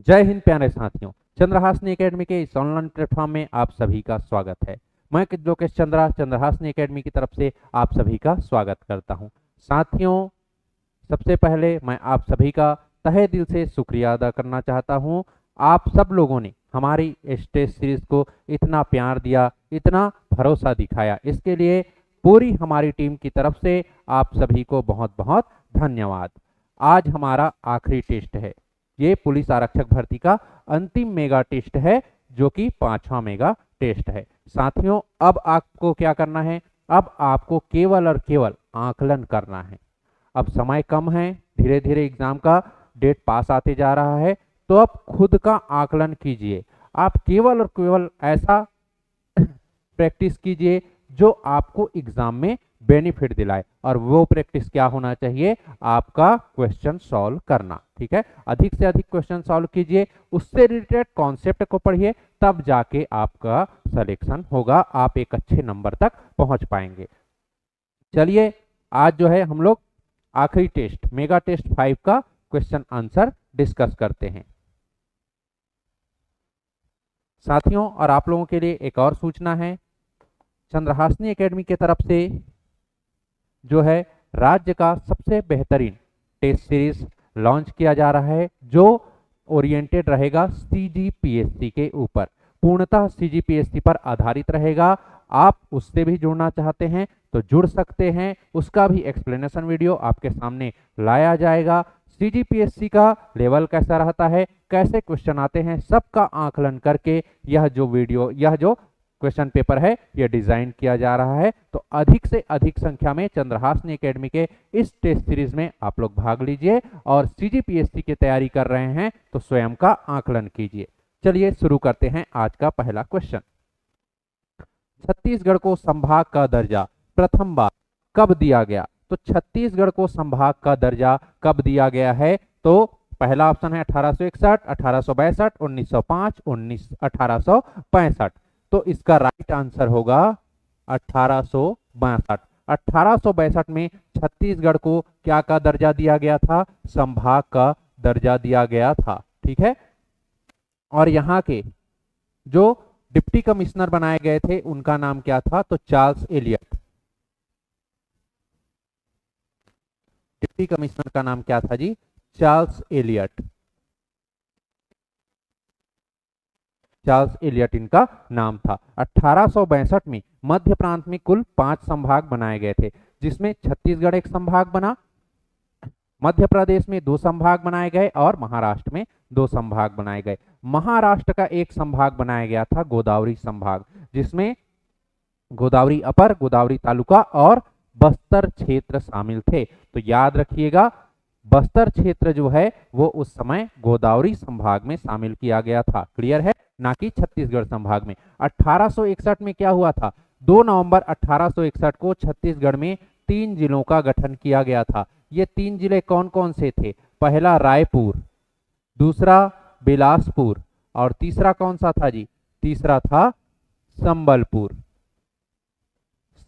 जय हिंद प्यारे साथियों, चंद्रहासनी एकेडमी के इस ऑनलाइन प्लेटफॉर्म में आप सभी का स्वागत है। मैं लोकेश चंद्रा चंद्रहासनी एकेडमी की तरफ से आप सभी का स्वागत करता हूं। साथियों, सबसे पहले मैं आप सभी का तहे दिल से शुक्रिया अदा करना चाहता हूं। आप सब लोगों ने हमारी इस टेस्ट सीरीज को इतना प्यार दिया, इतना भरोसा दिखाया, इसके लिए पूरी हमारी टीम की तरफ से आप सभी को बहुत बहुत धन्यवाद। आज हमारा आखिरी टेस्ट है। ये पुलिस आरक्षक भर्ती का अंतिम मेगा टेस्ट है, जो कि 5वां मेगा टेस्ट है। साथियों, अब आपको क्या करना है? अब आपको केवल और केवल आकलन करना है। अब समय कम है, धीरे धीरे एग्जाम का डेट पास आते जा रहा है, तो अब खुद का आकलन कीजिए। आप केवल और केवल ऐसा प्रैक्टिस कीजिए जो आपको एग्जाम में बेनिफिट दिलाए, और वो प्रैक्टिस क्या होना चाहिए? आपका क्वेश्चन सॉल्व करना। ठीक है, अधिक से अधिक क्वेश्चन सॉल्व कीजिए, उससे रिलेटेड कॉन्सेप्ट को पढ़िए, तब जाके आपका सिलेक्शन होगा, आप एक अच्छे नंबर तक पहुंच पाएंगे। चलिए, आज जो है हम लोग आखिरी टेस्ट मेगा टेस्ट 5 का क्वेश्चन आंसर डिस्कस करते हैं। साथियों, और आप लोगों के लिए एक और सूचना है, चंद्रहासनी एकेडमी की तरफ से जो है राज्य का सबसे बेहतरीन टेस्ट सीरीज लॉन्च किया जा रहा है, जो ओरिएंटेड रहेगा सीजीपीएससी के ऊपर, पूर्णतः सीजीपीएससी पर आधारित रहेगा। आप उससे भी जुड़ना चाहते हैं तो जुड़ सकते हैं, उसका भी एक्सप्लेनेशन वीडियो आपके सामने लाया जाएगा। सीजीपीएससी का लेवल कैसा रहता है, कैसे क्वेश्चन आते हैं, सबका आकलन करके यह जो क्वेश्चन पेपर है यह डिजाइन किया जा रहा है। तो अधिक से अधिक संख्या में चंद्रहासनी एकेडमी के इस टेस्ट सीरीज में आप लोग भाग लीजिए, और सीजीपीएससी की तैयारी कर रहे हैं तो स्वयं का आकलन कीजिए। चलिए शुरू करते हैं आज का पहला क्वेश्चन। छत्तीसगढ़ को संभाग का दर्जा प्रथम बार कब दिया गया? तो छत्तीसगढ़ को संभाग का दर्जा कब दिया गया है? तो पहला ऑप्शन है 1861, 1862, 1905, 1865। तो इसका राइट आंसर होगा 1862। 1862 में छत्तीसगढ़ को क्या का दर्जा दिया गया था? संभाग का दर्जा दिया गया था। ठीक है, और यहाँ के जो डिप्टी कमिश्नर बनाए गए थे उनका नाम क्या था? तो चार्ल्स एलियट। डिप्टी कमिश्नर का नाम क्या था जी? Charles Elliot. चार्ल्स एलियट इनका नाम था। 1862 में मध्य प्रांत में कुल 5 संभाग बनाए गए थे, जिसमें छत्तीसगढ़ एक संभाग बना, मध्य प्रदेश में 2 संभाग बनाए गए, और महाराष्ट्र में 2 संभाग बनाए गए। महाराष्ट्र का एक संभाग बनाया गया था गोदावरी संभाग, जिसमें गोदावरी अपर, गोदावरी तालुका और बस्तर क्षेत्र शामिल थे। तो याद रखिएगा, बस्तर क्षेत्र जो है वो उस समय गोदावरी संभाग में शामिल किया गया था। क्लियर है, ना कि छत्तीसगढ़ संभाग में। 1861 में क्या हुआ था? 2 नवंबर 1861 को छत्तीसगढ़ में 3 जिलों का गठन किया गया था। ये 3 जिले कौन कौन से थे? पहला रायपुर, दूसरा बिलासपुर, और तीसरा कौन सा था जी? तीसरा था संबलपुर।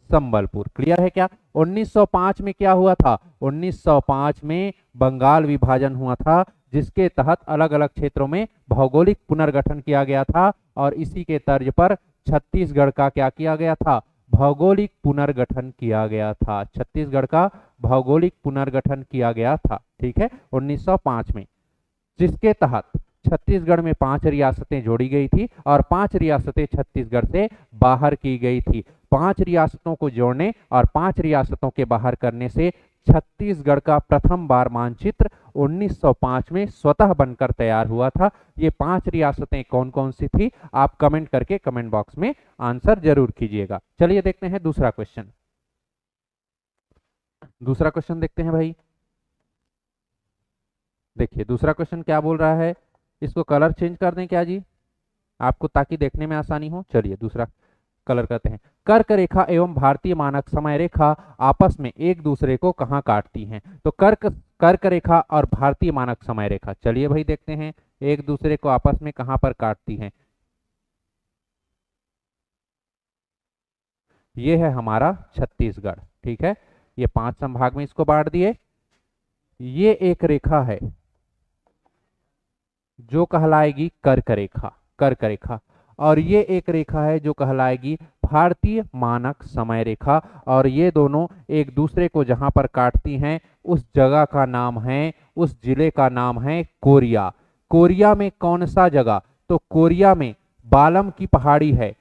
संबलपुर। क्लियर है क्या? 1905 में क्या हुआ था? 1905 में बंगाल विभाजन हुआ था, जिसके तहत अलग अलग क्षेत्रों में भौगोलिक पुनर्गठन किया गया था, और इसी के तर्ज पर छत्तीसगढ़ का क्या किया गया था? भौगोलिक पुनर्गठन किया गया था। छत्तीसगढ़ का भौगोलिक पुनर्गठन किया गया था। ठीक है, 1905 में, जिसके तहत छत्तीसगढ़ में 5 रियासतें जोड़ी गई थी, और 5 रियासतें छत्तीसगढ़ से बाहर की गई थी। 5 रियासतों को जोड़ने और 5 रियासतों के बाहर करने से छत्तीसगढ़ का प्रथम बार मानचित्र 1905 में स्वतः बनकर तैयार हुआ था। ये 5 रियासतें कौन कौन सी थी? आप कमेंट करके कमेंट बॉक्स में आंसर जरूर कीजिएगा। चलिए देखते हैं दूसरा क्वेश्चन। दूसरा क्वेश्चन देखते हैं भाई। देखिए दूसरा क्वेश्चन क्या बोल रहा है। इसको कलर चेंज कर दें क्या जी आपको, ताकि देखने में आसानी हो। चलिए दूसरा कलर करते हैं। कर्क रेखा एवं भारतीय मानक समय रेखा आपस में एक दूसरे को कहां काटती हैं? तो कर्क रेखा और भारतीय मानक समय रेखा, चलिए भाई देखते हैं एक दूसरे को आपस में कहां पर काटती हैं। ये है हमारा छत्तीसगढ़। ठीक है, ये 5 संभाग में इसको बांट दिए। ये एक रेखा है, जो कहलाएगी कर्क रेखा, कर्क रेखा। और ये एक रेखा है जो कहलाएगी भारतीय मानक समय रेखा। और ये दोनों एक दूसरे को जहां पर काटती हैं उस जगह का नाम है, उस जिले का नाम है कोरिया। कोरिया में कौन सा जगह? तो कोरिया में बालम की पहाड़ी है।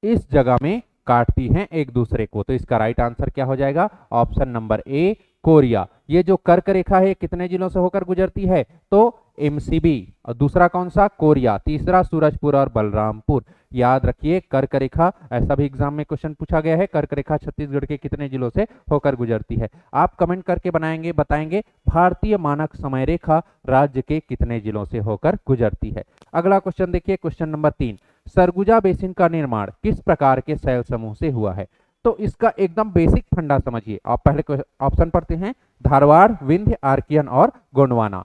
इस जगह में काटती हैं एक दूसरे को। तो इसका राइट आंसर क्या हो जाएगा? Option number A, Korea. ये जो कर्क रेखा है कितने जिलों से होकर गुजरती है? तो एमसीबी। और दूसरा कौन सा? कोरिया। तीसरा सूरजपुर और बलरामपुर। याद रखिए कर्क रेखा, ऐसा भी एग्जाम में क्वेश्चन पूछा गया है, कर्क रेखा छत्तीसगढ़ के कितने जिलों से होकर गुजरती है? आप कमेंट करके बताएंगे भारतीय मानक समय रेखा राज्य के कितने जिलों से होकर गुजरती है। अगला क्वेश्चन देखिए, क्वेश्चन नंबर 3। सरगुजा बेसिन का निर्माण किस प्रकार के शैल समूह से हुआ है? तो इसका एकदम बेसिक फंडा समझिए। आप पहले ऑप्शन पढ़ते हैं, धारवाड़, विंध्य, आर्कियन और गोंडवाना।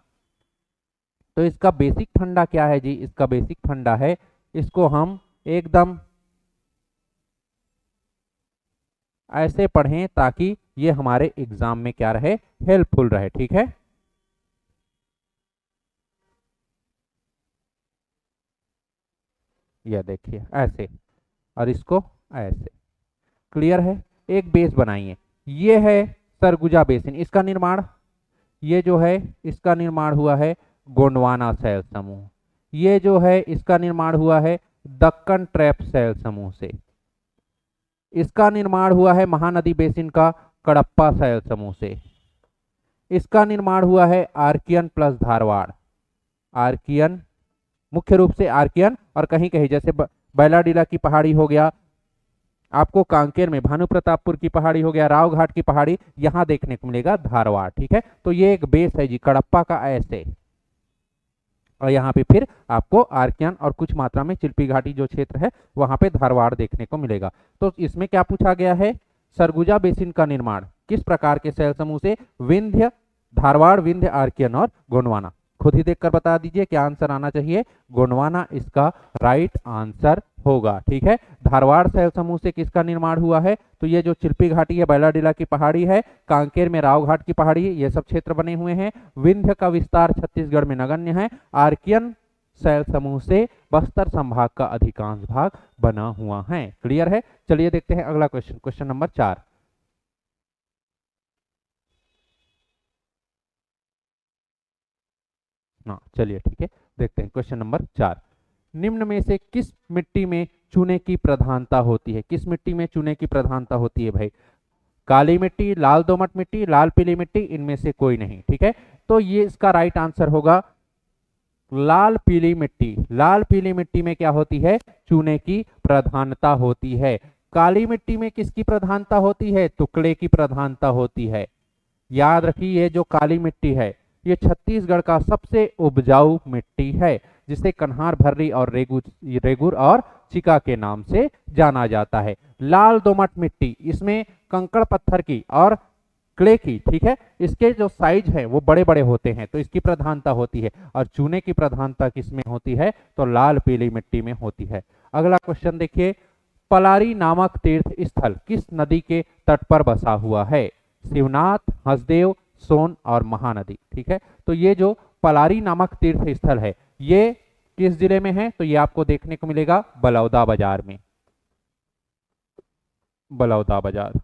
तो इसका बेसिक फंडा क्या है जी? इसका बेसिक फंडा है, इसको हम एकदम ऐसे पढ़ें ताकि ये हमारे एग्जाम में क्या रहे? हेल्पफुल रहे। ठीक है, यह देखिए ऐसे, और इसको ऐसे। क्लियर है? एक बेस बनाइए। ये है सरगुजा बेसिन, इसका निर्माण, ये जो है इसका निर्माण हुआ है गोंडवाना शैल समूह। ये जो है इसका निर्माण हुआ है दक्कन ट्रैप शैल समूह से। इसका निर्माण हुआ है महानदी बेसिन का कडप्पा शैल समूह से। इसका निर्माण हुआ है आर्कियन प्लस धारवाड़। आर्कियन, मुख्य रूप से आर्कियन, और कहीं कहीं जैसे बैलाडीला की पहाड़ी हो गया, आपको कांकेर में भानु प्रतापपुर की पहाड़ी हो गया, राव घाट की पहाड़ी, यहां देखने को मिलेगा धारवाड़। ठीक है, तो ये एक बेस है जी कडप्पा का ऐसे। और यहाँ पे फिर आपको आर्कियन और कुछ मात्रा में चिल्पी घाटी जो क्षेत्र है वहां पे धारवाड़ देखने को मिलेगा। तो इसमें क्या पूछा गया है? सरगुजा बेसिन का निर्माण किस प्रकार के शैल समूह से? विंध्य, धारवाड़, विंध्य, आर्कियन और गोंडवाना। खुद ही देखकर बता दीजिए क्या आंसर आना चाहिए। गोंडवाना इसका राइट आंसर होगा। ठीक है, धारवाड़ शैल समूह से किसका निर्माण हुआ है? तो ये जो चिल्पी घाटी है, बैलाडीला की पहाड़ी है, कांकेर में राव घाट की पहाड़ी है, ये सब क्षेत्र बने हुए हैं। विंध्य का विस्तार छत्तीसगढ़ में नगण्य है। आर्कियन शैल समूह से बस्तर संभाग का अधिकांश भाग बना हुआ है। क्लियर है? चलिए देखते हैं अगला क्वेश्चन, क्वेश्चन नंबर 4। हाँ चलिए ठीक है, देखते हैं क्वेश्चन नंबर 4। निम्न में से किस मिट्टी में चूने की प्रधानता होती है? किस मिट्टी में चूने की प्रधानता होती है भाई? काली मिट्टी, लाल दोमट मिट्टी, लाल पीली मिट्टी, इनमें से कोई नहीं। ठीक है, तो ये इसका राइट आंसर होगा लाल पीली मिट्टी। लाल पीली मिट्टी में क्या होती है? चूने की प्रधानता होती है। काली मिट्टी में किसकी प्रधानता होती है? टुकड़े की प्रधानता होती है। याद रखिए, ये जो काली मिट्टी है ये छत्तीसगढ़ का सबसे उपजाऊ मिट्टी है, जिसे कन्हार भर्री और रेगुर और चिका के नाम से जाना जाता है। लाल दोमट मिट्टी, इसमें कंकड़ पत्थर की और क्ले की, ठीक है, इसके जो साइज है वो बड़े बड़े होते हैं, तो इसकी प्रधानता होती है। और चूने की प्रधानता किसमें होती है? तो लाल पीली मिट्टी में होती है। अगला क्वेश्चन देखिए, पलारी नामक तीर्थ स्थल किस नदी के तट पर बसा हुआ है? शिवनाथ, हसदेव, सोन और महानदी। ठीक है, तो ये जो पलारी नामक तीर्थ स्थल है ये किस जिले में है? तो ये आपको देखने को मिलेगा बलौदाबाजार में। बलौदाबाजार।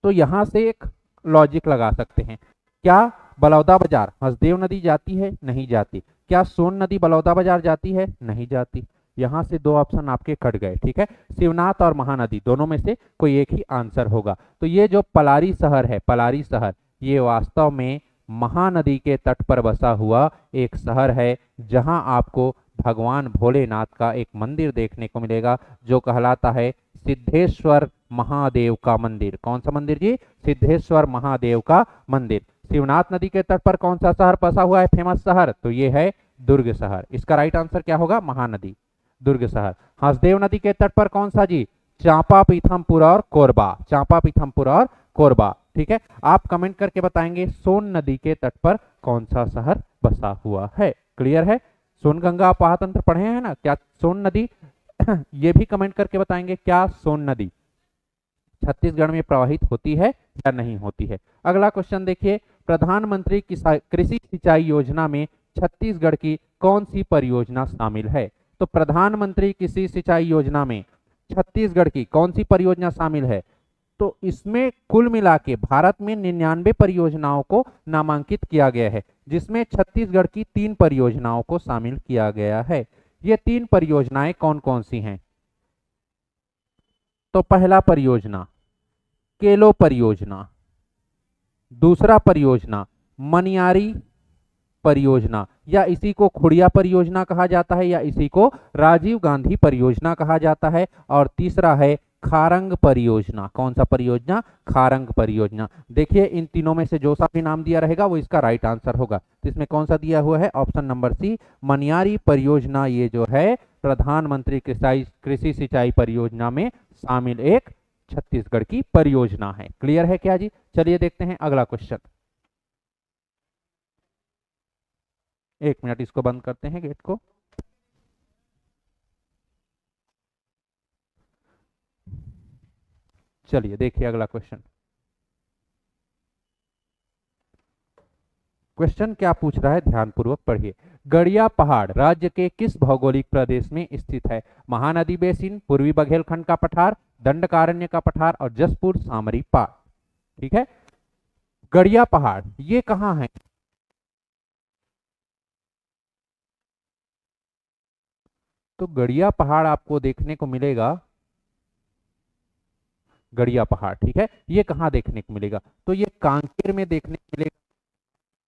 तो यहां से एक लॉजिक लगा सकते हैं, क्या बलौदाबाजार हसदेव नदी जाती है? नहीं जाती। क्या सोन नदी बलौदाबाजार जाती है? नहीं जाती। यहां से दो ऑप्शन आपके कट गए। ठीक है, शिवनाथ और महानदी दोनों में से कोई एक ही आंसर होगा। तो ये जो पलारी शहर है, पलारी शहर, ये वास्तव में महानदी के तट पर बसा हुआ एक शहर है, जहां आपको भगवान भोलेनाथ का एक मंदिर देखने को मिलेगा जो कहलाता है सिद्धेश्वर महादेव का मंदिर। कौन सा मंदिर जी? सिद्धेश्वर महादेव का मंदिर। शिवनाथ नदी के तट पर कौन सा शहर बसा हुआ है, फेमस शहर? तो ये है दुर्ग शहर। इसका राइट आंसर क्या होगा? महानदी, दुर्ग शहर। हसदेव नदी के तट पर कौन सा जी? चांपा पीथमपुर और कोरबा। चांपा पीथमपुर और कोरबा। ठीक है, आप कमेंट करके बताएंगे सोन नदी के तट पर कौन सा शहर बसा हुआ है। क्लियर है? सोनगंगा आप महातंत्र पढ़े हैं ना, क्या सोन नदी ये भी कमेंट करके बताएंगे क्या सोन नदी छत्तीसगढ़ में प्रवाहित होती है या नहीं होती है। अगला क्वेश्चन देखिए, प्रधानमंत्री कृषि सिंचाई योजना में छत्तीसगढ़ की कौन सी परियोजना शामिल है? तो प्रधानमंत्री कृषि सिंचाई योजना में छत्तीसगढ़ की कौन सी परियोजना शामिल है? तो इसमें कुल मिला के भारत में 99 परियोजनाओं को नामांकित किया गया है, जिसमें छत्तीसगढ़ की 3 परियोजनाओं को शामिल किया गया है। ये 3 परियोजनाएं कौन कौन सी हैं? तो पहला परियोजना केलो परियोजना, दूसरा परियोजना मनियारी परियोजना या इसी को खुड़िया परियोजना कहा जाता है या इसी को राजीव गांधी परियोजना कहा जाता है, और तीसरा है खारंग परियोजना। कौन सा परियोजना? खारंग परियोजना। देखिए इन तीनों में से जो सा भी नाम दिया रहेगा वो इसका राइट आंसर होगा। तो इसमें कौन सा दिया हुआ है? ऑप्शन नंबर सी, मनियारी परियोजना। ये जो है प्रधानमंत्री कृषि सिंचाई परियोजना में शामिल एक छत्तीसगढ़ की परियोजना है। क्लियर है क्या जी? चलिए देखते हैं अगला क्वेश्चन। एक मिनट, इसको बंद करते हैं गेट को। चलिए देखिए अगला क्वेश्चन। क्वेश्चन क्या पूछ रहा है, ध्यानपूर्वक पढ़िए। गड़िया पहाड़ राज्य के किस भौगोलिक प्रदेश में स्थित है? महानदी बेसिन, पूर्वी बघेलखंड का पठार, दंडकारण्य का पठार और जसपुर सामरी पाट। ठीक है, गड़िया पहाड़ ये कहां है? तो गड़िया पहाड़ आपको देखने को मिलेगा, गड़िया पहाड़, ठीक है, ये कहां देखने को मिलेगा? तो ये कांकेर में देखने को मिलेगा,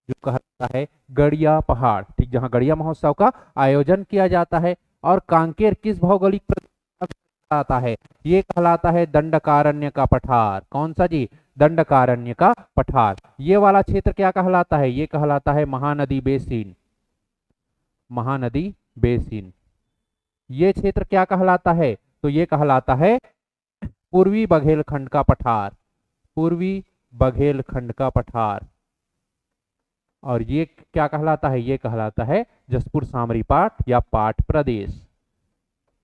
जो कहलाता है गड़िया पहाड़, ठीक, जहां गड़िया महोत्सव का आयोजन किया जाता है। और कांकेर किस भौगोलिक प्रदेश का कहलाता है? ये कहलाता है दंडकारण्य का पठार। कौन सा जी? दंडकारण्य का पठार। ये वाला क्षेत्र क्या कहलाता है? ये कहलाता है महानदी बेसिन। महानदी बेसिन। ये क्षेत्र क्या कहलाता है? तो ये कहलाता है पूर्वी बघेलखंड का पठार। पूर्वी बघेलखंड का पठार। और ये क्या कहलाता है? ये कहलाता है जसपुर सामरी पाट या पाट प्रदेश।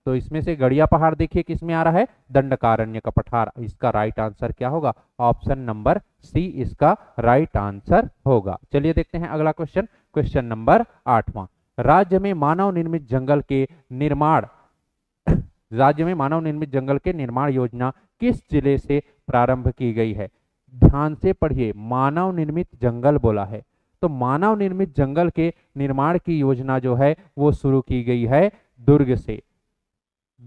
तो इसमें से गड़िया पहाड़ देखिए किस में आ रहा है? दंडकारण्य का पठार। इसका राइट आंसर क्या होगा? ऑप्शन नंबर सी इसका राइट आंसर होगा। चलिए देखते हैं अगला क्वेश्चन। Question number 8वां। राज्य में मानव निर्मित जंगल के निर्माण राज्य में मानव निर्मित जंगल के निर्माण योजना किस जिले से प्रारंभ की गई है? ध्यान से पढ़िए, मानव निर्मित जंगल बोला है, तो मानव निर्मित जंगल के निर्माण की योजना जो है वो शुरू की गई है दुर्ग से।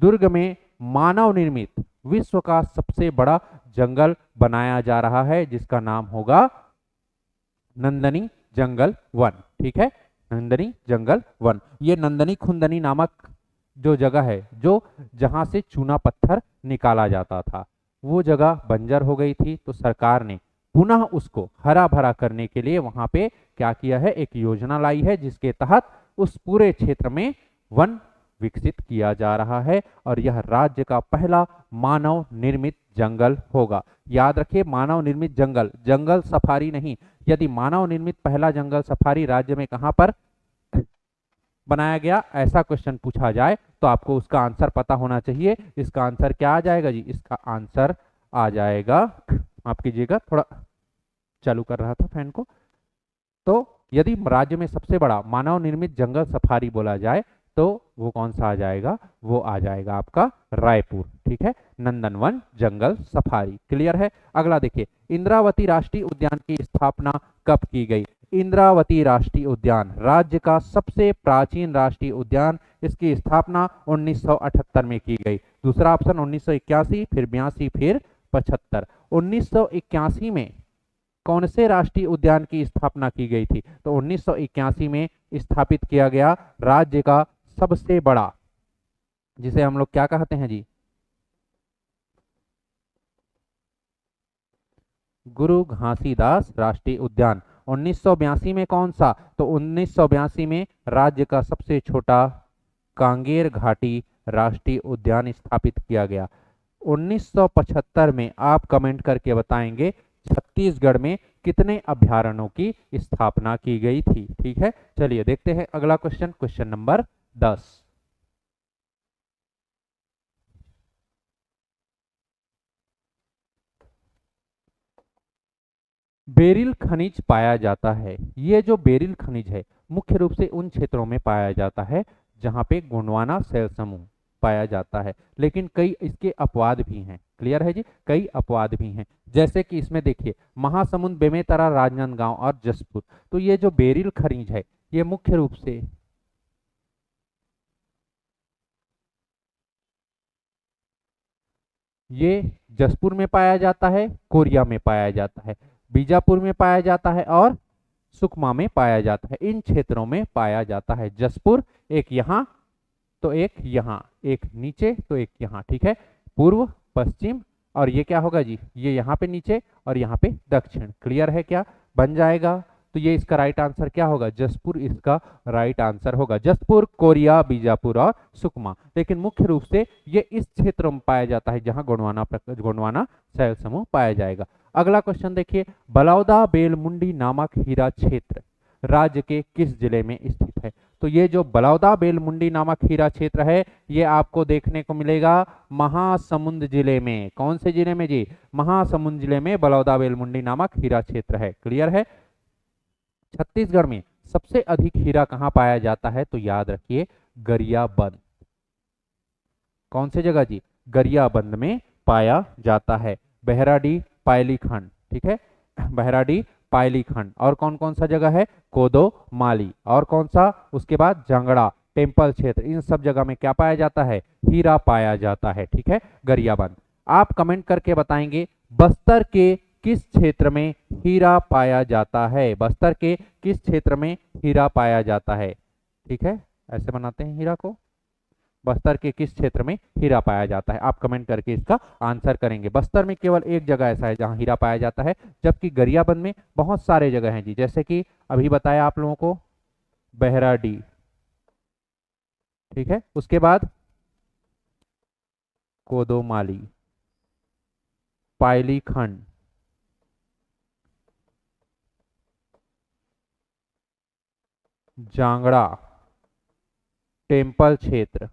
दुर्ग में मानव निर्मित विश्व का सबसे बड़ा जंगल बनाया जा रहा है, जिसका नाम होगा नंदनी जंगल वन। ठीक है, नंदनी जंगल वन। ये नंदनी खुंदनी नामक जो जगह है, जो जहां से चूना पत्थर निकाला जाता था, वो जगह बंजर हो गई थी, तो सरकार ने पुनः उसको हरा भरा करने के लिए वहां पे क्या किया है? एक योजना लाई है, जिसके तहत उस पूरे क्षेत्र में वन विकसित किया जा रहा है, और यह राज्य का पहला मानव निर्मित जंगल होगा। याद रखिए, मानव निर्मित जंगल, जंगल सफारी नहीं। यदि मानव निर्मित पहला जंगल सफारी राज्य में कहां पर बनाया गया, ऐसा क्वेश्चन पूछा जाए तो आपको उसका आंसर पता होना चाहिए। इसका आंसर क्या आ जाएगा जी? इसका आंसर आ जाएगा, माफ कीजिएगा, थोड़ा चालू कर रहा था फैन को। तो यदि राज्य में सबसे बड़ा मानव निर्मित जंगल सफारी बोला जाए तो वो कौन सा आ जाएगा? वो आ जाएगा आपका रायपुर। ठीक है, नंदनवन जंगल सफारी। क्लियर है? अगला देखिए, इंद्रावती राष्ट्रीय उद्यान की स्थापना कब की गई? इंद्रावती राष्ट्रीय उद्यान राज्य का सबसे प्राचीन राष्ट्रीय उद्यान, इसकी स्थापना 1978 में की गई। दूसरा ऑप्शन 1981, फिर 82, फिर 75। 1981 में कौन से राष्ट्रीय उद्यान की स्थापना की गई थी? तो 1981 में स्थापित किया गया राज्य का सबसे बड़ा, जिसे हम लोग क्या कहते हैं जी? गुरु घासीदास राष्ट्रीय उद्यान। 1982 में कौन सा? तो 1982 में राज्य का सबसे छोटा कांगेर घाटी राष्ट्रीय उद्यान स्थापित किया गया। 1975 में आप कमेंट करके बताएंगे छत्तीसगढ़ में कितने अभ्यारण्यों की स्थापना की गई थी। ठीक है, चलिए देखते हैं अगला क्वेश्चन। Question number 10। बेरिल खनिज पाया जाता है। ये जो बेरिल खनिज है मुख्य रूप से उन क्षेत्रों में पाया जाता है जहां पे गोंडवाना सेल समूह पाया जाता है, लेकिन कई इसके अपवाद भी हैं। क्लियर है जी, कई अपवाद भी हैं। जैसे कि इसमें देखिए महासमुंद, बेमेतरा, राजनांदगांव और जसपुर। तो ये जो बेरिल खनिज है ये मुख्य रूप से ये जसपुर में पाया जाता है, कोरिया में पाया जाता है, बीजापुर में पाया जाता है और सुकमा में पाया जाता है। इन क्षेत्रों में पाया जाता है। जसपुर एक यहाँ तो एक यहाँ, एक नीचे तो एक यहाँ, ठीक है, पूर्व पश्चिम, और ये क्या होगा जी, ये यहाँ पे नीचे और यहाँ पे दक्षिण। क्लियर है, क्या बन जाएगा? तो ये इसका राइट आंसर क्या होगा? जसपुर इसका राइट आंसर होगा। जसपुर, कोरिया, बीजापुर और सुकमा। लेकिन मुख्य रूप से ये इस क्षेत्र में पाया जाता है जहां गोंडवाना शैल समूह पाया जाएगा। अगला क्वेश्चन देखिए, बलौदा बेलमुंडी नामक हीरा क्षेत्र राज्य के किस जिले में स्थित है? तो ये जो बलौदा बेलमुंडी नामक हीरा क्षेत्र है ये आपको देखने को मिलेगा महासमुंद जिले में। कौन से जिले में जी? महासमुंद जिले में बलौदा बेलमुंडी नामक हीरा क्षेत्र है। क्लियर है। छत्तीसगढ़ में सबसे अधिक हीरा कहां पाया जाता है? तो याद रखिए गरियाबंद। कौन से जगह जी? गरियाबंद में पाया जाता है। बहराडीह, पायलीखंड, ठीक है, बहराडीह, पायलीखंड। और कौन कौन सा जगह है? कोदो माली। और कौन सा? उसके बाद जांगड़ा, टेम्पल क्षेत्र। इन सब जगह में क्या पाया जाता है? हीरा पाया जाता है। ठीक है, गरियाबंद। आप कमेंट करके बताएंगे बस्तर के किस क्षेत्र में हीरा पाया जाता है? बस्तर के किस क्षेत्र में हीरा पाया जाता है? ठीक है, ऐसे बनाते हैं हीरा को। बस्तर के किस क्षेत्र में हीरा पाया जाता है? आप कमेंट करके इसका आंसर करेंगे। बस्तर में केवल एक जगह ऐसा है जहां हीरा पाया जाता है, जबकि गरियाबंद में बहुत सारे जगह हैं जी। जैसे कि अभी बताया आप लोगों को बहराडीह, ठीक है, उसके बाद कोदोमाली, पायलीखंड, जांगड़ा, टेम्पल क्षेत्र।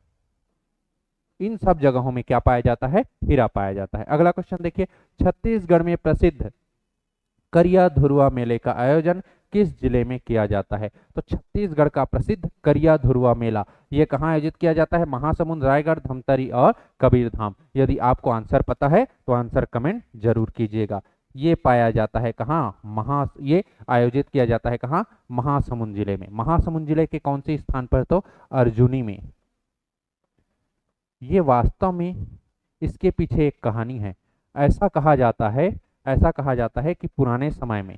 इन सब जगहों में क्या पाया जाता है? हीरा पाया जाता है। अगला क्वेश्चन देखिए, छत्तीसगढ़ में प्रसिद्ध करिया धुरुआ मेले का आयोजन किस जिले में किया जाता है? तो छत्तीसगढ़ का प्रसिद्ध करिया धुरुआ मेला ये कहाँ आयोजित किया जाता है? महासमुंद, रायगढ़, धमतरी और कबीरधाम। यदि आपको आंसर पता है तो आंसर कमेंट जरूर कीजिएगा। ये पाया जाता है कहाँ? ये आयोजित किया जाता है कहाँ? महासमुंद जिले में। महासमुंद जिले के कौन से स्थान पर? तो अर्जुनी में। ये वास्तव में इसके पीछे एक कहानी है। ऐसा कहा जाता है कि पुराने समय में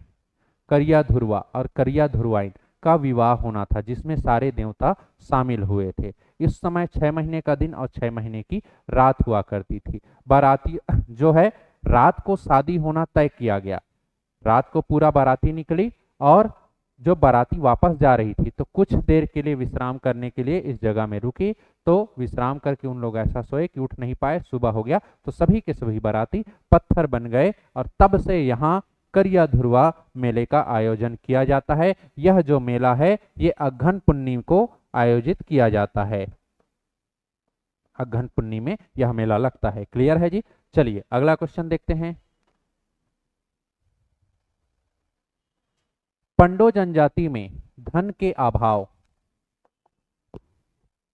करिया धुरवा और करिया धुरवाइन का विवाह होना था, जिसमें सारे देवता शामिल हुए थे। इस समय 6 महीने का दिन और 6 महीने की रात हुआ करती थी। बाराती जो है, रात को शादी होना तय किया गया। रात को पूरा बाराती निकली और जो बाराती वापस जा रही थी तो कुछ देर के लिए विश्राम करने के लिए इस जगह में रुकी। तो विश्राम करके उन लोग ऐसा सोए कि उठ नहीं पाए। सुबह हो गया तो सभी के सभी बाराती पत्थर बन गए और तब से यहाँ करिया धुरवा मेले का आयोजन किया जाता है। यह जो मेला है ये अघन पुन्नी को आयोजित किया जाता है। अघन पुन्नी में यह मेला लगता है। क्लियर है जी। चलिए अगला क्वेश्चन देखते हैं। पंडो जनजाति में धन के अभाव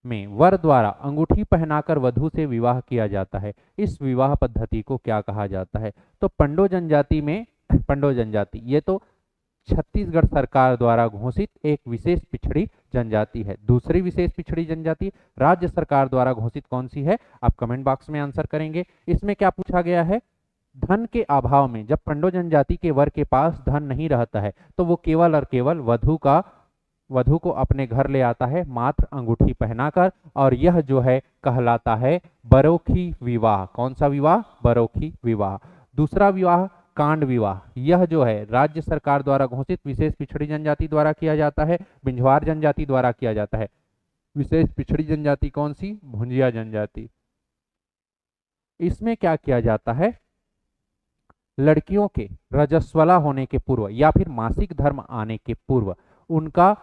में वर द्वारा अंगूठी पहनाकर वधु से विवाह किया जाता है। इस विवाह पद्धति को क्या कहा जाता है? तो पंडो जनजाति ये तो छत्तीसगढ़ सरकार द्वारा घोषित एक विशेष पिछड़ी जनजाति है। दूसरी विशेष पिछड़ी जनजाति राज्य सरकार द्वारा घोषित कौन सी है? आप कमेंट बॉक्स में आंसर करेंगे। इसमें क्या पूछा गया है? धन के अभाव में जब पंडो जनजाति के वर के पास धन नहीं रहता है तो वो केवल और केवल वधु को अपने घर ले आता है मात्र अंगूठी पहनाकर, और यह जो है कहलाता है बरोखी विवाह। कौन सा विवाह? बरोखी विवाह। दूसरा विवाह कांड विवाह, यह जो है राज्य सरकार द्वारा घोषित विशेष पिछड़ी जनजाति द्वारा किया जाता है, बिंझवार जनजाति द्वारा किया जाता है। विशेष पिछड़ी जनजाति कौन सी? भुंजिया जनजाति। इसमें क्या किया जाता है? लड़कियों के रजस्वला होने के पूर्व या फिर मासिक धर्म आने के पूर्व उनका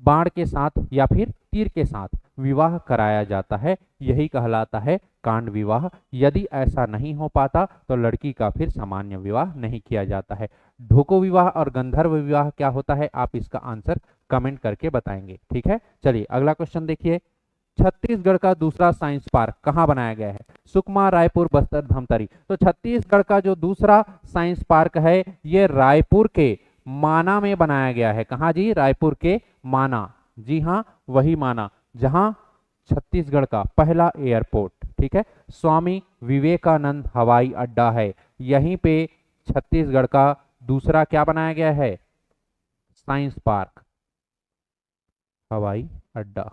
बाण के साथ या फिर तीर के साथ विवाह कराया जाता है, यही कहलाता है कांड विवाह। यदि ऐसा नहीं हो पाता तो लड़की का फिर सामान्य विवाह नहीं किया जाता है। ढोको विवाह और गंधर्व विवाह क्या होता है, आप इसका आंसर कमेंट करके बताएंगे। ठीक है, चलिए अगला क्वेश्चन देखिए। छत्तीसगढ़ का दूसरा साइंस पार्क कहाँ बनाया गया है? सुकमा, रायपुर, बस्तर, धमतरी। तो छत्तीसगढ़ का जो दूसरा साइंस पार्क है ये रायपुर के माना में बनाया गया है। कहाँ जी? रायपुर के माना। जी हाँ, वही माना जहां छत्तीसगढ़ का पहला एयरपोर्ट, ठीक है, स्वामी विवेकानंद हवाई अड्डा है। यहीं पे छत्तीसगढ़ का दूसरा क्या बनाया गया है? साइंस पार्क, हवाई अड्डा।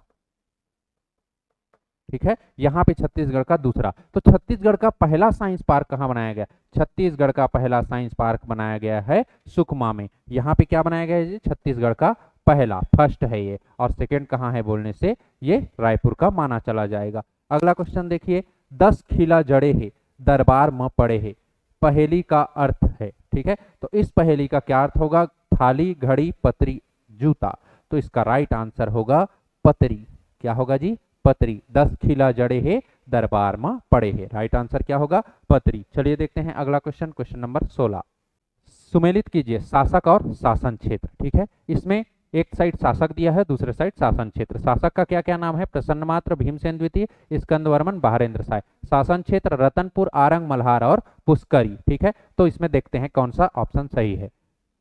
ठीक है, यहां पे छत्तीसगढ़ का दूसरा। तो छत्तीसगढ़ का पहला साइंस पार्क कहां बनाया गया? छत्तीसगढ़ का पहला साइंस पार्क बनाया गया है सुकमा में। यहां पे क्या बनाया गया है? छत्तीसगढ़ का पहला, फर्स्ट है ये। और सेकंड कहां है बोलने से ये रायपुर का माना चला जाएगा। अगला क्वेश्चन देखिए। 10 खिला जड़े है दरबार में पड़े है, पहेली का अर्थ है। ठीक है, तो इस पहेली का क्या अर्थ होगा? थाली, घड़ी, पतरी, जूता। तो इसका राइट आंसर होगा पतरी। क्या होगा जी? पतरी। 10 खिला जड़े है दरबार में पड़े है, राइट आंसर क्या होगा? पतरी। चलिए देखते हैं अगला क्वेश्चन, क्वेश्चन नंबर 16। सुमेलित कीजिए शासक और शासन क्षेत्र। ठीक है, इसमें एक साइड शासक दिया है, दूसरे साइड शासन क्षेत्र। शासक का क्या क्या नाम है? प्रसन्नमात्र, भीमसेन द्वितीय, स्कंदवर्मन, बहारेंद्र साय। शासन क्षेत्र रतनपुर, आरंग, मल्हार और पुष्करी। ठीक है, तो इसमें देखते हैं कौन सा ऑप्शन सही है।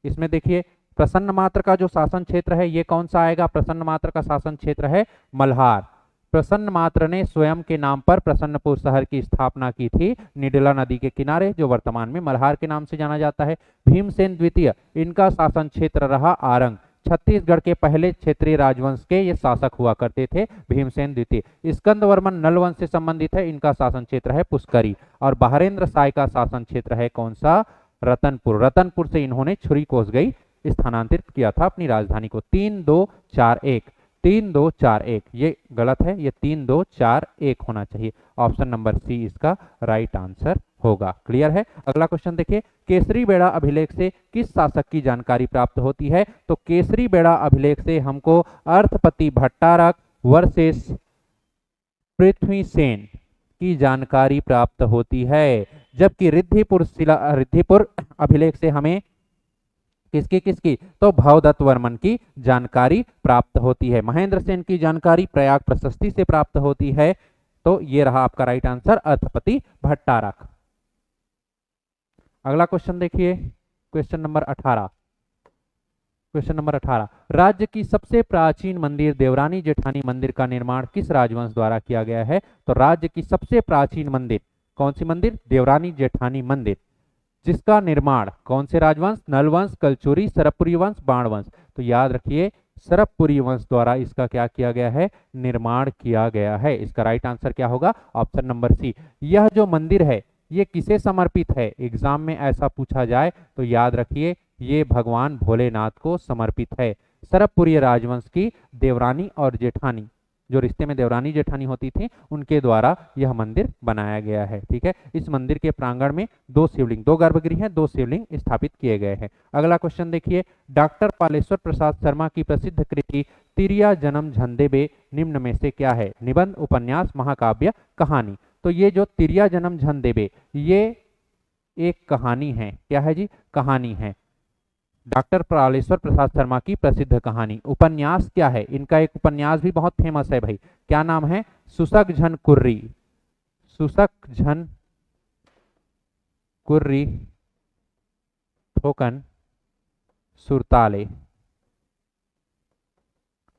इसमें देखिए प्रसन्न मात्र का जो शासन क्षेत्र है ये कौन सा आएगा? प्रसन्न मात्र का शासन क्षेत्र है मल्हार। प्रसन्न मात्र ने स्वयं के नाम पर प्रसन्नपुर शहर की स्थापना की थी, निडला नदी के किनारे, जो वर्तमान में मल्हार के नाम से जाना जाता है। भीमसेन द्वितीय, इनका शासन क्षेत्र रहा आरंग। छत्तीसगढ़ के पहले क्षेत्रीय राजवंश के ये शासक हुआ करते थे, भीमसेन द्वितीय। स्कंदवर्मन नल वंश से संबंधित है, इनका शासन क्षेत्र है पुष्करी। और बहारेंद्र साय का शासन क्षेत्र है कौन सा? रतनपुर। रतनपुर से इन्होंने छुरी कोसगई स्थानांतरित किया था अपनी राजधानी को। 3 2 4 1, 3 2 4 1, ये गलत है, ये 3 2 4 1 होना चाहिए। ऑप्शन नंबर सी इसका राइट आंसर होगा। क्लियर है? अगला क्वेश्चन देखिए। केसरी बेड़ा अभिलेख से किस शासक की जानकारी प्राप्त होती है? तो केसरी बेड़ा अभिलेख से हमको अर्थपति भट्टारक वर्सेस पृथ्वीसेन की जानकारी प्राप्त होती है। जबकि रिद्धिपुर अभिलेख से हमें किसकी? तो भवदत्त वर्मन की जानकारी प्राप्त होती है। महेंद्र सेन की जानकारी प्रयाग प्रशस्ति से प्राप्त होती है। तो ये रहा आपका राइट आंसर, अर्थपति भट्टारक। अगला क्वेश्चन देखिए, क्वेश्चन नंबर 18। क्वेश्चन नंबर 18, राज्य की सबसे प्राचीन मंदिर देवरानी जेठानी मंदिर का निर्माण किस राजवंश द्वारा किया गया है? तो राज्य की सबसे प्राचीन मंदिर कौन सी मंदिर? देवरानी जेठानी मंदिर, जिसका निर्माण कौन से राजवंश? नल वंश, कलचुरी, सरबपुरी वंश, बाण वंश। तो याद रखिए सरबपुरी वंश द्वारा इसका क्या किया गया है? निर्माण किया गया है। इसका राइट आंसर क्या होगा? Option number C. यह जो मंदिर है ये किसे समर्पित है? एग्जाम में ऐसा पूछा जाए तो याद रखिए ये भगवान भोलेनाथ को समर्पित है। सरबपुरी राजवंश की देवरानी और जेठानी, जो रिश्ते में देवरानी जेठानी होती थी, उनके द्वारा यह मंदिर बनाया गया है। ठीक है, इस मंदिर के प्रांगण में 2 शिवलिंग, 2 गर्भगृह हैं, 2 शिवलिंग स्थापित किए गए हैं। अगला क्वेश्चन देखिए। डॉक्टर पालेश्वर प्रसाद शर्मा की प्रसिद्ध कृति तिरिया जन्म झंदेबे निम्न में से क्या है? निबंध, उपन्यास, महाकाव्य, कहानी। तो ये जो तिरिया जन्म झंदेबे ये एक कहानी है। क्या है जी? कहानी है। डॉक्टर पालेश्वर प्रसाद शर्मा की प्रसिद्ध कहानी। उपन्यास क्या है? इनका एक उपन्यास भी बहुत फेमस है भाई, क्या नाम है? सुसक झन कुर्री। सुसक झन कुर्री थोकन सुरताले,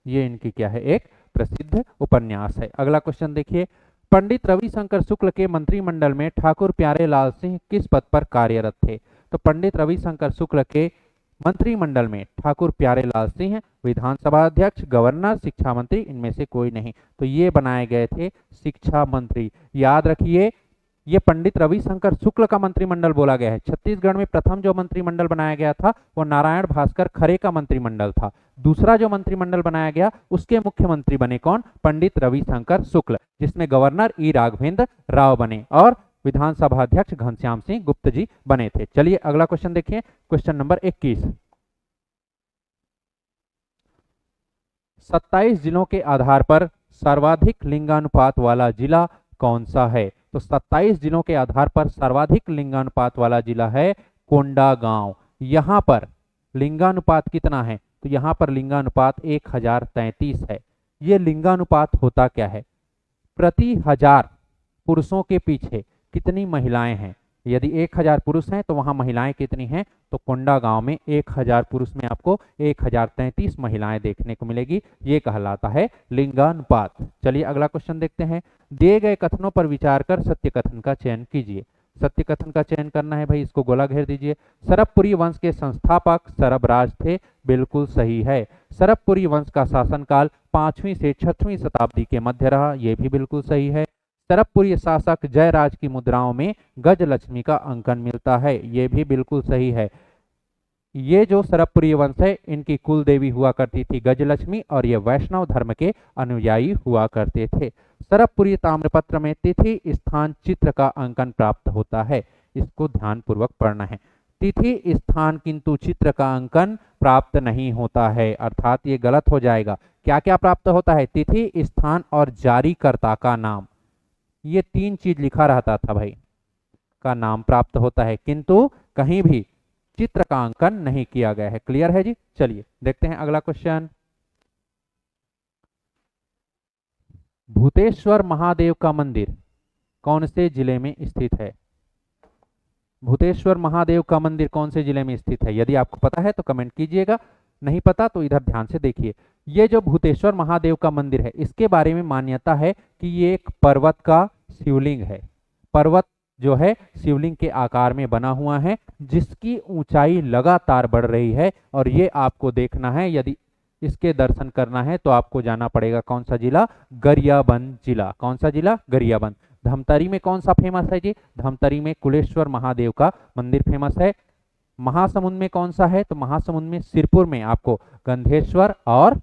ये इनकी क्या है? एक प्रसिद्ध उपन्यास है। अगला क्वेश्चन देखिए। पंडित रविशंकर शुक्ल के मंत्रिमंडल में ठाकुर प्यारेलाल सिंह किस पद पर कार्यरत थे? तो पंडित रविशंकर शुक्ल के मंत्रिमंडल में ठाकुर प्यारेलाल सिंह विधानसभा अध्यक्ष, गवर्नर, शिक्षा मंत्री, इनमें से कोई नहीं। तो ये बनाए गए थे शिक्षा मंत्री। याद रखिए ये पंडित रविशंकर शुक्ल का मंत्रिमंडल बोला गया है। छत्तीसगढ़ में प्रथम जो मंत्रिमंडल बनाया गया था वो नारायण भास्कर खरे का मंत्रिमंडल था। दूसरा जो मंत्रिमंडल बनाया गया उसके मुख्यमंत्री बने कौन? पंडित रविशंकर शुक्ल, जिसमें गवर्नर ई राघवेंद्र राव बने और विधानसभा अध्यक्ष घनश्याम सिंह गुप्त जी बने थे। चलिए अगला क्वेश्चन देखिए, क्वेश्चन नंबर 21। 27 जिलों के आधार पर सर्वाधिक लिंगानुपात वाला जिला कौन सा है? तो 27 जिलों के आधार पर सर्वाधिक लिंगानुपात वाला जिला है कोंडागांव। यहां पर लिंगानुपात कितना है? तो यहां पर लिंगानुपात 1033 है। ये लिंगानुपात होता क्या है? प्रति 1000 पुरुषों के पीछे कितनी महिलाएं हैं? यदि 1000 पुरुष हैं तो वहां महिलाएं कितनी हैं? तो कोंडागांव में 1000 पुरुष में आपको 1033 महिलाएं देखने को मिलेगी। ये कहलाता है लिंगानुपात। चलिए अगला क्वेश्चन देखते हैं। दिए गए कथनों पर विचार कर सत्य कथन का चयन कीजिए। सत्य कथन का चयन करना है भाई, इसको गोला घेर दीजिए। सरबपुरी वंश के संस्थापक सरबराज थे, बिल्कुल सही है। सरबपुरी वंश का शासनकाल 5वीं से 6वीं शताब्दी के मध्य रहा, यह भी बिल्कुल सही है। सरबपुरी शासक जयराज की मुद्राओं में गजलक्ष्मी का अंकन मिलता है, यह भी बिल्कुल सही है। ये जो सरबपुरी वंश है इनकी कुल देवी हुआ करती थी गजलक्ष्मी, और ये वैष्णव धर्म के अनुयायी हुआ करते थे। सरबपुरी ताम्रपत्र में तिथि स्थान चित्र का अंकन प्राप्त होता है, इसको ध्यान पूर्वक पढ़ना है। तिथि स्थान किंतु चित्र का अंकन प्राप्त नहीं होता है, अर्थात ये गलत हो जाएगा। क्या क्या प्राप्त होता है? तिथि, स्थान और जारीकर्ता का नाम, ये 3 चीज लिखा रहता था भाई, का नाम प्राप्त होता है, किंतु कहीं भी चित्र का अंकन नहीं किया गया है। क्लियर है जी? चलिए देखते हैं अगला क्वेश्चन। भूतेश्वर महादेव का मंदिर कौन से जिले में स्थित है? भूतेश्वर महादेव का मंदिर कौन से जिले में स्थित है? यदि आपको पता है तो कमेंट कीजिएगा, नहीं पता तो इधर ध्यान से देखिए। ये जो भूतेश्वर महादेव का मंदिर है इसके बारे में मान्यता है कि ये एक पर्वत का शिवलिंग है। पर्वत जो है शिवलिंग के आकार में बना हुआ है, जिसकी ऊंचाई लगातार बढ़ रही है, और ये आपको देखना है। यदि इसके दर्शन करना है तो आपको जाना पड़ेगा कौन सा जिला? गरियाबंद जिला। कौन सा जिला? गरियाबंद। धमतरी में कौन सा फेमस है जी? धमतरी में कुलेश्वर महादेव का मंदिर फेमस है। महासमुंद में कौन सा है? तो महासमुंद में सिरपुर में आपको गंधेश्वर और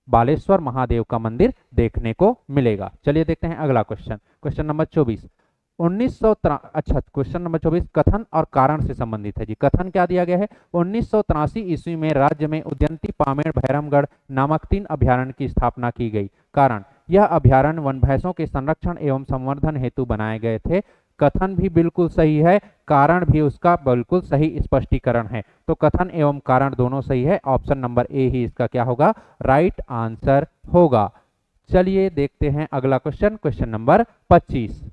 बालेश्वर महादेव का मंदिर देखने को मिलेगा। चलिए देखते हैं अगला question, question number 24। Question number 24 कथन और कारण से संबंधित है जी। कथन क्या दिया गया है? 1983 ईस्वी में राज्य में उद्यंती, पामेड़, भैरमगढ़ नामक 3 अभ्यारण्य की स्थापना की गई। कारण, यह अभ्यारण्य वन भैंसों के संरक्षण एवं संवर्धन हेतु बनाए गए थे। कथन भी बिल्कुल सही है, कारण भी उसका बिल्कुल सही स्पष्टीकरण है। तो कथन एवं कारण दोनों सही है, ऑप्शन नंबर ए ही इसका क्या होगा? राइट आंसर होगा। चलिए देखते हैं अगला क्वेश्चन, क्वेश्चन नंबर 25।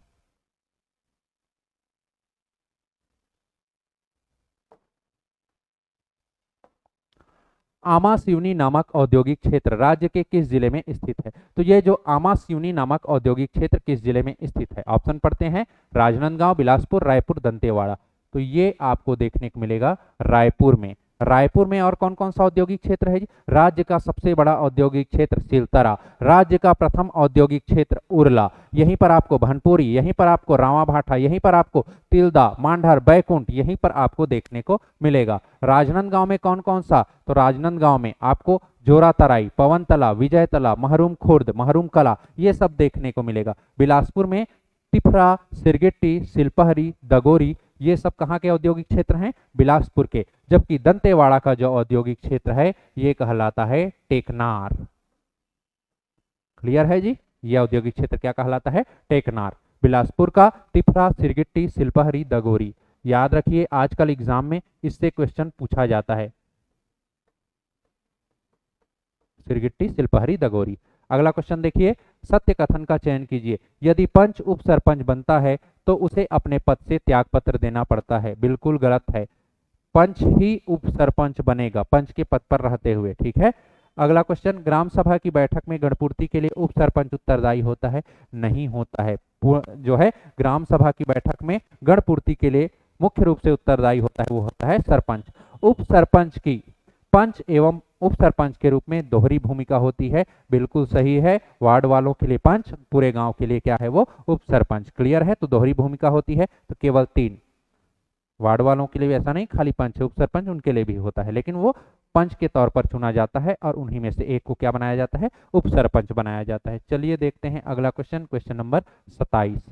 आमा सिवनी नामक औद्योगिक क्षेत्र राज्य के किस जिले में स्थित है? तो ये जो आमा सिवनी नामक औद्योगिक क्षेत्र किस जिले में स्थित है? ऑप्शन पढ़ते हैं, राजनांदगांव, बिलासपुर, रायपुर, दंतेवाड़ा। तो ये आपको देखने को मिलेगा रायपुर में। रायपुर में और कौन कौन सा औद्योगिक क्षेत्र है जी? राज्य का सबसे बड़ा औद्योगिक क्षेत्र सिलतरा, राज्य का प्रथम औद्योगिक क्षेत्र उरला, यहीं पर आपको भनपुरी, यहीं पर आपको रावाभाठा, यहीं पर आपको तिल्दा, मांडर, बैकुंठ यहीं पर आपको देखने को मिलेगा। राजनांदगांव में कौन कौन सा? तो राजनांदगांव में आपको जोरातराई, पवनतला, विजयतला, महरूम खुर्द, महरूम कला, ये सब देखने को मिलेगा। बिलासपुर में तिफरा, सिरगिट्टी, सिलपहरी, दगोरी, ये सब कहाँ के औद्योगिक क्षेत्र हैं? बिलासपुर के। जबकि दंतेवाड़ा का जो औद्योगिक क्षेत्र है ये कहलाता है टेकनार। क्लियर है जी? ये औद्योगिक क्षेत्र क्या कहलाता है? टेकनार। बिलासपुर का तिफरा, सिरगिट्टी, सिलपहरी, दगोरी। याद रखिए आजकल एग्जाम में इससे क्वेश्चन पूछा जाता है, सिरगिट्टी, सिलपहरी, दगोरी। अगला क्वेश्चन देखिए, सत्य कथन का चयन कीजिए। यदि पंच उप सरपंच बनता है तो उसे अपने पद से त्यागपत्र देना पड़ता है, बिल्कुल गलत है। पंच ही उप सरपंच बनेगा पंच के पद पर रहते हुए, ठीक है। अगला क्वेश्चन, ग्राम सभा की बैठक में गणपूर्ति के लिए उप सरपंच उत्तरदायी होता है? नहीं होता है। जो है ग्राम सभा की बैठक में गणपूर्ति के लिए मुख्य रूप से उत्तरदायी होता है वो होता है सरपंच। उप सरपंच की पंच एवं उप सरपंच के रूप में दोहरी भूमिका होती है, बिल्कुल सही है। वार्ड वालों के लिए पंच, पूरे गांव के लिए क्या है वो? उप सरपंच। क्लियर है? तो दोहरी भूमिका होती है, तो केवल 3 वार्ड वालों के लिए ऐसा नहीं खाली पंच, उप सरपंच उनके लिए भी होता है, लेकिन वो पंच के तौर पर चुना जाता है और उन्हीं में से एक को क्या बनाया जाता है? उप सरपंच बनाया जाता है। चलिए देखते हैं अगला क्वेश्चन, क्वेश्चन नंबर 27।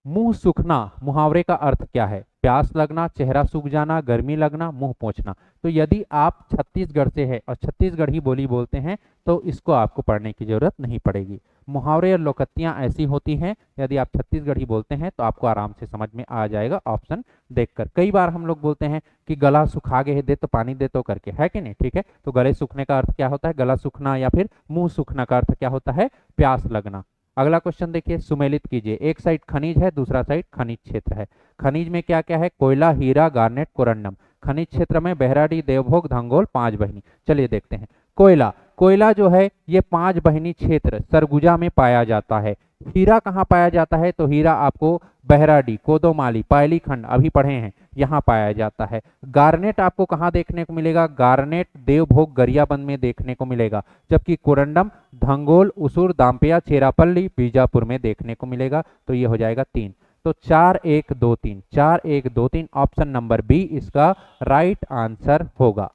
मुंह सूखना मुहावरे का अर्थ क्या है? प्यास लगना, चेहरा सूख जाना, गर्मी लगना, मुंह पोंछना। तो यदि आप छत्तीसगढ़ से है और छत्तीसगढ़ी बोली बोलते हैं तो इसको आपको पढ़ने की जरूरत नहीं पड़ेगी। मुहावरे और लोकत्तियां ऐसी होती हैं, यदि आप छत्तीसगढ़ी बोलते हैं तो आपको आराम से समझ में आ जाएगा ऑप्शन देखकर। कई बार हम लोग बोलते हैं कि गला सुखा गए दे तो पानी दे तो करके, है कि नहीं? ठीक है, तो गले सूखने का अर्थ क्या होता है? गला सूखना। या फिर मुंह सूखना का अर्थ क्या होता है? प्यास लगना। अगला क्वेश्चन देखिए, सुमेलित कीजिए। एक साइड खनिज है, दूसरा साइड खनिज क्षेत्र है। खनिज में क्या क्या है? कोयला, हीरा, गार्नेट, कोरंडम। खनिज क्षेत्र में बहराडी, देवभोग, धंगोल, पांच बहिनी। चलिए देखते हैं। कोयला, कोयला जो है ये पांच बहिनी क्षेत्र सरगुजा में पाया जाता है। हीरा कहाँ पाया जाता है? तो हीरा आपको बहराडी, कोदोमाली, पायली खंड अभी पढ़े हैं, यहाँ पाया जाता है। गार्नेट आपको कहाँ देखने को मिलेगा? गार्नेट देवभोग, गरियाबंद में देखने को मिलेगा। जबकि कोरंडम धंगोल, उसूर, दाम्पिया, चेरापल्ली, बीजापुर में देखने को मिलेगा। तो ये हो जाएगा 3। तो 4 1 2 3, 4 1 2 3, ऑप्शन नंबर बी इसका राइट आंसर होगा।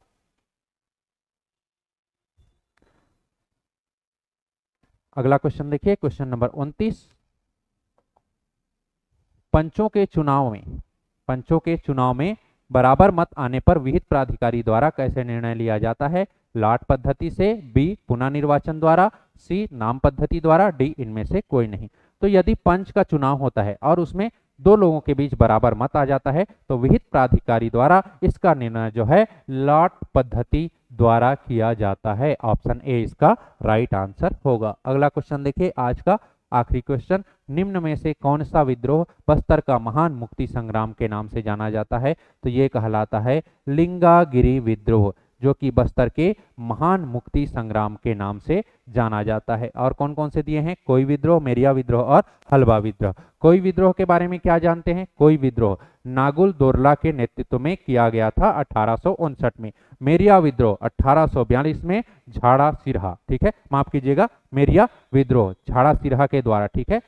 अगला क्वेश्चन देखिए, क्वेश्चन नंबर 29। पंचों के चुनाव में बराबर मत आने पर विहित प्राधिकारी द्वारा कैसे निर्णय लिया जाता है? लाट पद्धति से, बी पुनः निर्वाचन द्वारा, सी नाम पद्धति द्वारा, डी इनमें से कोई नहीं। तो यदि पंच का चुनाव होता है और उसमें दो लोगों के बीच बराबर मत आ जाता है तो विहित प्राधिकारी द्वारा इसका निर्णय जो है लाट पद्धति द्वारा किया जाता है। ऑप्शन ए इसका राइट आंसर होगा। अगला क्वेश्चन देखिए, आज का आखिरी क्वेश्चन। निम्न में से कौन सा विद्रोह बस्तर का महान मुक्ति संग्राम के नाम से जाना जाता है? तो ये कहलाता है लिंगागिरी विद्रोह, जो कि बस्तर के महान मुक्ति संग्राम के नाम से जाना जाता है। और कौन कौन से दिए हैं? कोई विद्रोह, मेरिया विद्रोह और हलवा विद्रोह। कोई विद्रोह के बारे में क्या जानते हैं? कोई विद्रोह नागुल दोरला के नेतृत्व में किया गया था 1859 में। मेरिया विद्रोह 1842 में झाड़ा सिरहा, ठीक है, माफ कीजिएगा, मेरिया विद्रोह झाड़ा सिरहा के द्वारा, ठीक है,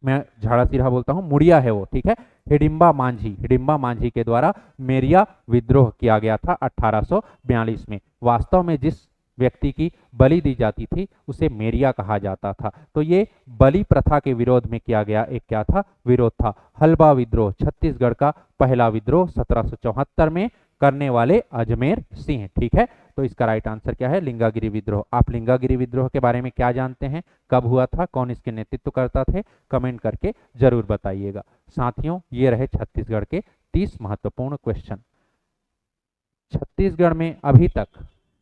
मैं झाड़ा सिरहा बोलता हूँ, मुड़िया है वो, ठीक है। हिडिंबा मांझी के द्वारा मेरिया विद्रोह किया गया था 1842 में। वास्तव में जिस व्यक्ति की बलि दी जाती थी उसे मेरिया कहा जाता था। तो ये बलि प्रथा के विरोध में किया गया एक क्या था? विरोध था। हलवा विद्रोह छत्तीसगढ़ का पहला विद्रोह 1774 में करने वाले अजमेर सिंह, ठीक है। तो इसका राइट आंसर क्या है? लिंगागिरी विद्रोह। आप लिंगागिरी विद्रोह के बारे में क्या जानते हैं? कब हुआ था? कौन इसके नेतृत्व करता थे? कमेंट करके जरूर बताइएगा। साथियों, ये रहे छत्तीसगढ़ के 30 महत्वपूर्ण क्वेश्चन। छत्तीसगढ़ में अभी तक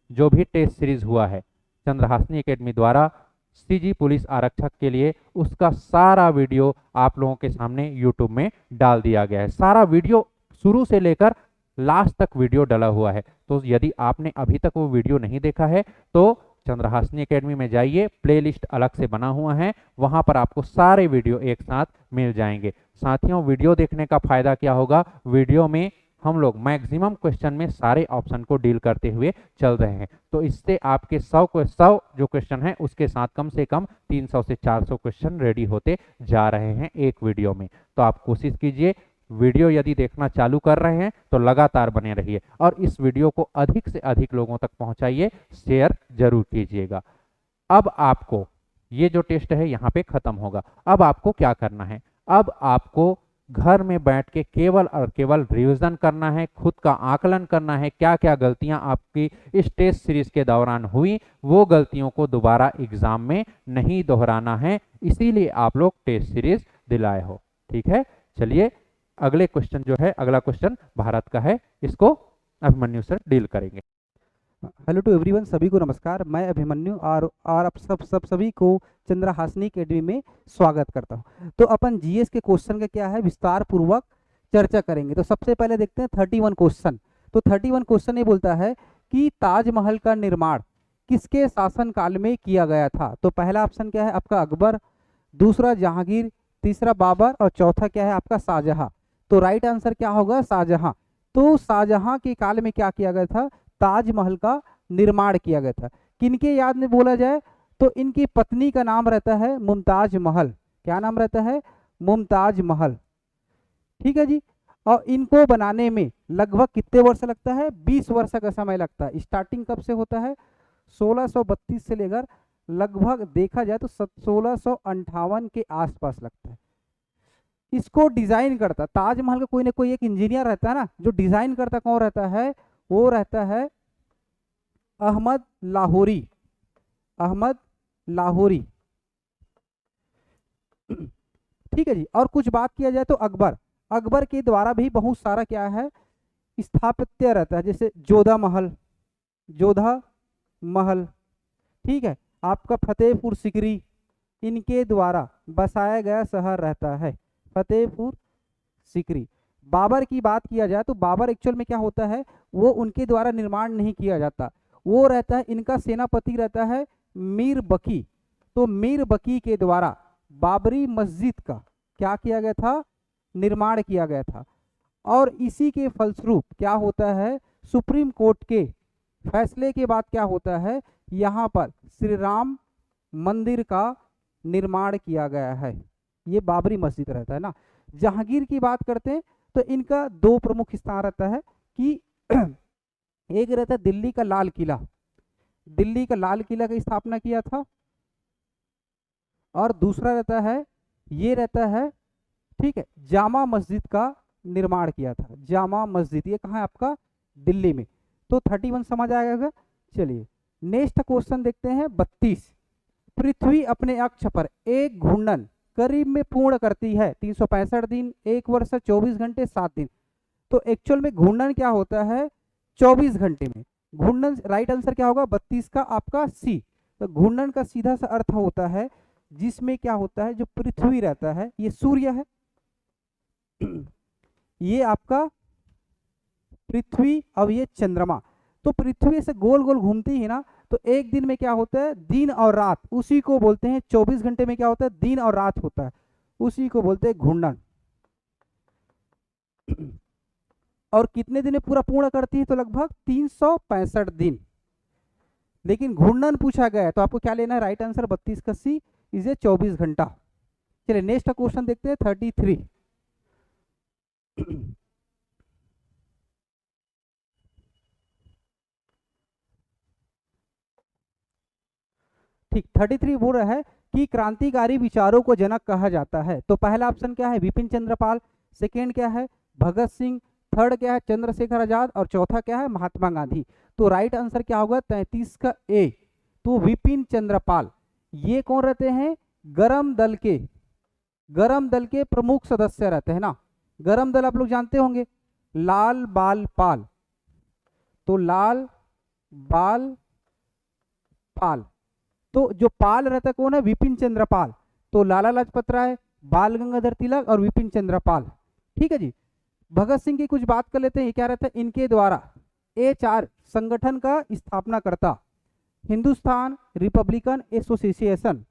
जो भी टेस्ट सीरीज हुआ है चंद्रहासनी एकेडमी द्वारा सीजी पुलिस आरक्षक के लिए, उसका सारा वीडियो आप लोगों के सामने यूट्यूब में डाल दिया गया है। सारा वीडियो शुरू से लेकर लास्ट तक वीडियो डला हुआ है। तो यदि आपने अभी तक वो वीडियो नहीं देखा है तो चंद्रहासनी एकेडमी में जाइए, प्लेलिस्ट अलग से बना हुआ है, वहां पर आपको सारे वीडियो एक साथ मिल जाएंगे। साथियों, वीडियो देखने का फायदा क्या होगा? वीडियो में हम लोग मैक्सिमम क्वेश्चन में सारे ऑप्शन को डील करते हुए चल रहे हैं। तो इससे आपके 100 जो क्वेश्चन है उसके साथ कम से कम 300 से 400 क्वेश्चन रेडी होते जा रहे हैं एक वीडियो में। तो आप कोशिश कीजिए, वीडियो यदि देखना चालू कर रहे हैं तो लगातार बने रहिए और इस वीडियो को अधिक से अधिक लोगों तक पहुंचाइए, शेयर जरूर कीजिएगा। अब आपको ये जो टेस्ट है यहाँ पे खत्म होगा। अब आपको क्या करना है? अब आपको घर में बैठ के केवल और केवल रिवीजन करना है, खुद का आकलन करना है, क्या क्या गलतियां आपकी इस टेस्ट सीरीज के दौरान हुई, वो गलतियों को दोबारा एग्जाम में नहीं दोहराना है। इसीलिए आप लोग टेस्ट सीरीज दिलाए हो, ठीक है। चलिए अगले क्वेश्चन जो है, अगला क्वेश्चन भारत का है, इसको अभिमन्यु सर डील करेंगे। हेलो टू एवरीवन, सभी को नमस्कार। मैं अभिमन्यु और आप सभी को चंद्रहासनी एकेडमी में स्वागत करता हूं। तो अपन जीएस के क्वेश्चन का क्या है विस्तार पूर्वक चर्चा करेंगे। तो सबसे पहले देखते हैं 31 क्वेश्चन। तो 31 क्वेश्चन ये बोलता है कि ताजमहल का निर्माण किसके शासनकाल में किया गया था? तो पहला ऑप्शन क्या है आपका? अकबर, दूसरा जहांगीर, तीसरा बाबर और चौथा क्या है आपका? शाहजहां। तो राइट आंसर क्या होगा? शाहजहां। तो शाहजहां के काल में क्या किया गया था? ताजमहल का निर्माण किया गया था। किनके याद में बोला जाए तो इनकी पत्नी का नाम रहता है मुमताज महल। क्या नाम रहता है? मुमताज महल, ठीक है जी। और इनको बनाने में लगभग कितने वर्ष लगता है? 20 वर्ष का समय लगता है। स्टार्टिंग कब से होता है? 1632 से लेकर लगभग देखा जाए तो 1658 के आसपास लगता है। इसको डिजाइन करता, ताजमहल का कोई ना कोई एक इंजीनियर रहता है ना, जो डिजाइन करता कौन रहता है, वो रहता है अहमद लाहौरी, अहमद लाहौरी। ठीक है जी। और कुछ बात किया जाए तो अकबर, अकबर के द्वारा भी बहुत सारा क्या है स्थापत्य रहता है, जैसे जोधा महल, जोधा महल, ठीक है, आपका फतेहपुर सिकरी, इनके द्वारा बसाया गया शहर रहता है फतेहपुर सिकरी। बाबर की बात किया जाए तो बाबर एक्चुअल में क्या होता है, वो उनके द्वारा निर्माण नहीं किया जाता, वो रहता है, इनका सेनापति रहता है मीर बकी। तो मीर बकी के द्वारा बाबरी मस्जिद का क्या किया गया था, निर्माण किया गया था। और इसी के फलस्वरूप क्या होता है, सुप्रीम कोर्ट के फैसले के बाद क्या होता है, यहाँ पर श्री राम मंदिर का निर्माण किया गया है। ये बाबरी मस्जिद रहता है ना। जहांगीर की बात करते हैं तो इनका दो प्रमुख स्थान रहता है कि एक रहता है दिल्ली का लाल किला, दिल्ली का लाल किला की स्थापना किया था, और दूसरा रहता है, ये रहता है, ठीक है, जामा मस्जिद का निर्माण किया था, जामा मस्जिद, ये कहाँ है आपका, दिल्ली में। तो 31 समझ आएगा। चलिए नेक्स्ट क्वेश्चन देखते हैं 32। पृथ्वी अपने अक्ष पर एक घूर्णन करीब में पूर्ण करती है 365 दिन, 1 वर्ष, 24 घंटे, 7 दिन। तो एक्चुअल में घूर्णन क्या होता है, 24 घंटे में घूर्णन। राइट आंसर क्या होगा 32 का आपका सी। तो घूर्णन का सीधा सा अर्थ होता है जिसमें क्या होता है, जो पृथ्वी रहता है, ये सूर्य है, ये आपका पृथ्वी, अब ये चंद्रमा। तो पृथ्वी से गोल गोल घूमती है ना, तो एक दिन में क्या होता है, दिन और रात, उसी को बोलते हैं 24 घंटे में क्या होता है, दिन और रात होता है, उसी को बोलते हैं घूर्णन। और कितने दिन में पूरा पूर्ण करती है, तो लगभग 365 दिन। लेकिन घूर्णन पूछा गया है तो आपको क्या लेना है, राइट आंसर 32 का सी, इसे 24 घंटा। चलिए नेक्स्ट क्वेश्चन देखते हैं 33। ठीक, 33 बोल रहा है कि क्रांतिकारी विचारों को जनक कहा जाता है। तो पहला ऑप्शन क्या है, विपिन चंद्रपाल, सेकेंड क्या है, भगत सिंह, थर्ड क्या है, चंद्रशेखर आजाद, और चौथा क्या है, महात्मा गांधी। तो राइट आंसर क्या होगा 33 का ए, तो विपिन चंद्रपाल। ये कौन रहते हैं, गरम दल के, गरम दल के प्रमुख सदस्य रहते हैं ना। गरम दल आप लोग जानते होंगे, लाल बाल पाल, तो लाल बाल पाल, तो जो पाल रहता है कौन है, विपिन चंद्र पाल। तो लाला लाजपत राय, बाल गंगाधर तिलक और विपिन चंद्र पाल। ठीक है जी। भगत सिंह की कुछ बात कर लेते हैं, ये क्या रहता है, इनके द्वारा HR संगठन का स्थापना करता, हिंदुस्तान रिपब्लिकन एसोसिएशन।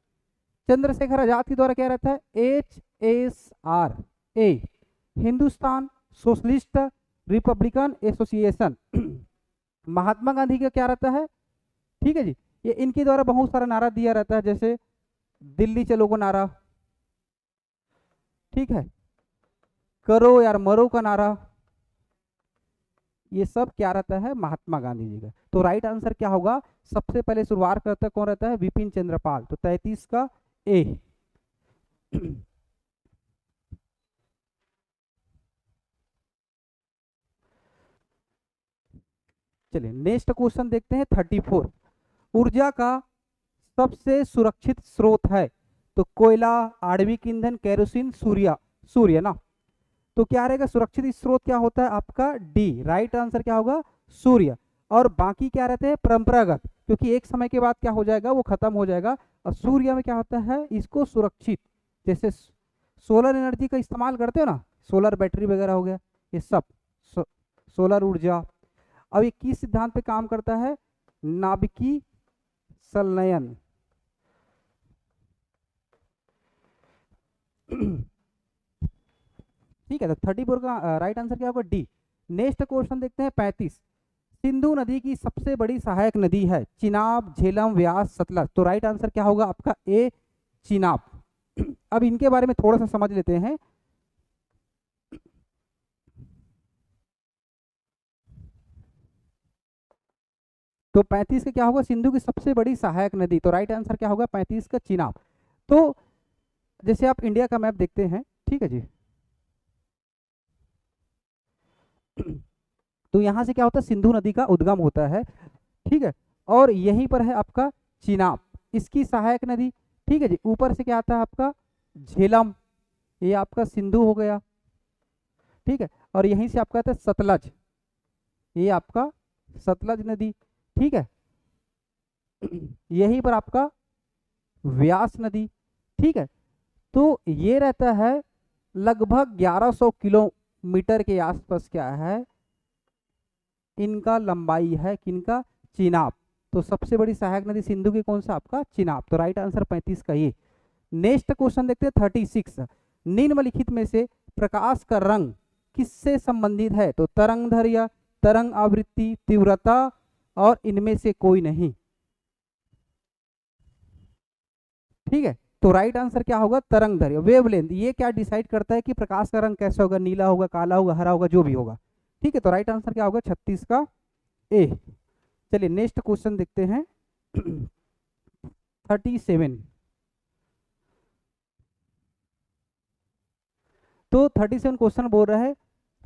चंद्रशेखर आजाद के द्वारा क्या रहता है, HSRA, Hindustan Socialist Republican Association. Mahatma Gandhi का क्या रहता है, ठीक है जी, ये इनके द्वारा बहुत सारा नारा दिया रहता है, जैसे दिल्ली चलो को नारा, ठीक है, करो यार मरो का नारा, ये सब क्या रहता है, महात्मा गांधी जी का। तो राइट आंसर क्या होगा, सबसे पहले शुरुआत करता कौन रहता है, विपिन चंद्र पाल। तो 33 का ए। चलिए नेक्स्ट क्वेश्चन देखते हैं 34। ऊर्जा का सबसे सुरक्षित स्रोत है, तो कोयला, आणविक ईंधन, केरोसिन, सूर्य ना। तो क्या रहेगा, सुरक्षित स्रोत क्या होता है आपका डी, राइट आंसर क्या होगा सूर्य। और बाकी क्या रहते हैं परंपरागत, क्योंकि एक समय के बाद क्या हो जाएगा, वो खत्म हो जाएगा। और सूर्य में क्या होता है, इसको सुरक्षित, जैसे सोलर एनर्जी का इस्तेमाल करते हो ना, सोलर बैटरी वगैरह हो गया, ये सब सोलर ऊर्जा। अब ये किस सिद्धांत पे काम करता है, नाभिकीय संलयन। ठीक है, तो 34 का राइट आंसर क्या होगा डी। नेक्स्ट क्वेश्चन देखते हैं 35। सिंधु नदी की सबसे बड़ी सहायक नदी है, चिनाब, झेलम, व्यास, सतलज। तो राइट आंसर क्या होगा आपका ए, चिनाब। अब इनके बारे में थोड़ा सा समझ लेते हैं। तो 35 का क्या होगा, सिंधु की सबसे बड़ी सहायक नदी। तो राइट आंसर क्या होगा 35 का चिनाब। तो जैसे आप इंडिया का मैप देखते हैं, ठीक है जी, तो यहाँ से क्या होता है, सिंधु नदी का उद्गम होता है, ठीक है। और यहीं पर है आपका चिनाब, इसकी सहायक नदी, ठीक है जी। ऊपर से क्या आता है आपका झेलम, ये आपका सिंधु हो गया, ठीक है। और यहीं से आपका आता है सतलज, ये आपका सतलज नदी, ठीक है। यहीं पर आपका व्यास नदी, ठीक है। तो ये रहता है लगभग 1100 किलोमीटर के आसपास क्या है इनका लंबाई है, किनका, चिनाब। तो सबसे बड़ी सहायक नदी सिंधु की कौन सा, आपका चिनाब। तो राइट आंसर 35 का ये। नेक्स्ट क्वेश्चन देखते हैं 36। निम्नलिखित में से प्रकाश का रंग किससे संबंधित है? तो तरंग दैर्घ्य, तरंग आवृत्ति, तीव्रता, और इनमें से कोई नहीं, ठीक है। तो राइट आंसर क्या होगा, तरंग दैर्घ्य, वेवलेंथ। ये क्या डिसाइड करता है कि प्रकाश का रंग कैसा होगा, नीला होगा, काला होगा, हरा होगा, जो भी होगा, ठीक है। तो राइट आंसर क्या होगा 36 का ए। चलिए नेक्स्ट क्वेश्चन देखते हैं 37। तो 37 क्वेश्चन बोल रहा है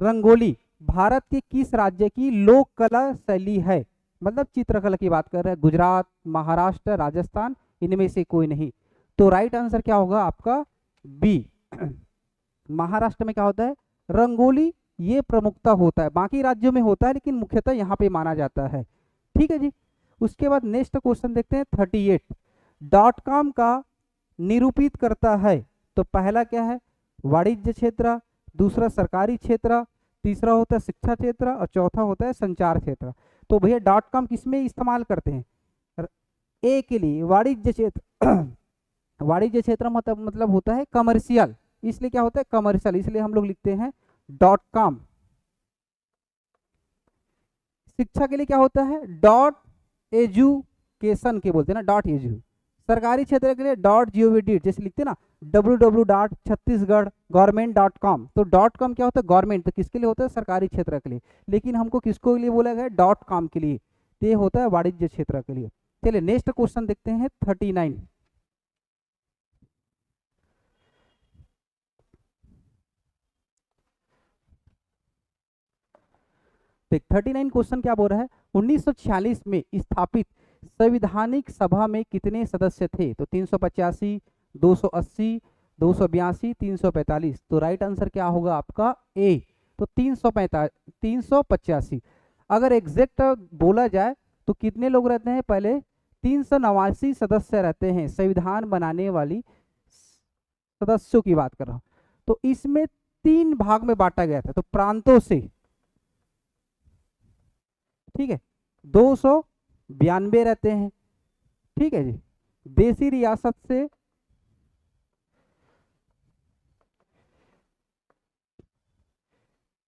रंगोली भारत के किस राज्य की लोक कला शैली है? मतलब चित्रकला की बात कर रहे हैं, गुजरात, महाराष्ट्र, राजस्थान, इनमें से कोई नहीं। तो राइट आंसर क्या होगा आपका बी। महाराष्ट्र में क्या होता है, रंगोली, ये प्रमुखता होता है, बाकी राज्यों में होता है लेकिन मुख्यतः यहाँ पे माना जाता है, ठीक है जी। उसके बाद नेक्स्ट क्वेश्चन देखते हैं 38। .com का निरूपित करता है? तो पहला क्या है, वाणिज्य क्षेत्र, दूसरा सरकारी क्षेत्र, तीसरा होता है शिक्षा क्षेत्र, और चौथा होता है संचार क्षेत्र। तो भैया .com किस में इस्तेमाल करते हैं? ए के लिए वाणिज्य क्षेत्र। वाणिज्य क्षेत्र मतलब होता है कमर्शियल, इसलिए क्या होता है कमर्शियल, इसलिए हम लोग लिखते हैं .com। शिक्षा के लिए क्या होता है .एजुकेशन के बोलते हैं ना, .edu। सरकारी क्षेत्र के लिए .gov, जैसे लिखते हैं ना www.chhattisgarh.government.com। तो .com क्या होता है, गवर्नमेंट, तो किसके लिए होता है, सरकारी क्षेत्र के लिए, लेकिन हमको किसको लिए बोला गया, .com के लिए, तो ये होता है वाणिज्य क्षेत्र के लिए। चलिए नेक्स्ट क्वेश्चन देखते हैं 39। देख 39 क्वेश्चन क्या बोल रहा है, 1946 में स्थापित संविधानिक सभा में कितने सदस्य थे? तो 385, 280, 282, 345। तो राइट आंसर क्या होगा आपका ए। तो 385। अगर एग्जैक्ट बोला जाए तो कितने लोग रहते हैं, पहले 389 सदस्य रहते हैं, संविधान बनाने वाली सदस्यों की बात कर रहा हूं। तो इसमें 3 भाग में बांटा गया था, तो प्रांतों से, ठीक है, 292 रहते हैं, ठीक है जी। देसी रियासत से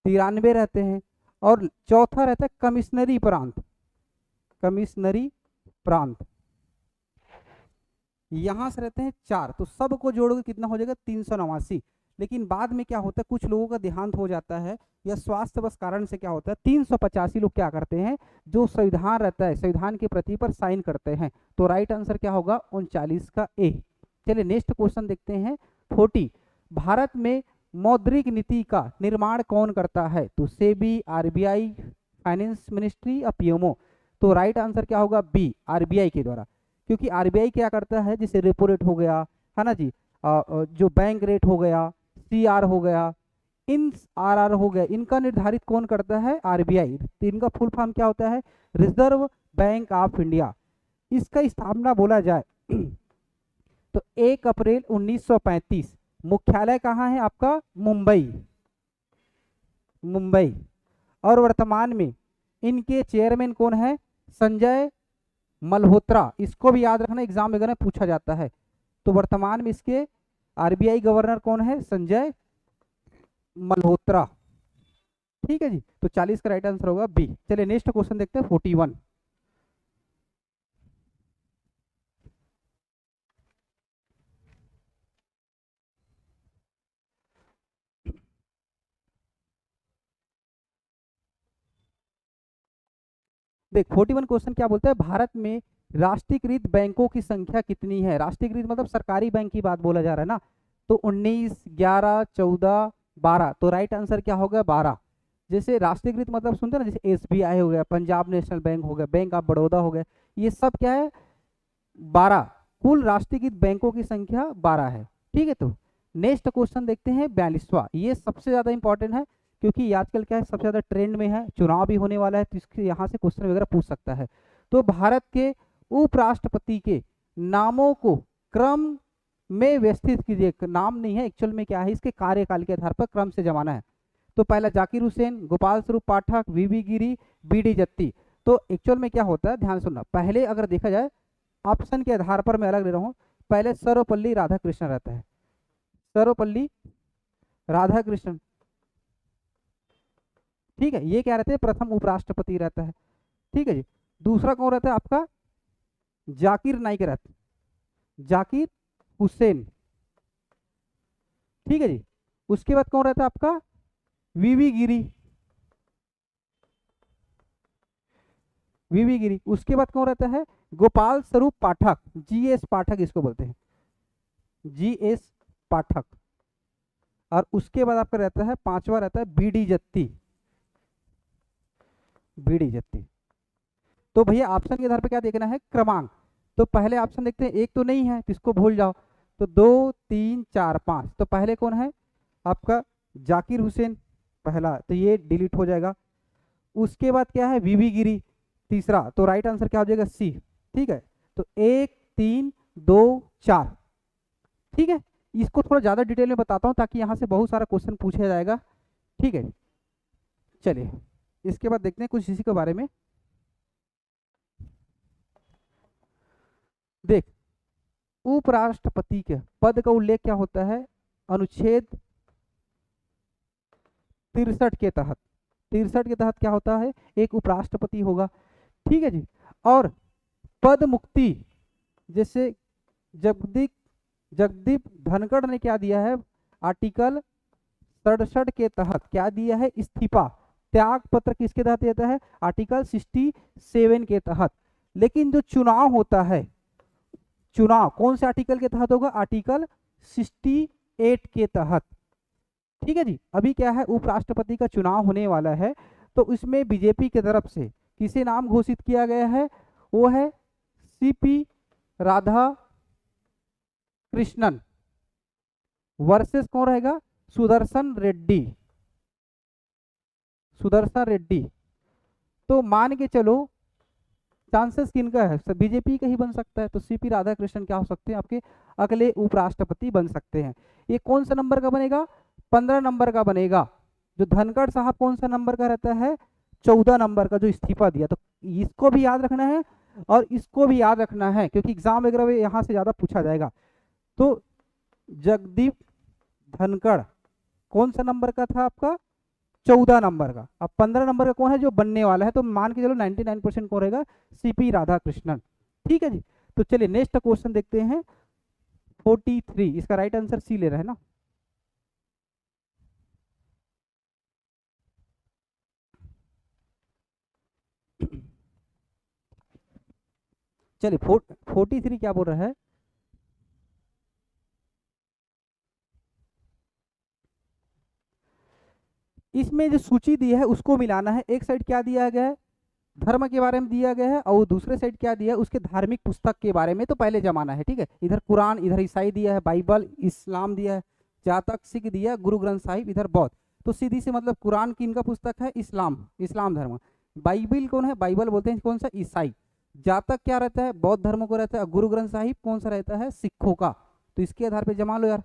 93 रहते हैं, और चौथा रहता है कमिश्नरी प्रांत। कमिश्नरी प्रांत यहां से रहते हैं 4, तो सबको जोड़ोगे कितना हो जाएगा 389। लेकिन बाद में क्या होता है, कुछ लोगों का देहांत हो जाता है या स्वास्थ्य बस कारण से क्या होता है, 385 लोग क्या करते हैं, जो संविधान रहता है संविधान की प्रति पर साइन करते हैं। तो राइट आंसर क्या होगा 39 का ए। चलिए नेक्स्ट क्वेश्चन देखते हैं 40। भारत में मौद्रिक नीति का निर्माण कौन करता है? तो सेबी, आरबीआई, फाइनेंस मिनिस्ट्री या पीएमओ। तो राइट आंसर क्या होगा बी, आरबीआई के द्वारा, क्योंकि आरबीआई क्या करता है, जैसे रेपो रेट हो गया है ना जी, जो बैंक रेट हो गया, सीआर हो गया, इन आरआर हो गया, इनका निर्धारित कौन करता है, आरबीआई। तो इनका फुल फॉर्म क्या होता है, रिजर्व बैंक ऑफ इंडिया। इसका स्थापना बोला जाए तो 1 अप्रैल 1935। मुख्यालय कहाँ है आपका, मुंबई, मुंबई। और वर्तमान में इनके चेयरमैन कौन है, संजय मल्होत्रा। इसको भी याद रखना, एग्जाम वगैरह में पूछा जाता है। तो वर्तमान में इसके आरबीआई गवर्नर कौन है, संजय मल्होत्रा, ठीक है जी। तो 40 का राइट आंसर होगा बी। चलिए नेक्स्ट क्वेश्चन देखते हैं 41। देख 41 क्वेश्चन क्या बोलता है, भारत में राष्ट्रीयकृत बैंकों की संख्या कितनी है? राष्ट्रीयकृत मतलब सरकारी बैंक की बात बोला जा रहा है ना। तो 19, 11, 14, 12। तो राइट आंसर क्या होगा 12। जैसे राष्ट्रीयकृत मतलब सुनते हैं ना, जैसे SBI हो गया, पंजाब नेशनल बैंक हो गया, बैंक ऑफ बड़ौदा हो गया, ये सब क्या है 12, कुल राष्ट्रीयकृत बैंकों की संख्या 12 है। ठीक है, तो नेक्स्ट क्वेश्चन देखते हैं 42वां। ये सबसे ज्यादा इंपॉर्टेंट है क्योंकि आजकल क्या है सबसे ज्यादा ट्रेंड में है, चुनाव भी होने वाला है, तो इसके यहाँ से क्वेश्चन वगैरह पूछ सकता है। तो भारत के उपराष्ट्रपति के नामों को क्रम में व्यवस्थित कीजिए। नाम नहीं है, एक्चुअल में क्या है, इसके कार्यकाल के आधार पर क्रम से जमाना है। तो पहला जाकिर हुसैन, गोपाल स्वरूप पाठक, VV गिरी, BD जत्ती। तो एक्चुअल में क्या होता है, ध्यान सुनना, पहले अगर देखा जाए ऑप्शन के आधार पर मैं अलग ले रहा हूँ, पहले सर्वपल्ली राधाकृष्णन रहता है, सर्वपल्ली राधाकृष्णन। ठीक है, ये क्या रहते हैं, प्रथम उपराष्ट्रपति रहता है। ठीक है जी। दूसरा कौन रहता है आपका, जाकिर नाइक रहता है, जाकिर हुसैन। ठीक है जी। उसके बाद कौन रहता है आपका, VV गिरी, VV गिरी। उसके बाद कौन रहता है, गोपाल स्वरूप पाठक, GS पाठक इसको बोलते हैं, GS पाठक। और उसके बाद आपका रहता है पांचवा रहता है BD जत्ती, BD जत्ती। तो भैया ऑप्शन के आधार पर क्या देखना है, क्रमांक। तो पहले ऑप्शन देखते हैं, एक तो नहीं है तो इसको भूल जाओ, तो 2 3 4 5। तो पहले कौन है आपका, जाकिर हुसैन पहला, तो ये डिलीट हो जाएगा। उसके बाद क्या है, VV गिरी तीसरा, तो राइट आंसर क्या हो जाएगा, C। ठीक है, तो 1 3 2 4। ठीक है, इसको थोड़ा ज्यादा डिटेल में बताता हूँ ताकि यहाँ से बहुत सारा क्वेश्चन पूछा जाएगा। ठीक है, चलिए इसके बाद देखते हैं कुछ इसी के बारे में। देख, उपराष्ट्रपति के पद का उल्लेख क्या होता है, अनुच्छेद 63 के तहत, 63 के तहत क्या होता है, एक उपराष्ट्रपति होगा। ठीक है जी। और पद मुक्ति, जैसे जगदीप धनखड़ ने क्या दिया है, आर्टिकल 67 के तहत क्या दिया है, इस्तीफा, त्याग पत्र किसके तहत देता है, आर्टिकल 67 के तहत। लेकिन जो चुनाव होता है, चुनाव कौन से आर्टिकल के तहत होगा, आर्टिकल 68 के तहत। ठीक है जी। अभी क्या है, उपराष्ट्रपति का चुनाव होने वाला है, तो इसमें बीजेपी की तरफ से किसे नाम घोषित किया गया है, वो है CP राधा कृष्णन वर्सेस कौन रहेगा, सुदर्शन रेड्डी, सुदर्शन रेड्डी। तो मान के चलो चांसेस किनका है, बीजेपी का ही बन सकता है, तो CP राधाकृष्णन क्या हो सकते हैं, आपके अगले उपराष्ट्रपति बन सकते हैं। ये कौन सा नंबर का बनेगा, 15 नंबर का बनेगा। जो धनखड़ साहब कौन सा नंबर का रहता है, 14 नंबर का, जो इस्तीफा दिया। तो इसको भी याद रखना है और इसको भी याद रखना है क्योंकि एग्जाम वगैरह में यहाँ से ज्यादा पूछा जाएगा। तो जगदीप धनखड़ कौन सा नंबर का था आपका, 14 नंबर का। अब 15 नंबर का कौन है जो बनने वाला है, तो मान के चलो 99% कौन रहेगा, CP राधाकृष्णन। ठीक है जी। तो चलिए नेक्स्ट क्वेश्चन देखते हैं 43, इसका राइट आंसर C ले रहा है ना। चलिए 43 क्या बोल रहा है, इसमें जो सूची दी है उसको मिलाना है। एक साइड क्या दिया गया है, धर्म के बारे में दिया गया है, और दूसरे साइड क्या दिया है, उसके धार्मिक पुस्तक के बारे में तो पहले जमाना है। ठीक है, इधर कुरान, इधर ईसाई दिया है, बाइबल इस्लाम दिया है, जातक सिख दिया है, गुरु ग्रंथ साहिब, इधर बौद्ध। तो सीधी सी मतलब कुरान की इनका पुस्तक है, इस्लाम धर्म। बाइबल कौन है, बाइबल बोलते हैं कौन सा, ईसाई। जातक क्या रहता है, बौद्ध धर्म को रहता है। गुरु ग्रंथ साहिब कौन सा रहता है, सिखों का। तो इसके आधार पर जमा लो यार।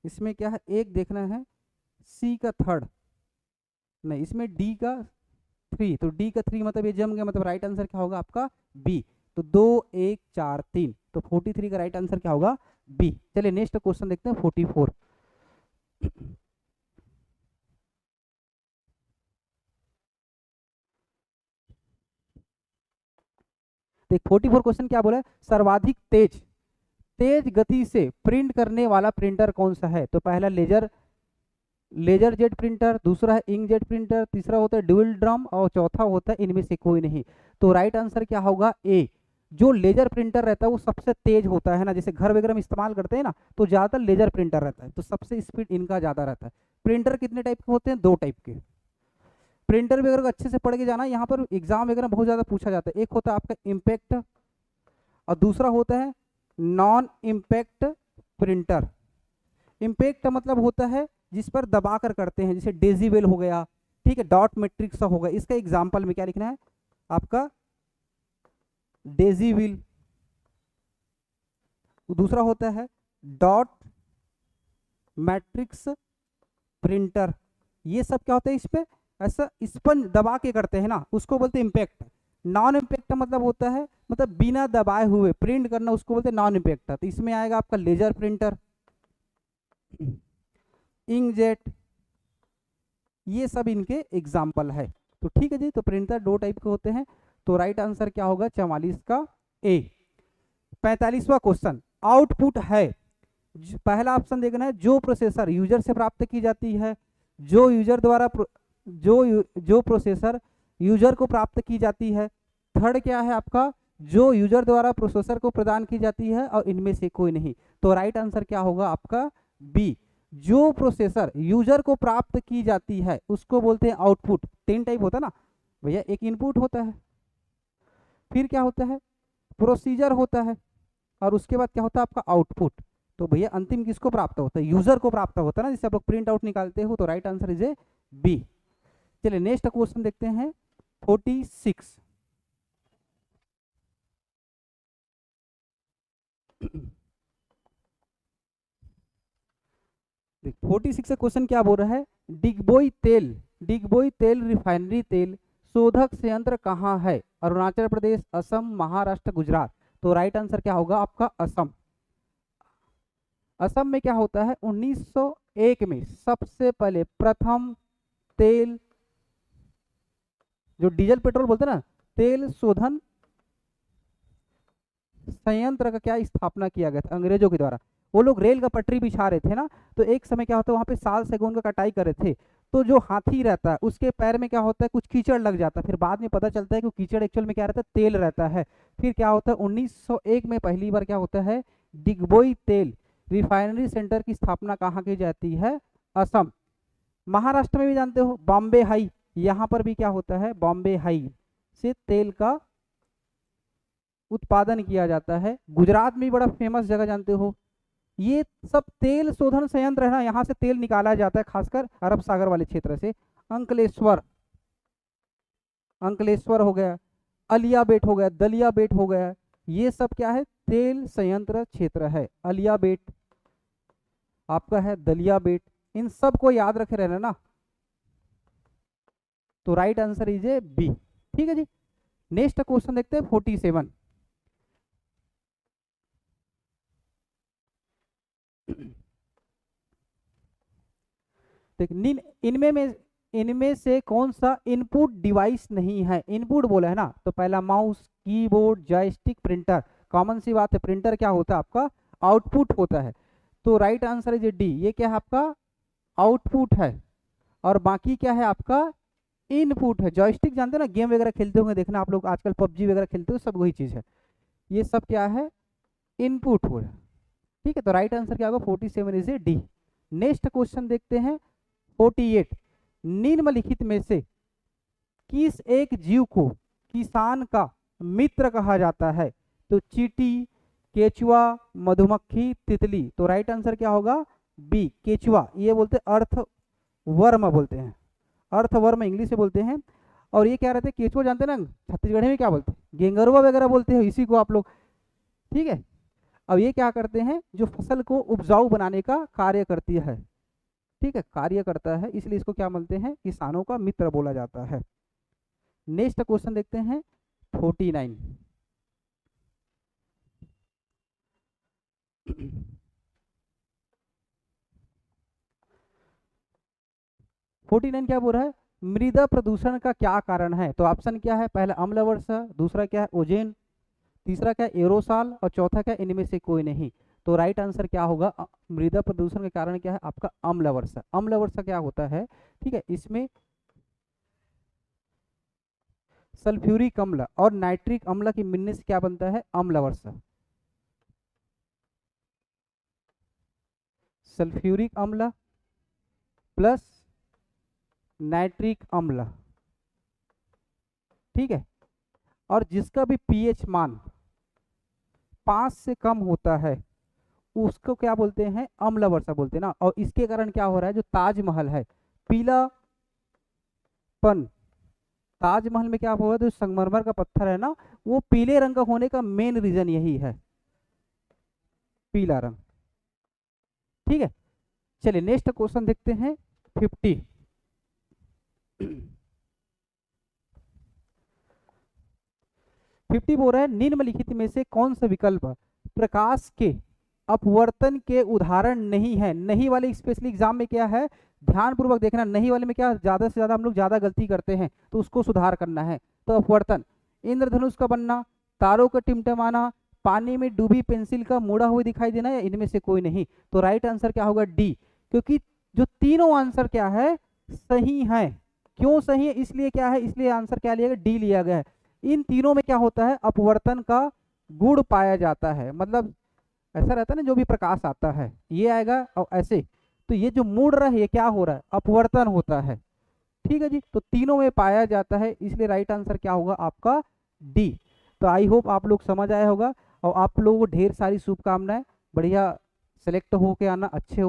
इसमें क्या है, एक देखना है C का 3rd, नहीं इसमें D का 3, तो D का 3 मतलब ये जम गया, मतलब राइट आंसर क्या होगा आपका B। तो 2 1 4 3, तो 43 का राइट आंसर क्या होगा B। चलिए नेक्स्ट क्वेश्चन देखते हैं 44। देख 44 क्वेश्चन क्या बोला है, सर्वाधिक तेज गति से प्रिंट करने वाला प्रिंटर कौन सा है। तो पहला लेजर जेट प्रिंटर, दूसरा है इंक जेट प्रिंटर, तीसरा होता है ड्यूल ड्रम, और चौथा होता है इनमें से कोई नहीं। तो राइट आंसर क्या होगा A। जो लेजर प्रिंटर रहता है वो सबसे तेज होता है ना, जैसे घर वगैरह में इस्तेमाल करते हैं ना, तो ज्यादातर लेजर प्रिंटर रहता है, तो सबसे स्पीड इनका ज्यादा रहता है। प्रिंटर कितने टाइप के होते हैं, 2 टाइप के। प्रिंटर वगैरह को अच्छे से पढ़ के जाना, यहाँ पर एग्जाम वगैरह बहुत ज़्यादा पूछा जाता है। एक होता है आपका इम्पैक्ट और दूसरा होता है नॉन इम्पैक्ट प्रिंटर। इम्पैक्ट का मतलब होता है जिस पर दबा कर करते हैं, जैसे डेसिबल हो गया, ठीक है, डॉट मैट्रिक्स हो गया। इसका एग्जाम्पल में क्या लिखना है आपका डेसिबल। दूसरा होता है डॉट मैट्रिक्स प्रिंटर। ये सब क्या होता है इस पे ऐसा इस पर दबा के करते हैं ना, उसको बोलते हैं इम्पैक्ट। नॉन इम्पैक्ट का मतलब होता है मतलब बिना दबाए हुए प्रिंट करना, उसको बोलते हैं नॉन इम्पैक्ट। तो इसमें आएगा आपका लेजर प्रिंटर, इंकजेट, ये सब इनके एग्जाम्पल है। तो ठीक है जी, तो प्रिंटर दो टाइप के होते हैं। तो राइट आंसर क्या होगा 44 का ए। 45वां क्वेश्चन, आउटपुट है, पहला ऑप्शन देखना है जो प्रोसेसर यूजर से प्राप्त की जाती है, जो यूजर द्वारा जो प्रोसेसर यूजर को प्राप्त की जाती है। थर्ड क्या है आपका जो यूजर द्वारा प्रोसेसर को प्रदान की जाती है, और इनमें से कोई नहीं। तो राइट आंसर क्या होगा आपका बी, जो प्रोसेसर यूजर को प्राप्त की जाती है उसको बोलते हैं आउटपुट। 3 टाइप होता है ना भैया, एक इनपुट होता है, फिर क्या होता है प्रोसीजर होता है, और उसके बाद क्या होता है आपका आउटपुट। तो भैया अंतिम किसको प्राप्त होता है, यूजर को प्राप्त होता है ना, जिससे आप लोग प्रिंट आउट निकालते हो। तो right answer is A B. चलिए नेक्स्ट क्वेश्चन देखते हैं 46। देख 46 का क्वेश्चन क्या बोल रहा है, डिगबोई तेल रिफाइनरी तेल शोधक संयंत्र कहाँ है, अरुणाचल प्रदेश, असम, महाराष्ट्र, गुजरात। तो राइट आंसर क्या होगा आपका असम। असम में क्या होता है 1901 में सबसे पहले प्रथम तेल, जो डीजल पेट्रोल बोलते हैं ना, तेल शोधन संयंत्र का क्या स्थापना किया गया था अंग्रेजों के द्वारा। वो लोग रेल का पटरी बिछा रहे थे ना, तो एक समय क्या होता है वहां पे साल सैगून का कटाई कर रहे थे, तो जो हाथी रहता है उसके पैर में क्या होता है कुछ कीचड़ लग जाता है। फिर बाद में पता चलता है कि कीचड़ एक्चुअल में क्या रहता है तेल रहता है। फिर क्या होता है 1901 में पहली बार क्या होता है डिगबोई तेल रिफाइनरी सेंटर की स्थापना कहाँ की जाती है, असम। महाराष्ट्र में भी जानते हो बॉम्बे हाई, यहाँ पर भी क्या होता है बॉम्बे हाई से तेल का उत्पादन किया जाता है। गुजरात में बड़ा फेमस जगह जानते हो, ये सब तेल शोधन संयंत्र है ना, यहाँ से तेल निकाला जाता है खासकर अरब सागर वाले क्षेत्र से। अंकलेश्वर, अंकलेश्वर हो गया, अलिया बेट हो गया, दलिया बेट हो गया, ये सब क्या है तेल संयंत्र क्षेत्र है। अलिया बेट आपका है, दलिया बेट, इन सब को याद रखे रहना ना। तो right answer is A B. ठीक है जी, नेक्स्ट क्वेश्चन देखते हैं 47। इनमें से कौन सा इनपुट डिवाइस नहीं है, इनपुट बोला है ना, तो पहला mouse, keyboard, joystick, printer. Common सी बात है, प्रिंटर क्या होता है आपका आउटपुट होता है। तो राइट आंसर इज डी, ये क्या है आपका आउटपुट है, और बाकी क्या है आपका इनपुट है। जॉयस्टिक जानते हो ना, गेम वगैरह खेलते होंगे, देखना आप लोग आजकल पबजी वगैरह खेलते हो, सब वही चीज है। ये सब क्या है इनपुट हो। ठीक है, तो राइट आंसर क्या होगा 47 is A D. Next question देखते हैं 48। निम्नलिखित में से किस एक जीव को किसान का मित्र कहा जाता है, तो चींटी, केचुआ, मधुमक्खी, तितली। तो राइट आंसर क्या होगा बी केचुआ, ये बोलते हैं अर्थवर्म बोलते हैं, अर्थवर्म इंग्लिश से बोलते हैं। और ये क्या रहते हैं केचुआ जानते हैं ना, छत्तीसगढ़ी में क्या बोलते हैं गेंगरुआ वगैरह बोलते हैं इसी को आप लोग। ठीक है, अब ये क्या करते हैं जो फसल को उपजाऊ बनाने का कार्य करती है, ठीक है कार्य करता है, इसलिए इसको क्या बोलते हैं किसानों का मित्र बोला जाता है। नेक्स्ट क्वेश्चन देखते हैं 49। 49 क्या बोल रहा है, मृदा प्रदूषण का क्या कारण है। तो ऑप्शन क्या है, पहला अम्ल वर्षा, दूसरा क्या है ओजेन, तीसरा क्या है एरोसाल, और चौथा क्या इनमें से कोई नहीं। तो राइट आंसर क्या होगा मृदा प्रदूषण के कारण क्या है आपका अम्ल वर्षा। अम्ल वर्षा क्या होता है, ठीक है, इसमें सल्फ्यूरिक अम्ल और नाइट्रिक अम्ल की मिलने से क्या बनता है अम्ल वर्षा। सल्फ्यूरिक अम्ल प्लस नाइट्रिक अम्ल, ठीक है, और जिसका भी पीएच मान 5 से कम होता है उसको क्या बोलते हैं, अम्ल वर्षा बोलते हैं ना। और इसके कारण क्या हो रहा है, जो ताजमहल है पीलापन, ताजमहल में क्या हुआ, जो संगमरमर का पत्थर है ना वो पीले रंग का होने का मेन रीजन यही है, पीला रंग। ठीक है, चलिए नेक्स्ट क्वेश्चन देखते हैं 50। 50 बोल रहा है निम्नलिखित में से कौन सा विकल्प प्रकाश के अपवर्तन के उदाहरण नहीं है। नहीं वाले स्पेशली एग्जाम में क्या है, ध्यान पूर्वक देखना, नहीं वाले में क्या ज्यादा से ज्यादा हम लोग ज्यादा गलती करते हैं तो उसको सुधार करना है। तो अपवर्तन, इंद्रधनुष का बनना, तारों का टिमटमाना, पानी में डूबी पेंसिल का मुड़ा हुआ दिखाई देना, या इनमें से कोई नहीं। तो राइट आंसर क्या होगा, डी, क्योंकि जो तीनों आंसर क्या है, सही है। क्यों सही है, इसलिए क्या है, इसलिए आंसर क्या लिया गया, डी लिया गया है। इन तीनों में क्या होता है, अपवर्तन का गुण पाया जाता है, मतलब ऐसा रहता है ना, जो भी प्रकाश आता है ये आएगा और ऐसे, तो ये जो मुड़ रहा है ये क्या हो रहा है, अपवर्तन होता है। ठीक है जी, तो तीनों में पाया जाता है, इसलिए राइट आंसर क्या होगा आपका, डी। तो आई होप आप लोग समझ आया होगा, और आप लोगों को ढेर सारी शुभकामनाएं, बढ़िया सेलेक्ट होके आना, अच्छे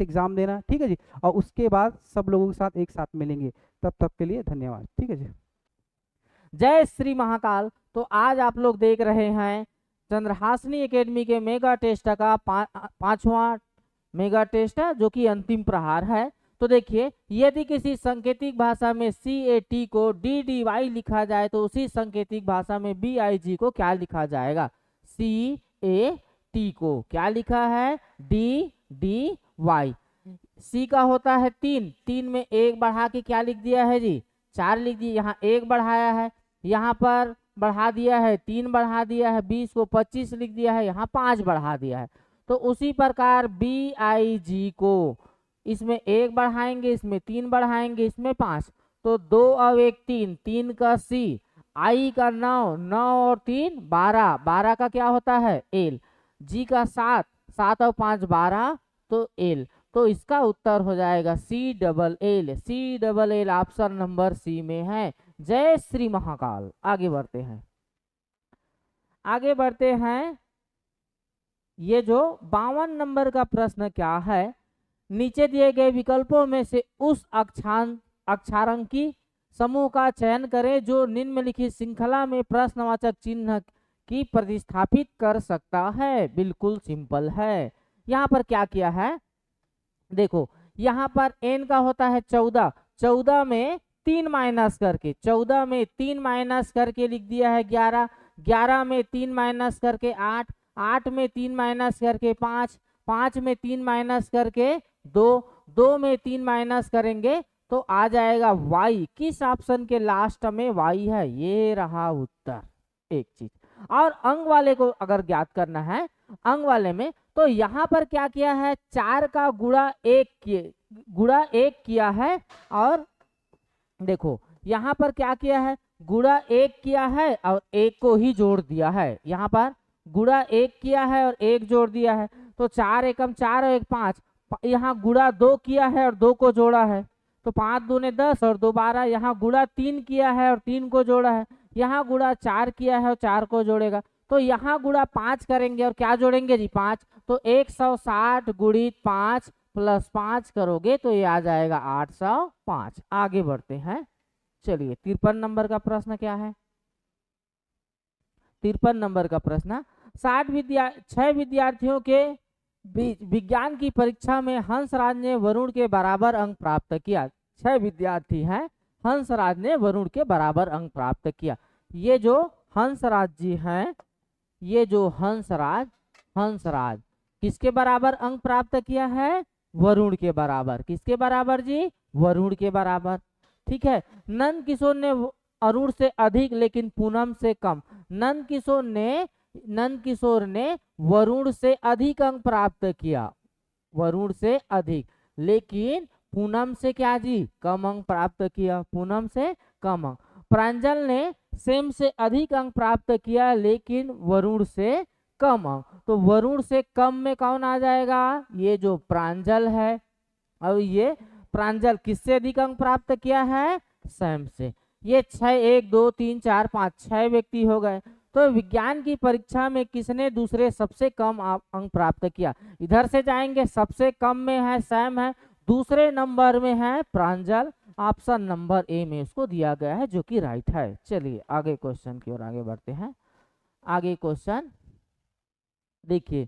एग्जाम देना। ठीक है जी, और उसके बाद सब लोगों के साथ एक साथ मिलेंगे, तब तक के लिए धन्यवाद। ठीक है जी, जय श्री महाकाल। तो आज आप लोग देख रहे हैं चंद्रहासिनी एकेडमी के मेगा टेस्ट का पांचवा मेगा टेस्ट है, जो कि अंतिम प्रहार है। तो देखिए, यदि किसी सांकेतिक भाषा में CAT को DDY लिखा जाए तो उसी सांकेतिक भाषा में BIG को क्या लिखा जाएगा, CAT को क्या लिखा है, DDY। C का होता है 3, 3 में 1 बढ़ा के क्या लिख दिया है जी, 4 लिख दिया, यहाँ 1 बढ़ाया है, यहाँ पर बढ़ा दिया है 3 बढ़ा दिया है, 20 को 25 लिख दिया है, यहाँ 5 बढ़ा दिया है। तो उसी प्रकार BIG को इसमें 1 बढ़ाएंगे, इसमें 3 बढ़ाएंगे, इसमें 5, तो 2 और 1 3, 3 का C, I का 9, 9 और 3 12, 12 का क्या होता है L, G का 7, 7 और 5 12, तो L। तो इसका उत्तर हो जाएगा CLL, CLL option number C में है। जय श्री महाकाल। आगे बढ़ते हैं, आगे बढ़ते हैं। ये जो 52 नंबर का प्रश्न क्या है, नीचे दिए गए विकल्पों में से उस अक्षरांकी समूह का चयन करें जो निम्नलिखित श्रृंखला में प्रश्नवाचक चिन्ह की प्रतिस्थापित कर सकता है। बिल्कुल सिंपल है। यहाँ पर क्या किया है, देखो यहाँ पर n का होता है 14, 14 में 3 माइनस करके, 14 में 3 माइनस करके लिख दिया है 11, 11 में 3 माइनस करके 8, 8 में 3 माइनस करके 5, 5 में 3 माइनस करके 2, 2 में 3 माइनस करेंगे तो आ जाएगा y। किस ऑप्शन के लास्ट में y है, ये रहा उत्तर। एक चीज और अंग वाले को अगर ज्ञात करना है, अंग वाले में तो यहाँ पर क्या किया है, 4 का गुणा 1 किया है, और देखो यहाँ पर क्या किया है, गुणा 1 किया है और 1 को ही जोड़ दिया है। यहाँ पर गुणा 1 किया है और 1 जोड़ दिया है, तो 4 एकम 4 और 1 5, यहाँ गुणा 2 किया है और 2 को जोड़ा है, तो 5 दूने 10 और 2 12। यहाँ गुणा 3 किया है और 3 को जोड़ा है, यहाँ गुणा 4 किया है और 4 को जोड़ेगा, तो यहाँ गुणा 5 करेंगे और क्या जोड़ेंगे जी 5, तो 160 गुणित 5 प्लस 5 करोगे तो ये आ जाएगा 805। आगे बढ़ते हैं, चलिए 53 नंबर का प्रश्न क्या है, 53 नंबर का प्रश्न, 6 विद्यार्थियों के विज्ञान की परीक्षा में हंसराज ने वरुण के बराबर अंक प्राप्त किया। 6 विद्यार्थी हैं, हंसराज ने वरुण के बराबर अंक प्राप्त किया। ये जो हंसराज जी हैं, ये जो हंसराज किसके बराबर अंक प्राप्त किया है, वरुण के बराबर। किसके बराबर जी, वरुण के बराबर। ठीक है, नंद किशोर ने अरुण से अधिक लेकिन पूनम से कम। नंद किशोर ने वरुण से अधिक अंक प्राप्त किया, वरुण से अधिक, लेकिन पूनम से क्या जी, कम अंक प्राप्त किया, पूनम से कम अंक। प्रांजल ने सेम से अधिक अंक प्राप्त किया लेकिन वरुण से कम अंक, तो वरुण से कम में कौन आ जाएगा, ये जो प्रांजल है। और ये प्रांजल किससे अधिक अंक प्राप्त किया है, सैम से। ये 6 1 2 3 4 5 6 व्यक्ति हो गए। तो विज्ञान की परीक्षा में किसने दूसरे सबसे कम अंक प्राप्त किया? इधर से जाएंगे, सबसे कम में है सैम है, दूसरे नंबर में है प्रांजल। ऑप्शन नंबर ए में उसको दिया गया है, जो कि राइट है। चलिए आगे क्वेश्चन की ओर आगे बढ़ते हैं। आगे क्वेश्चन देखिए,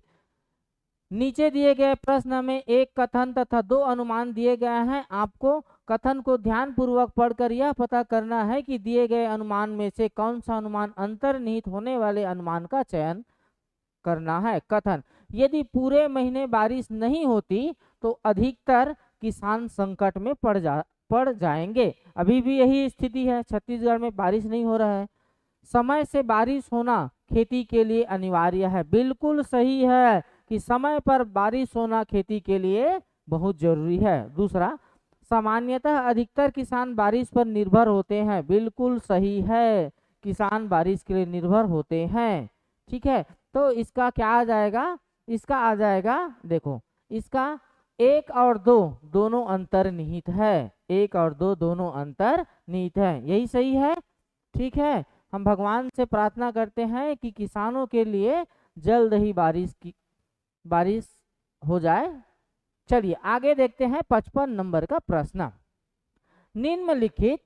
नीचे दिए गए प्रश्न में एक कथन तथा दो अनुमान दिए गए हैं। आपको कथन को ध्यान पूर्वक पढ़कर यह पता करना है कि दिए गए अनुमान में से कौन सा अनुमान अंतर्निहित होने वाले अनुमान का चयन करना है। कथन, यदि पूरे महीने बारिश नहीं होती तो अधिकतर किसान संकट में पड़ जाएंगे। अभी भी यही स्थिति है, छत्तीसगढ़ में बारिश नहीं हो रहा है। समय से बारिश होना खेती के लिए अनिवार्य है। बिल्कुल सही है कि समय पर बारिश होना खेती के लिए बहुत जरूरी है। दूसरा, सामान्यतः अधिकतर किसान बारिश पर निर्भर होते हैं। बिल्कुल सही है, किसान बारिश के लिए निर्भर होते हैं। ठीक है, तो इसका क्या आ जाएगा? इसका आ जाएगा, देखो इसका 1 और 2 दोनों अंतर्निहित है। 1 और 2 दोनों अंतर्निहित है, यही सही है। ठीक है, हम भगवान से प्रार्थना करते हैं कि किसानों के लिए जल्द ही बारिश हो जाए। चलिए आगे देखते हैं 55 नंबर का प्रश्न। निम्नलिखित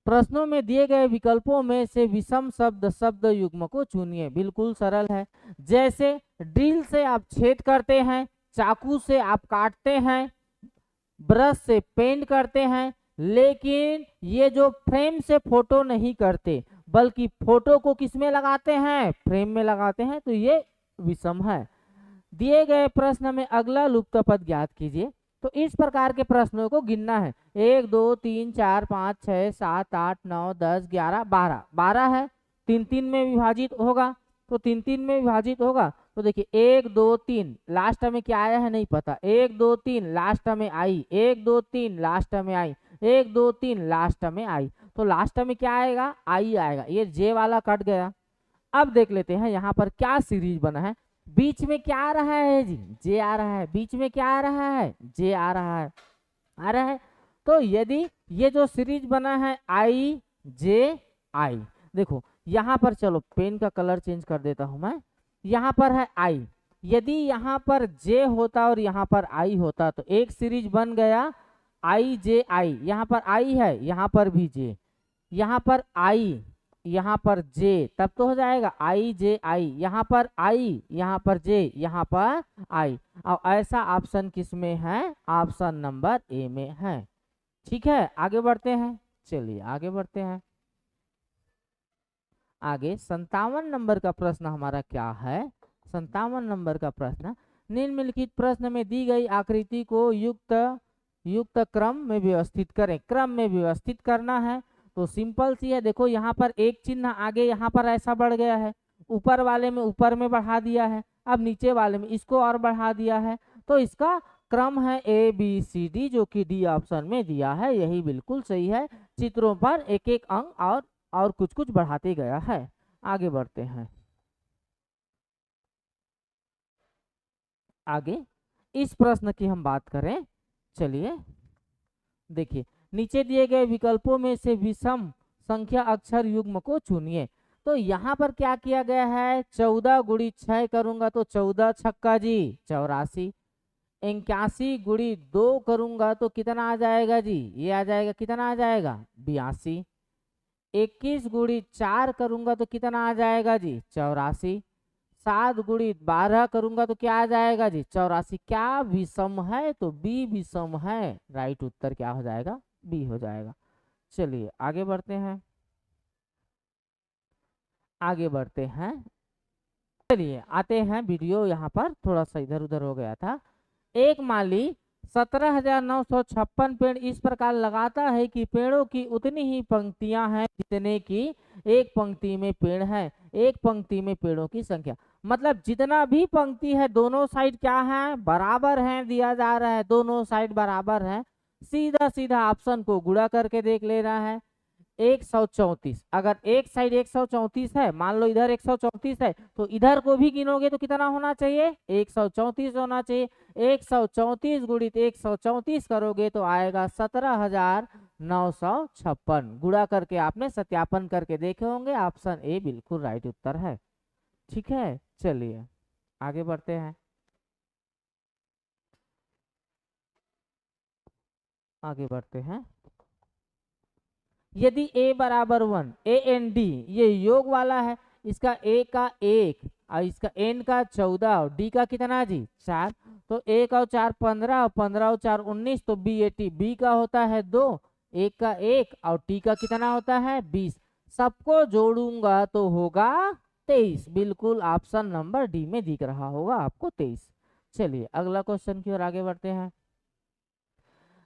प्रश्नों में दिए गए विकल्पों में से विषम शब्द युग्म को चुनिए। बिल्कुल सरल है, जैसे ड्रिल से आप छेद करते हैं, चाकू से आप काटते हैं, ब्रश से पेंट करते हैं, लेकिन ये जो फ्रेम से फोटो नहीं करते बल्कि फोटो को किसमें लगाते हैं? फ्रेम में लगाते हैं, तो ये विषम है। दिए गए प्रश्न में अगला लुप्त पद ज्ञात कीजिए। तो इस प्रकार के प्रश्नों को गिनना है। 1 2 3 4 5 6 7 8 9 10 11 12 12 है। 3 3 में विभाजित होगा, तो 3 3 में विभाजित होगा। तो देखिए 1 2 3 लास्ट में क्या आया है नहीं पता। 1 2 3 लास्ट में आई, 1 2 3 लास्ट में आई, 1 2 3 लास्ट में आई। तो लास्ट में क्या आएगा? आई आएगा। ये जे वाला कट गया। अब देख लेते हैं यहाँ पर क्या सीरीज बना है। बीच में क्या आ रहा है जी? जे आ रहा है। बीच में क्या आ रहा है? जे आ रहा है। आ रहा है। तो यदि ये जो सीरीज बना है आई जे आई, देखो यहाँ पर, चलो पेन का कलर चेंज कर देता हूं मैं। यहाँ पर है आई, यदि यहाँ पर जे होता और यहाँ पर आई होता तो एक सीरीज बन गया आई जे आई। यहाँ पर आई है, यहाँ पर भी जे, यहाँ पर आई, यहाँ पर जे, तब तो हो जाएगा आई जे आई। यहाँ पर आई, यहाँ पर जे, यहाँ पर आई। और ऐसा ऑप्शन किस में है? ऑप्शन नंबर ए में है। ठीक है, आगे बढ़ते हैं। चलिए आगे बढ़ते हैं। आगे 57 नंबर का प्रश्न हमारा क्या है? 57 नंबर का प्रश्न, निम्नलिखित प्रश्न में दी गई आकृति को युक्त क्रम में व्यवस्थित करें। क्रम में व्यवस्थित करना है तो सिंपल सी है। देखो यहाँ पर एक चिन्ह आगे यहाँ पर ऐसा बढ़ गया है, ऊपर वाले में ऊपर में बढ़ा दिया है, अब नीचे वाले में इसको और बढ़ा दिया है। तो इसका क्रम है ए बी सी डी, जो कि डी ऑप्शन में दिया है। यही बिल्कुल सही है। चित्रों पर एक एक अंक और कुछ कुछ बढ़ाते गया है। आगे बढ़ते हैं। आगे इस प्रश्न की हम बात करें। चलिए देखिए, नीचे दिए गए विकल्पों में से विषम संख्या अक्षर युग्म को चुनिए। तो यहाँ पर क्या किया गया है? 14 गुणी 6 करूंगा तो 14 छक्का जी 84। 81 गुणी 2 करूंगा तो कितना आ जाएगा जी? ये आ जाएगा, कितना आ जाएगा? 82। 21 गुणी 4 करूंगा तो कितना आ जाएगा जी? 84। 7 गुणी 12 करूंगा तो क्या आ जाएगा जी? 84। क्या विषम है? तो बी विषम है। राइट उत्तर क्या हो जाएगा? बी हो जाएगा। चलिए आगे बढ़ते हैं। आगे बढ़ते हैं। चलिए आते हैं, वीडियो यहाँ पर थोड़ा सा इधर उधर हो गया था। एक माली 17,956 पेड़ इस प्रकार लगाता है कि पेड़ों की उतनी ही पंक्तियां हैं जितने की एक पंक्ति में पेड़ है। एक पंक्ति में पेड़ों की संख्या, मतलब जितना भी पंक्ति है दोनों साइड क्या है? बराबर है, दिया जा रहा है दोनों साइड बराबर है। सीधा सीधा ऑप्शन को गुणा करके देख ले रहा है। 134, अगर एक साइड 134 है, मान लो इधर 134 है, तो इधर को भी गिनोगे तो कितना होना चाहिए? 134 होना चाहिए। 134 गुणित 134 करोगे तो आएगा 17,956। 956 गुणा करके आपने सत्यापन करके देखे होंगे। ऑप्शन ए बिल्कुल राइट उत्तर है। ठीक है, चलिए आगे बढ़ते हैं। आगे बढ़ते हैं। यदि a बराबर 1, a एंड d ये योग वाला है, इसका a का 1 और इसका n का 14 और d का कितना जी 4, तो 1 और 4 15 और 15 और 4 19, तो b 80, b का होता है 2, 1 का 1 और t का कितना होता है 20, सबको जोड़ूंगा तो होगा 23। बिल्कुल ऑप्शन नंबर डी में दिख रहा होगा आपको 23। चलिए अगला क्वेश्चन की ओर आगे बढ़ते हैं।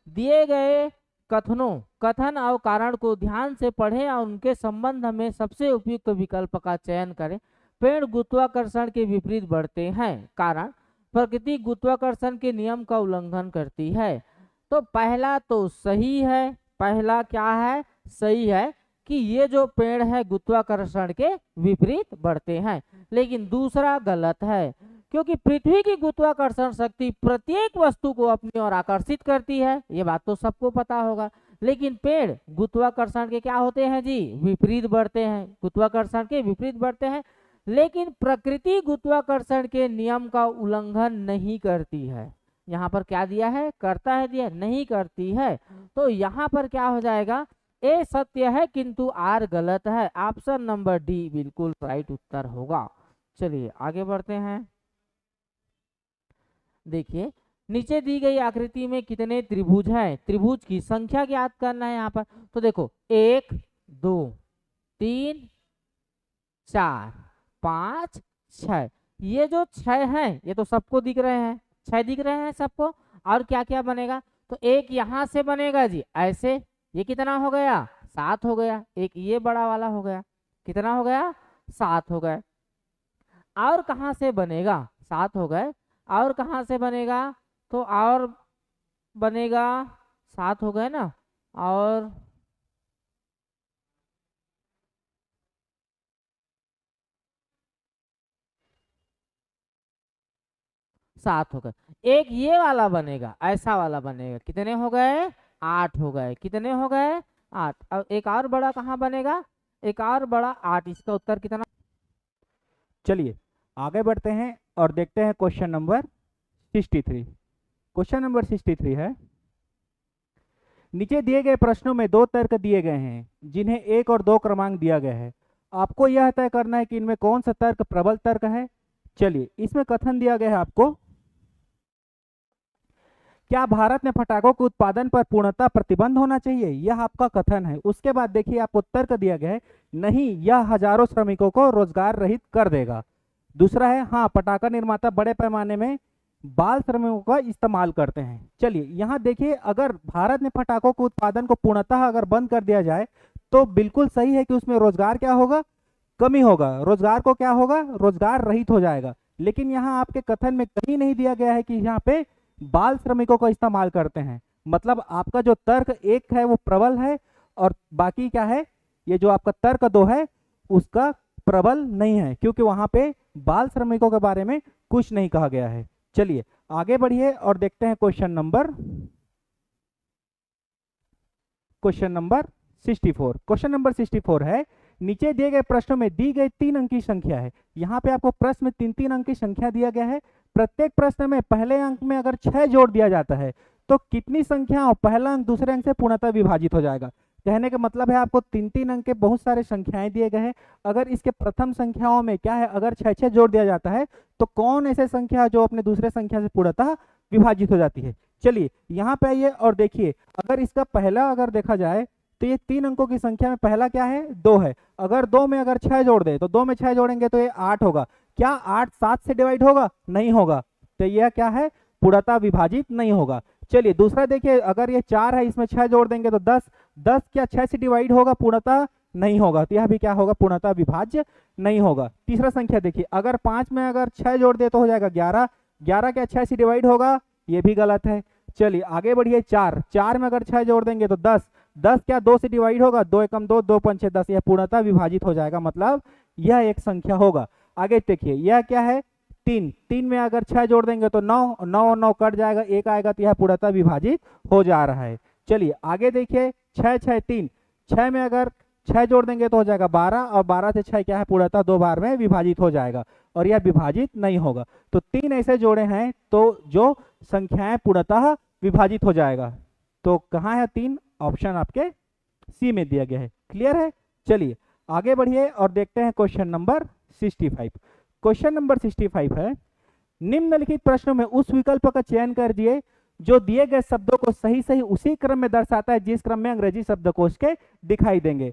दिए गए कथन और कारण को ध्यान से पढ़ें और उनके संबंध में सबसे उपयुक्त विकल्प का चयन करें। पेड़ गुरुत्वाकर्षण के विपरीत बढ़ते हैं। कारण, प्रकृति गुरुत्वाकर्षण के नियम का उल्लंघन करती है। तो पहला तो सही है, पहला क्या है सही है कि ये जो पेड़ है गुरुत्वाकर्षण के विपरीत बढ़ते हैं, लेकिन दूसरा गलत है, क्योंकि पृथ्वी की गुरुत्वाकर्षण शक्ति प्रत्येक वस्तु को अपनी ओर आकर्षित करती है, ये बात तो सबको पता होगा। लेकिन पेड़ गुरुत्वाकर्षण के क्या होते हैं जी विपरीत बढ़ते हैं, गुरुत्वाकर्षण के विपरीत बढ़ते हैं। लेकिन प्रकृति गुरुत्वाकर्षण के नियम का उल्लंघन नहीं करती है। यहाँ पर क्या दिया है करता है, दिया नहीं करती है। तो यहाँ पर क्या हो जाएगा, ए सत्य है किंतु आर गलत है। ऑप्शन नंबर डी बिल्कुल राइट उत्तर होगा। चलिए आगे बढ़ते हैं। देखिए नीचे दी गई आकृति में कितने त्रिभुज हैं, त्रिभुज की संख्या ज्ञात करना है यहाँ पर। तो देखो 1 2 3 4 5 6, ये जो 6 हैं ये तो सबको दिख रहे हैं, 6 दिख रहे हैं सबको। और क्या क्या बनेगा, तो एक यहाँ से बनेगा जी ऐसे, ये कितना हो गया 7 हो गया। एक ये बड़ा वाला हो गया, कितना हो गया 7 हो गए। और कहाँ से बनेगा 7 हो गए, और कहाँ से बनेगा, तो और बनेगा 7 हो गए ना, और सात हो गए। एक ये वाला बनेगा, ऐसा वाला बनेगा, कितने हो गए 8 हो गए, कितने हो गए 8। अब एक और बड़ा कहाँ बनेगा, एक और बड़ा 8, इसका उत्तर कितना। चलिए आगे बढ़ते हैं और देखते हैं क्वेश्चन नंबर 63। क्वेश्चन नंबर 63 है, नीचे दिए गए प्रश्नों में 2 तर्क दिए गए हैं जिन्हें 1 और 2 क्रमांक दिया गया है। आपको यह तय करना है कि इनमें कौन सा तर्क प्रबल तर्क है। चलिए इसमें कथन दिया गया है आपको, क्या भारत में पटाखों के उत्पादन पर पूर्णतः प्रतिबंध होना चाहिए, यह आपका कथन है। उसके बाद देखिए आपको तर्क दिया गया है, नहीं यह हजारों श्रमिकों को रोजगार रहित कर देगा। दूसरा है, हाँ पटाखा निर्माता बड़े पैमाने में बाल श्रमिकों का इस्तेमाल करते हैं। चलिए यहाँ देखिए, अगर भारत में पटाखों के उत्पादन को पूर्णतः अगर बंद कर दिया जाए तो बिल्कुल सही है कि उसमें रोजगार क्या होगा, कमी होगा, रोजगार को क्या होगा, रोजगार रहित हो जाएगा। लेकिन यहाँ आपके कथन में कहीं नहीं दिया गया है कि यहाँ पे बाल श्रमिकों का इस्तेमाल करते हैं। मतलब आपका जो तर्क 1 है वो प्रबल है और बाकी क्या है, ये जो आपका तर्क 2 है उसका प्रबल नहीं है, क्योंकि वहां पे बाल श्रमिकों के बारे में कुछ नहीं कहा गया है। चलिए आगे बढ़िए और देखते हैं क्वेश्चन नंबर 64। क्वेश्चन नंबर 64 है, नीचे दिए गए प्रश्नों में दी गई 3 अंक की संख्या है। यहाँ पे आपको प्रश्न में 3-3 अंक की संख्या दिया गया है। प्रत्येक प्रश्न में पहले अंक में अगर 6 जोड़ दिया जाता है तो कितनी संख्या और पहला अंक दूसरे अंक से पूर्णतः विभाजित हो जाएगा। कहने का मतलब है आपको 3-3 अंक के बहुत सारे संख्याएं दिए गए हैं। अगर इसके प्रथम संख्याओं में क्या है, अगर 6-6 जोड़ दिया जाता है तो कौन ऐसे संख्या जो अपने दूसरे संख्या से पूर्णतः विभाजित हो जाती है। चलिए यहाँ पे आइए और देखिए, अगर इसका पहला अगर देखा जाए तो ये 3 अंकों की संख्या में पहला क्या है 2 है। अगर 2 में अगर 6 जोड़ दे तो 2 में 6 जोड़ेंगे तो ये 8 होगा। क्या 8 7 से डिवाइड होगा, नहीं होगा, तो यह क्या है पूर्णतः विभाजित नहीं होगा। चलिए दूसरा देखिए, अगर ये 4 है इसमें 6 जोड़ देंगे तो 10 क्या 6 से डिवाइड होगा, पूर्णतः नहीं होगा, तो यह भी क्या होगा पूर्णतः विभाज्य नहीं होगा। तीसरा संख्या देखिए, अगर 5 में अगर 6 जोड़ दे तो हो जाएगा 11 क्या 6 से डिवाइड होगा, ये भी गलत है। चलिए आगे बढ़िए, 4 में अगर 6 जोड़ देंगे तो 10 क्या 2 से डिवाइड होगा, 2 एकम 2 2 पंच 10, यह पूर्णतः विभाजित हो जाएगा, मतलब यह एक संख्या होगा। आगे देखिए यह क्या है 3 में अगर 6 जोड़ देंगे तो 9 और 9 कट जाएगा, 1 आएगा, तो यह पूर्णतः विभाजित हो जा रहा है। चलिए आगे देखिए 6 6 3, 6 में अगर 6 जोड़ देंगे तो हो जाएगा 12, और 12 से 6 क्या है पूर्णतः 2 बार में विभाजित हो जाएगा, और यह विभाजित नहीं होगा। तो 3 ऐसे जोड़े हैं तो जो संख्याएं पूर्णतः विभाजित हो जाएगा। तो कहाँ है 3? ऑप्शन आपके सी में दिया गया है। क्लियर है? चलिए आगे बढ़िए और देखते हैं क्वेश्चन नंबर 65। क्वेश्चन नंबर 65 है, निम्नलिखित प्रश्नों में उस विकल्प का चयन करिए जो दिए गए शब्दों को सही सही उसी क्रम में दर्शाता है जिस क्रम में अंग्रेजी शब्दकोश के दिखाई देंगे।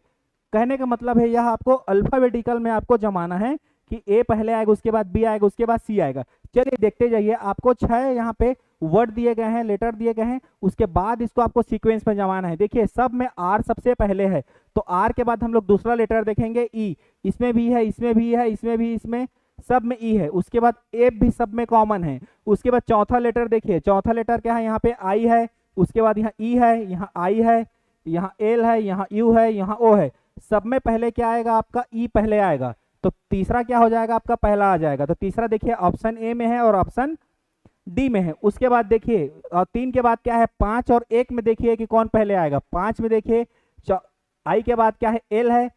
कहने का मतलब है यह आपको अल्फाबेटिकल में आपको जमाना है कि ए पहले आएगा, उसके बाद बी आएगा, उसके बाद सी आएगा। चलिए देखते जाइए, आपको 6 यहाँ पे वर्ड दिए गए हैं, लेटर दिए गए हैं, उसके बाद इसको आपको सीक्वेंस में जमाना है। देखिए सब में आर सबसे पहले है, तो आर के बाद हम लोग दूसरा लेटर देखेंगे ई, इसमें भी है, इसमें भी है, इसमें भी, इसमें सब में ई है। उसके बाद ए भी सब में कॉमन है। उसके बाद चौथा लेटर देखिए, चौथा लेटर क्या है, यहाँ पे आई है, उसके बाद यहाँ ई है, यहाँ आई है, यहाँ एल है, यहाँ यू है, यहाँ ओ है। सब में पहले क्या आएगा आपका? ई पहले आएगा, तो तीसरा क्या हो जाएगा आपका? पहला आ जाएगा। तो तीसरा देखिए ऑप्शन ए में है और ऑप्शन डी में है। उसके बाद देखिए और 3 के बाद क्या है? 5 और 1 में देखिए कि कौन पहले आएगा। 5 में देखिए आई के बाद क्या है? एल है,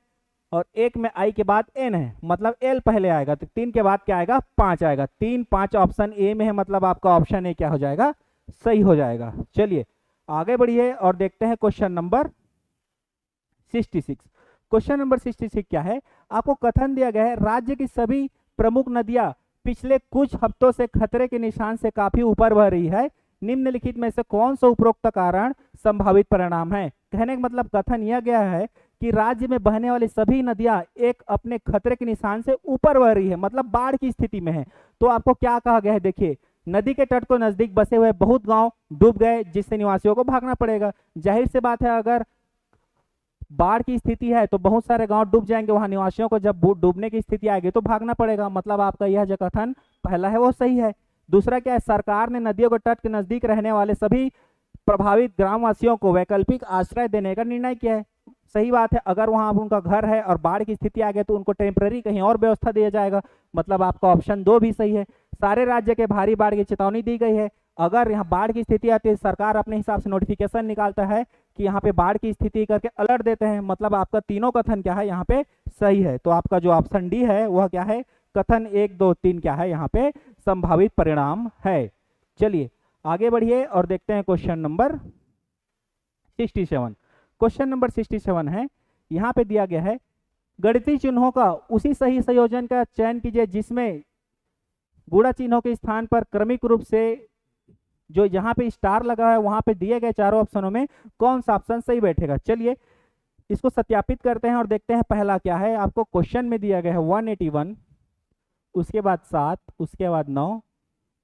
और 1 में आई के बाद एन है, मतलब एल पहले आएगा। तो 3 के बाद क्या आएगा? 5 आएगा। 3 5 ऑप्शन ए में है, मतलब आपका ऑप्शन ए क्या हो जाएगा? सही हो जाएगा। चलिए आगे बढ़िए और देखते हैं क्वेश्चन नंबर 66। क्वेश्चन नंबर 66 क्या है? आपको कथन दिया गया है, राज्य की सभी प्रमुख नदियां पिछले कुछ हफ्तों से खतरे के निशान से काफी ऊपर बह रही है। निम्नलिखित में से कौन सा उपरोक्त कारण संभावित परिणाम है? कहने का मतलब कथन यह गया है कि राज्य में बहने वाली सभी नदियां एक अपने खतरे के निशान से ऊपर बह रही है, मतलब बाढ़ की स्थिति में है। तो आपको क्या कहा गया है? देखिए नदी के तट को नजदीक बसे हुए बहुत गांव डूब गए, जिससे निवासियों को भागना पड़ेगा। जाहिर सी बात है, अगर बाढ़ की स्थिति है तो बहुत सारे गांव डूब जाएंगे, वहां निवासियों को जब डूबने की स्थिति आएगी तो भागना पड़ेगा। मतलब आपका यह जो कथन पहला है वो सही है। दूसरा क्या है? सरकार ने नदियों के तट के नजदीक रहने वाले सभी प्रभावित ग्रामवासियों को वैकल्पिक आश्रय देने का निर्णय किया है। सही बात है, अगर वहां उनका घर है और बाढ़ की स्थिति आ गई तो उनको टेम्पररी कहीं और व्यवस्था दिया जाएगा, मतलब आपका ऑप्शन 2 भी सही है। सारे राज्य के भारी बाढ़ की चेतावनी दी गई है। अगर यहाँ बाढ़ की स्थिति आती है, सरकार अपने हिसाब से नोटिफिकेशन निकालता है कि यहाँ पे बाढ़ की स्थिति करके अलर्ट देते हैं, मतलब आपका तीनों कथन क्या है यहाँ पे सही है। तो आपका जो ऑप्शन डी है वह क्या है? कथन 1 2 3 क्या है यहाँ पे संभावित परिणाम है। चलिए आगे बढ़िए और देखते हैं क्वेश्चन नंबर 67। क्वेश्चन नंबर 67 है, यहाँ पे दिया गया है, गणितीय चिन्हों का उसी सही संयोजन का चयन कीजिए जिसमें गुणा चिन्हों के स्थान पर क्रमिक रूप से जो यहाँ पे स्टार लगा है वहां पे दिए गए चारों ऑप्शनों में कौन सा ऑप्शन सही बैठेगा। चलिए इसको सत्यापित करते हैं और देखते हैं पहला क्या है। आपको क्वेश्चन में दिया गया है 181, उसके बाद 7, उसके बाद 9,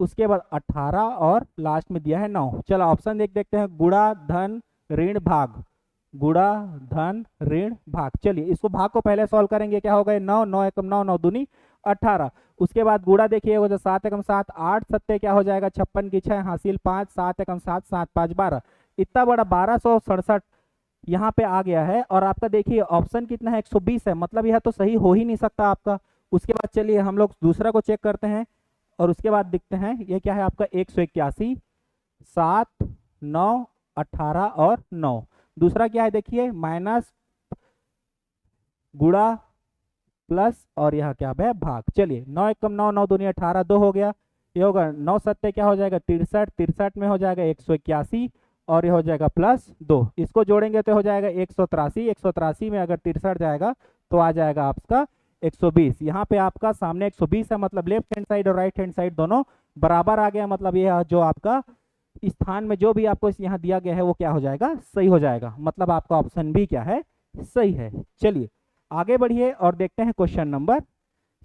उसके बाद 18 और लास्ट में दिया है 9। चलो ऑप्शन देखते हैं, गुणा धन ऋण भाग, गुणा धन ऋण भाग। चलिए इसको भाग को पहले सॉल्व करेंगे, क्या होगा? 9 9 एकम 9 9 दूनी 18। उसके बाद गुणा देखिए वो 7 एकम 7, 8 सत्ते क्या हो जाएगा? 56 की 6 हासिल 5, 7 एकम 7 7 5 12, इतना बड़ा 1267 यहाँ पे आ गया है। और आपका देखिए ऑप्शन कितना है? 120 है, मतलब यह तो सही हो ही नहीं सकता आपका। उसके बाद चलिए हम लोग दूसरा को चेक करते हैं और उसके बाद देखते हैं ये क्या है आपका 181, 7 9 18 और 9। दूसरा क्या है देखिए? माइनस गुणा प्लस और यह क्या है? भाग। चलिए 9 एकम 9 9 दूनी 18, 2 हो गया। ये होगा 9 सत्ते क्या हो जाएगा? 63, 63 में हो जाएगा 181 और ये हो जाएगा प्लस 2। इसको जोड़ेंगे तो हो जाएगा 183, 183 में अगर 63 जाएगा तो आ जाएगा आपका 120। यहाँ पे आपका सामने 120 है, मतलब लेफ्ट हैंड साइड और राइट हैंड साइड दोनों बराबर आ गया। मतलब ये जो आपका स्थान में जो भी आपको यहाँ दिया गया है वो क्या हो जाएगा? सही हो जाएगा। मतलब आपका ऑप्शन बी क्या है? सही है। चलिए आगे बढ़िए और देखते हैं क्वेश्चन नंबर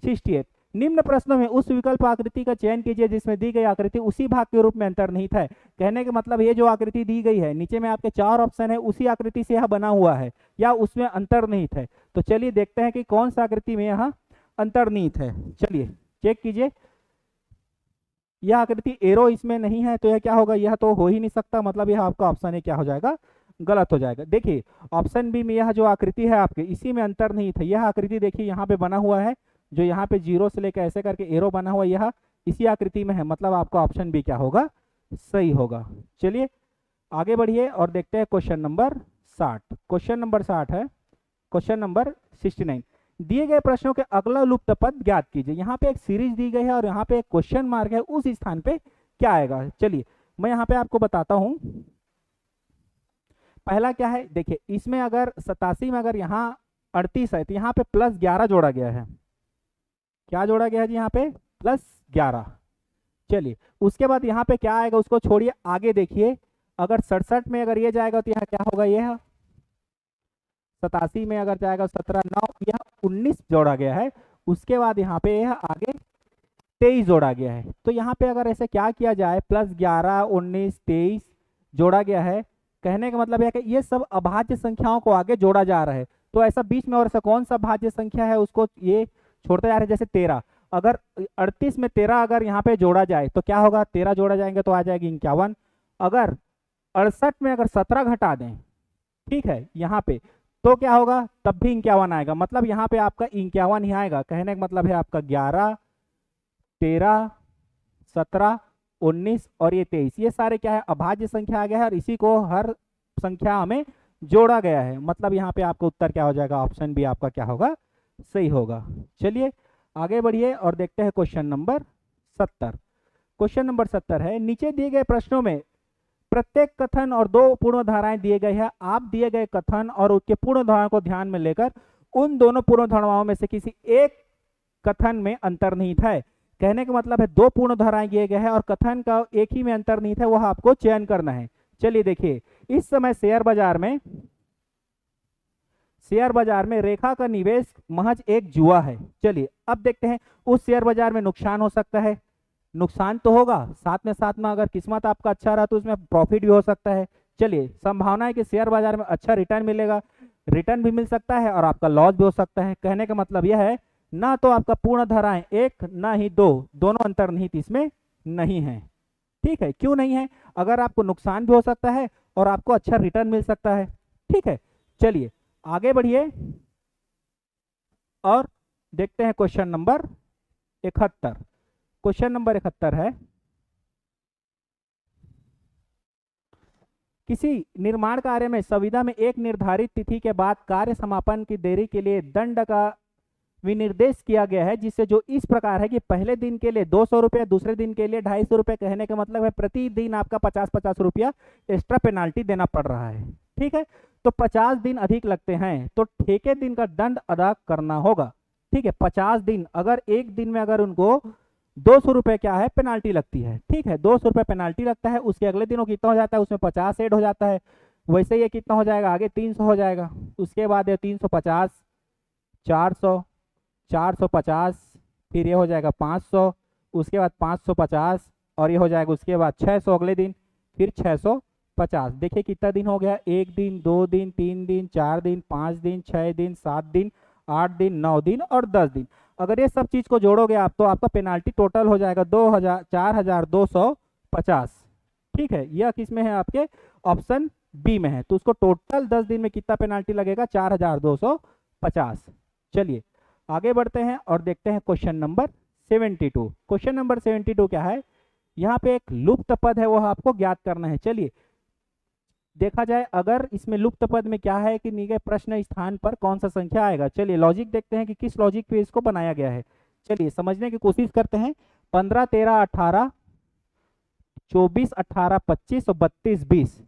68। निम्न प्रश्नों में उस विकल्प आकृति का चयन कीजिए जिसमें दी गई आकृति उसी भाग के रूप में अंतर्निहित है। कहने का मतलब ये जो आकृति दी गई है नीचे में आपके 4 ऑप्शन है, उसी आकृति से यह बना हुआ है या उसमें अंतर्निहित है। तो चलिए देखते हैं कि कौन सा आकृति में यह अंतर्निहित है। चलिए चेक कीजिए, यह आकृति एरो इसमें नहीं है तो यह क्या होगा? यह तो हो ही नहीं सकता, मतलब यह आपका ऑप्शन है क्या हो जाएगा? गलत हो जाएगा। देखिए ऑप्शन बी में यह जो आकृति है आपके इसी में अंतर्निहित है। यह आकृति देखिए यहाँ पे बना हुआ है, जो यहाँ पे 0 से लेकर ऐसे करके एरो बना हुआ, यह इसी आकृति में है, मतलब आपका ऑप्शन बी क्या होगा? सही होगा। चलिए आगे बढ़िए और देखते हैं क्वेश्चन नंबर 60। क्वेश्चन नंबर 60 है। क्वेश्चन नंबर 69, दिए गए प्रश्नों के अगला लुप्त पद ज्ञात कीजिए। यहाँ पे एक सीरीज दी गई है और यहाँ पे एक क्वेश्चन मार्क है, उस स्थान पे क्या आएगा। चलिए मैं यहाँ पे आपको बताता हूं। पहला क्या है, देखिए इसमें अगर 87 में अगर यहाँ 38 है तो यहाँ पे +11 जोड़ा गया है। क्या जोड़ा गया है जी, यहाँ पे +11। चलिए उसके बाद यहाँ पे क्या आएगा उसको छोड़िए, आगे देखिए अगर 67 में अगर ये जाएगा तो यहाँ क्या होगा, ये 87 में अगर जाएगा 17 9, यह 19 जोड़ा गया है। उसके बाद यहाँ पे यह आगे 23 जोड़ा गया है। तो यहाँ पे अगर ऐसे क्या किया जाए, +11 19 23 जोड़ा गया है, कहने का मतलब है कि ये सब अभाज्य संख्याओं को आगे जोड़ा जा रहा है। तो ऐसा बीच में और ऐसा कौन सा भाज्य संख्या है उसको ये छोड़ते जा रहे हैं। जैसे 13, अगर 38 में 13 अगर यहाँ पे जोड़ा जाए तो क्या होगा, 13 जोड़ा जाएंगे तो आ जाएगी 51। अगर 68 में अगर 17 घटा दें, ठीक है, यहाँ पे तो क्या होगा, तब भी 51 आएगा। मतलब यहाँ पे आपका 51 ही आएगा। कहने का मतलब है आपका 11 13 17 19 और ये 23, ये सारे क्या है, अभाज्य संख्या आ गया है और इसी को हर संख्या में जोड़ा गया है। मतलब यहाँ पे आपका उत्तर क्या हो जाएगा, ऑप्शन बी आपका क्या होगा, सही होगा। चलिए आगे बढ़िए और देखते हैं क्वेश्चन नंबर 70। क्वेश्चन नंबर 70 है, नीचे दिए गए प्रश्नों में प्रत्येक कथन और 2 पूर्वधाराएं दिए गए हैं। आप दिए गए कथन और उसके पूर्वधाराओं को ध्यान में लेकर उन दोनों पूर्वधाराओं में से किसी एक कथन में अंतर्निहित है। कहने का मतलब है 2 पूर्वधाराएं दिए गए हैं और कथन का एक ही में अंतर्निहित है, वह आपको चयन करना है। चलिए देखिए, इस समय शेयर बाजार में रेखा का निवेश महज एक जुआ है। चलिए अब देखते हैं, उस शेयर बाजार में नुकसान हो सकता है, नुकसान तो होगा, साथ में अगर किस्मत आपका अच्छा रहा तो उसमें प्रॉफिट भी हो सकता है। चलिए संभावना है कि शेयर बाजार में अच्छा रिटर्न मिलेगा, रिटर्न भी मिल सकता है और आपका लॉस भी हो सकता है। कहने का मतलब यह है, ना तो आपका पूर्ण धाराएं 1 ना ही 2, दोनों अंतर्निहित इसमें नहीं है। ठीक है, क्यों नहीं है, अगर आपको नुकसान भी हो सकता है और आपको अच्छा रिटर्न मिल सकता है। ठीक है, चलिए आगे बढ़िए और देखते हैं क्वेश्चन नंबर 71। क्वेश्चन नंबर 71 है, किसी निर्माण कार्य में संविदा में एक निर्धारित तिथि के बाद कार्य समापन की देरी के लिए दंड का विनिर्देश किया गया है, जिससे जो इस प्रकार है कि पहले दिन के लिए 200 रुपये, दूसरे दिन के लिए 250 रुपये। कहने का मतलब है प्रतिदिन आपका 50-50 रुपया एक्स्ट्रा पेनाल्टी देना पड़ रहा है। ठीक है, तो 50 दिन अधिक लगते हैं तो ठेके दिन का दंड अदा करना होगा। ठीक है, 50 दिन, अगर एक दिन में अगर उनको 200 रुपये क्या है पेनाल्टी लगती है। ठीक है, 200 रुपये पेनाल्टी लगता है, उसके अगले दिनों कितना हो जाता है, उसमें 50 ऐड हो जाता है। वैसे ये कितना हो जाएगा, आगे 300 हो जाएगा। उसके बाद ये 350 400 450, फिर ये हो जाएगा 500, उसके बाद 550 और ये हो जाएगा उसके बाद 600 अगले दिन, फिर 650। देखिए कितना दिन हो गया, 1 दिन 2 दिन 3 दिन 4 दिन 5 दिन 6 दिन 7 दिन 8 दिन 9 दिन और 10 दिन। अगर ये सब चीज को जोड़ोगे आप तो आपका पेनाल्टी टोटल हो जाएगा 4250। ठीक है, यह किस में है, आपके ऑप्शन बी में है। तो उसको टोटल 10 दिन में कितना पेनाल्टी लगेगा, 4250। चलिए आगे बढ़ते हैं और देखते हैं क्वेश्चन नंबर 72। क्वेश्चन नंबर 72 क्या है, यहाँ पे एक लुप्त पद है, वह आपको ज्ञात करना है। चलिए देखा जाए अगर इसमें लुप्त पद में क्या है कि निगे प्रश्न स्थान पर कौन सा संख्या आएगा। चलिए लॉजिक देखते हैं कि किस लॉजिक पे इसको बनाया गया है। चलिए समझने की कोशिश करते हैं। 15 13 18 24 18 25 और 32 20।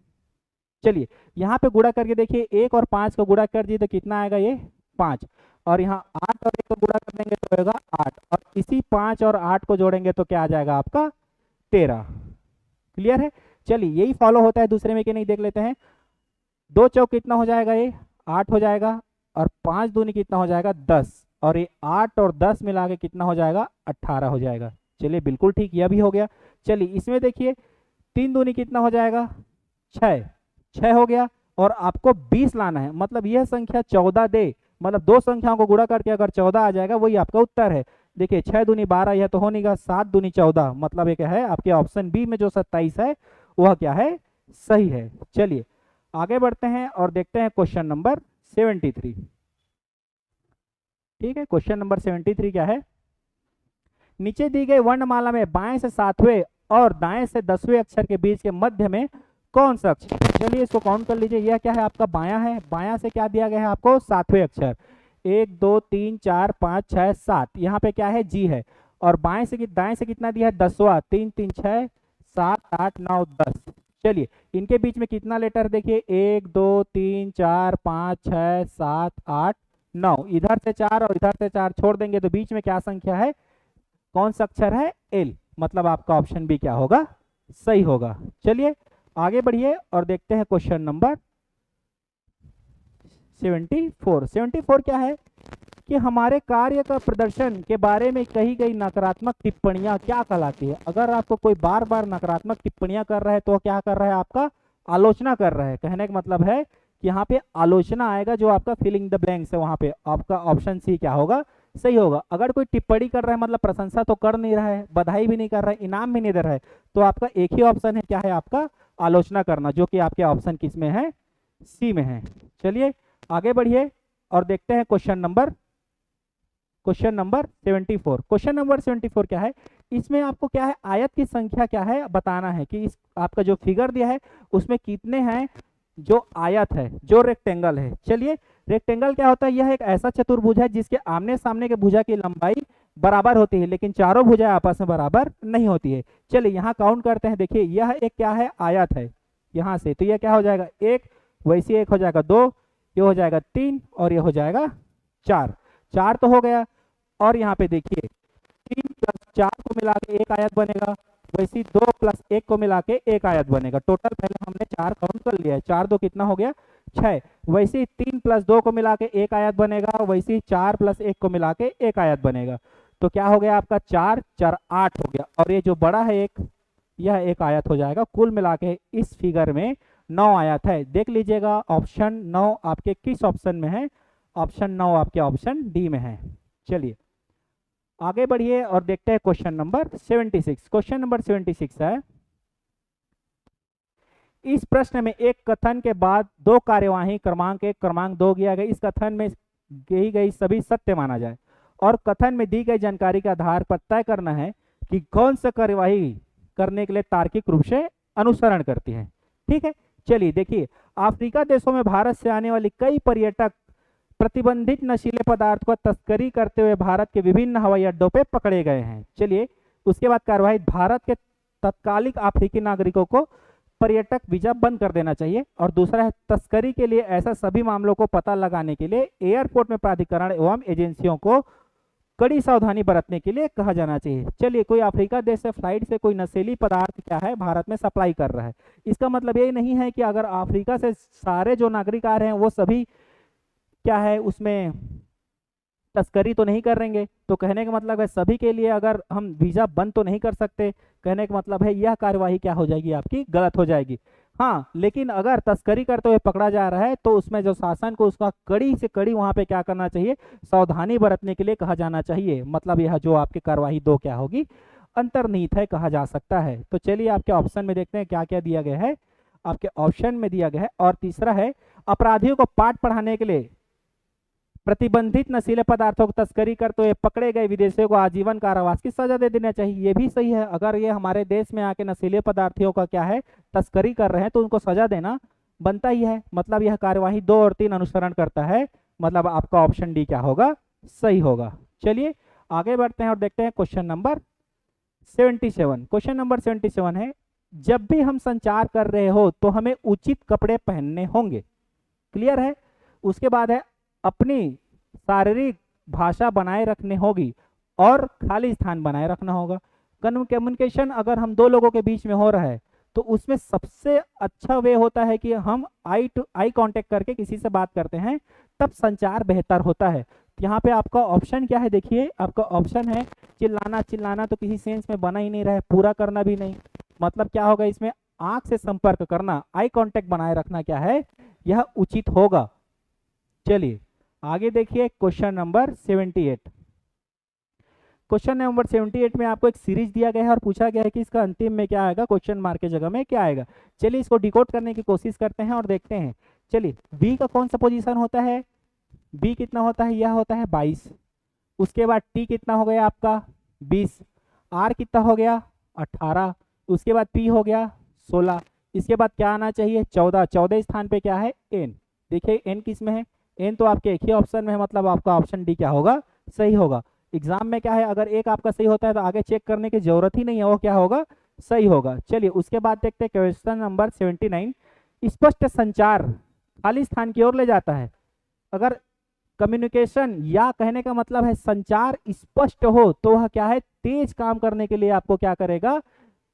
चलिए यहाँ पे गुणा करके देखिए, 1 और 5 का गुणा कर दिए तो कितना आएगा, ये 5, और यहाँ 8 और 1 को गुणा कर देंगे तो होगा 8, और इसी 5 और 8 को जोड़ेंगे तो क्या आ जाएगा आपका 13। क्लियर है, चलिए यही फॉलो होता है दूसरे में कि नहीं, देख लेते हैं। 2 चौक कितना हो जाएगा, ये 8 हो जाएगा, और 5 दूनी कितना हो जाएगा 10, और ये 8 और 10 मिला के कितना हो जाएगा 18 हो जाएगा। चलिए बिल्कुल ठीक, यह भी हो गया। चलिए इसमें देखिए 3 दूनी कितना हो जाएगा 6 हो गया, और आपको 20 लाना है, मतलब यह संख्या 14 दे, मतलब 2 संख्याओं को गुणा करके अगर 14 आ जाएगा वही आपका उत्तर है। देखिए 6 दूनी 12, यह तो हो नहीं, 7 दूनी 14, मतलब ये क्या है, आपके ऑप्शन बी में जो 27 है वह क्या है, सही है। चलिए आगे बढ़ते हैं और देखते हैं क्वेश्चन नंबर 73। ठीक है, क्वेश्चन नंबर 73 क्या है, नीचे दी गई वर्णमाला में बाएं से 7वें और दाएं से 10वें अक्षर के बीच के मध्य में कौन सा अक्षर? चलिए इसको काउंट कर लीजिए। यह क्या है आपका बायां है, बायां से क्या दिया गया है आपको 7वें अक्षर, 1 2 3 4 5 6 7, यहाँ पे क्या है जी है। और बाएं से दाएं से कितना दिया है 10वां, 3 3 6 7 8 9 10। चलिए इनके बीच में कितना लेटर देखिए 1 2 3 4 5 6 7 8 9, इधर से 4 और इधर से 4 छोड़ देंगे तो बीच में क्या संख्या है, कौन सा अक्षर है? एल। मतलब आपका ऑप्शन बी क्या होगा? सही होगा। चलिए आगे बढ़िए और देखते हैं क्वेश्चन नंबर 74। 74 क्या है कि हमारे कार्य का प्रदर्शन के बारे में कही गई नकारात्मक टिप्पणियां क्या कहलाती है? अगर आपको कोई बार बार नकारात्मक टिप्पणियां कर रहा है तो क्या कर रहा है? आपका आलोचना कर रहा है। कहने का मतलब है कि यहाँ पे आलोचना आएगा, जो आपका फिलिंग द ब्लैंक्स है वहां पे आपका ऑप्शन सी क्या होगा? सही होगा। अगर कोई टिप्पणी कर रहा है मतलब प्रशंसा तो कर नहीं रहा है, बधाई भी नहीं कर रहा है, इनाम भी नहीं दे रहा है, तो आपका एक ही ऑप्शन है, क्या है आपका? आलोचना करना, जो कि आपके ऑप्शन किस में है? सी में है। चलिए आगे बढ़िए और देखते हैं क्वेश्चन नंबर 74। क्वेश्चन नंबर 74 क्या है? इसमें आपको क्या है, आयत की संख्या क्या है बताना है कि इस आपका जो फिगर दिया है उसमें कितने हैं जो आयत है, जो रेक्टेंगल है। चलिए रेक्टेंगल क्या होता है? यह एक ऐसा चतुर्भुज है जिसके आमने सामने के भुजा की लंबाई बराबर होती है, लेकिन चारों भुजाएं आपस में बराबर नहीं होती है। चलिए यहाँ काउंट करते हैं। देखिए यह एक क्या है? आयत है। यहाँ से तो यह क्या हो जाएगा? 1, वैसे एक हो जाएगा 2, ये हो जाएगा 3 और ये हो जाएगा 4। 4 तो हो गया। और यहाँ पे देखिए 3 + 4 को मिला के एक आयत बनेगा, वैसे 2 + 1 को मिला के एक आयत बनेगा। टोटल पहले हमने 4 काउंट कर लिया है। 4 2 कितना हो गया? 6। वैसे 3 + 2 को मिला के एक आयत बनेगा, वैसे 4 + 1 को मिला के एक आयत बनेगा। तो क्या हो गया आपका? 4 4 8 हो गया। और ये जो बड़ा है एक, यह एक आयत हो जाएगा। कुल मिला के इस फिगर में 9 आयत है। देख लीजिएगा ऑप्शन 9 आपके किस ऑप्शन में है? ऑप्शन 9 आपके ऑप्शन डी में है। चलिए आगे बढ़िए और देखते हैं क्वेश्चन नंबर 76। क्वेश्चन नंबर 76 है, इस प्रश्न में एक कथन के बाद दो कार्यवाही क्रमांक 1 क्रमांक 2 दिया गया। इस कथन में कही गई सभी सत्य माना जाए और कथन में दी गई जानकारी के आधार पर तय करना है कि कौन सा कार्यवाही करने के लिए तार्किक रूप से अनुसरण करती है। ठीक है, चलिए देखिए, अफ्रीका देशों में भारत से आने वाली कई पर्यटक प्रतिबंधित नशीले पदार्थ को तस्करी करते हुए भारत के विभिन्न हवाई अड्डों पे पकड़े गए हैं। चलिए उसके बाद कार्रवाई, भारत के तत्कालिक अफ्रीकी नागरिकों को पर्यटक वीजा बंद कर देना चाहिए। और दूसरा है, तस्करी के लिए ऐसा सभी मामलों को पता लगाने के लिए एयरपोर्ट में प्राधिकरण एवं एजेंसियों को कड़ी सावधानी बरतने के लिए कहा जाना चाहिए। चलिए कोई अफ्रीका देश से फ्लाइट से कोई नशीली पदार्थ क्या है भारत में सप्लाई कर रहा है, इसका मतलब ये नहीं है कि अगर अफ्रीका से सारे जो नागरिक आ रहे हैं वो सभी क्या है उसमें तस्करी तो नहीं करेंगे। तो कहने का मतलब है सभी के लिए अगर हम वीजा बंद तो नहीं कर सकते। कहने का मतलब है यह कार्यवाही क्या हो जाएगी आपकी? गलत हो जाएगी। हाँ, लेकिन अगर तस्करी करते हुए पकड़ा जा रहा है तो उसमें जो शासन को उसका कड़ी से कड़ी वहां पे क्या करना चाहिए? सावधानी बरतने के लिए कहा जाना चाहिए। मतलब यह जो आपकी कार्यवाही 2 क्या होगी? अंतर्निहित है कहा जा सकता है। तो चलिए आपके ऑप्शन में देखते हैं क्या क्या दिया गया है। आपके ऑप्शन में दिया गया है, और तीसरा है, अपराधियों को पाठ पढ़ाने के लिए प्रतिबंधित नशीले पदार्थों की तस्करी करते हुए पकड़े गए विदेशियों को आजीवन कारावास की सजा दे देना चाहिए। ये भी सही है, अगर ये हमारे देश में आके नशीले पदार्थों का क्या है तस्करी कर रहे हैं तो उनको सजा देना बनता ही है। मतलब यह कार्यवाही 2 और 3 अनुसरण करता है। मतलब आपका ऑप्शन डी क्या होगा? सही होगा। चलिए आगे बढ़ते हैं और देखते हैं क्वेश्चन नंबर 77। क्वेश्चन नंबर 77 है, जब भी हम संचार कर रहे हो तो हमें उचित कपड़े पहनने होंगे। क्लियर है। उसके बाद है, अपनी शारीरिक भाषा बनाए रखनी होगी और खाली स्थान बनाए रखना होगा। कम्युनिकेशन अगर हम 2 लोगों के बीच में हो रहा है तो उसमें सबसे अच्छा वे होता है कि हम आई टू आई कांटेक्ट करके किसी से बात करते हैं, तब संचार बेहतर होता है। यहाँ पे आपका ऑप्शन क्या है? देखिए आपका ऑप्शन है चिल्लाना। चिल्लाना तो किसी सेंस में बना ही नहीं रहा है, पूरा करना भी नहीं। मतलब क्या होगा इसमें? आंख से संपर्क करना, आई कांटेक्ट बनाए रखना क्या है? यह उचित होगा। चलिए आगे देखिए क्वेश्चन नंबर 78। क्वेश्चन नंबर 78 में आपको एक सीरीज दिया गया है और पूछा गया है कि इसका अंतिम में क्या आएगा, क्वेश्चन मार्क की जगह में क्या आएगा। चलिए इसको डिकोड करने की कोशिश करते हैं और देखते हैं। चलिए बी का कौन सा पोजीशन होता है? बी कितना होता है? यह होता है 22। उसके बाद टी कितना हो गया आपका? 20। आर कितना हो गया? 18। उसके बाद पी हो गया 16। इसके बाद क्या आना चाहिए 14, 14 स्थान पे क्या है एन। देखिए एन किस में है, एन तो आपके एक ही ऑप्शन में है, मतलब आपका ऑप्शन डी क्या होगा सही होगा। एग्जाम में क्या है अगर एक आपका सही होता है तो आगे चेक करने की जरूरत ही नहीं है, वो क्या होगा सही होगा। चलिए उसके बाद देखते हैं क्वेश्चन नंबर 79। स्पष्ट संचार खाली स्थान की ओर ले जाता है। अगर कम्युनिकेशन या कहने का मतलब है संचार स्पष्ट हो तो वह क्या है तेज काम करने के लिए आपको क्या करेगा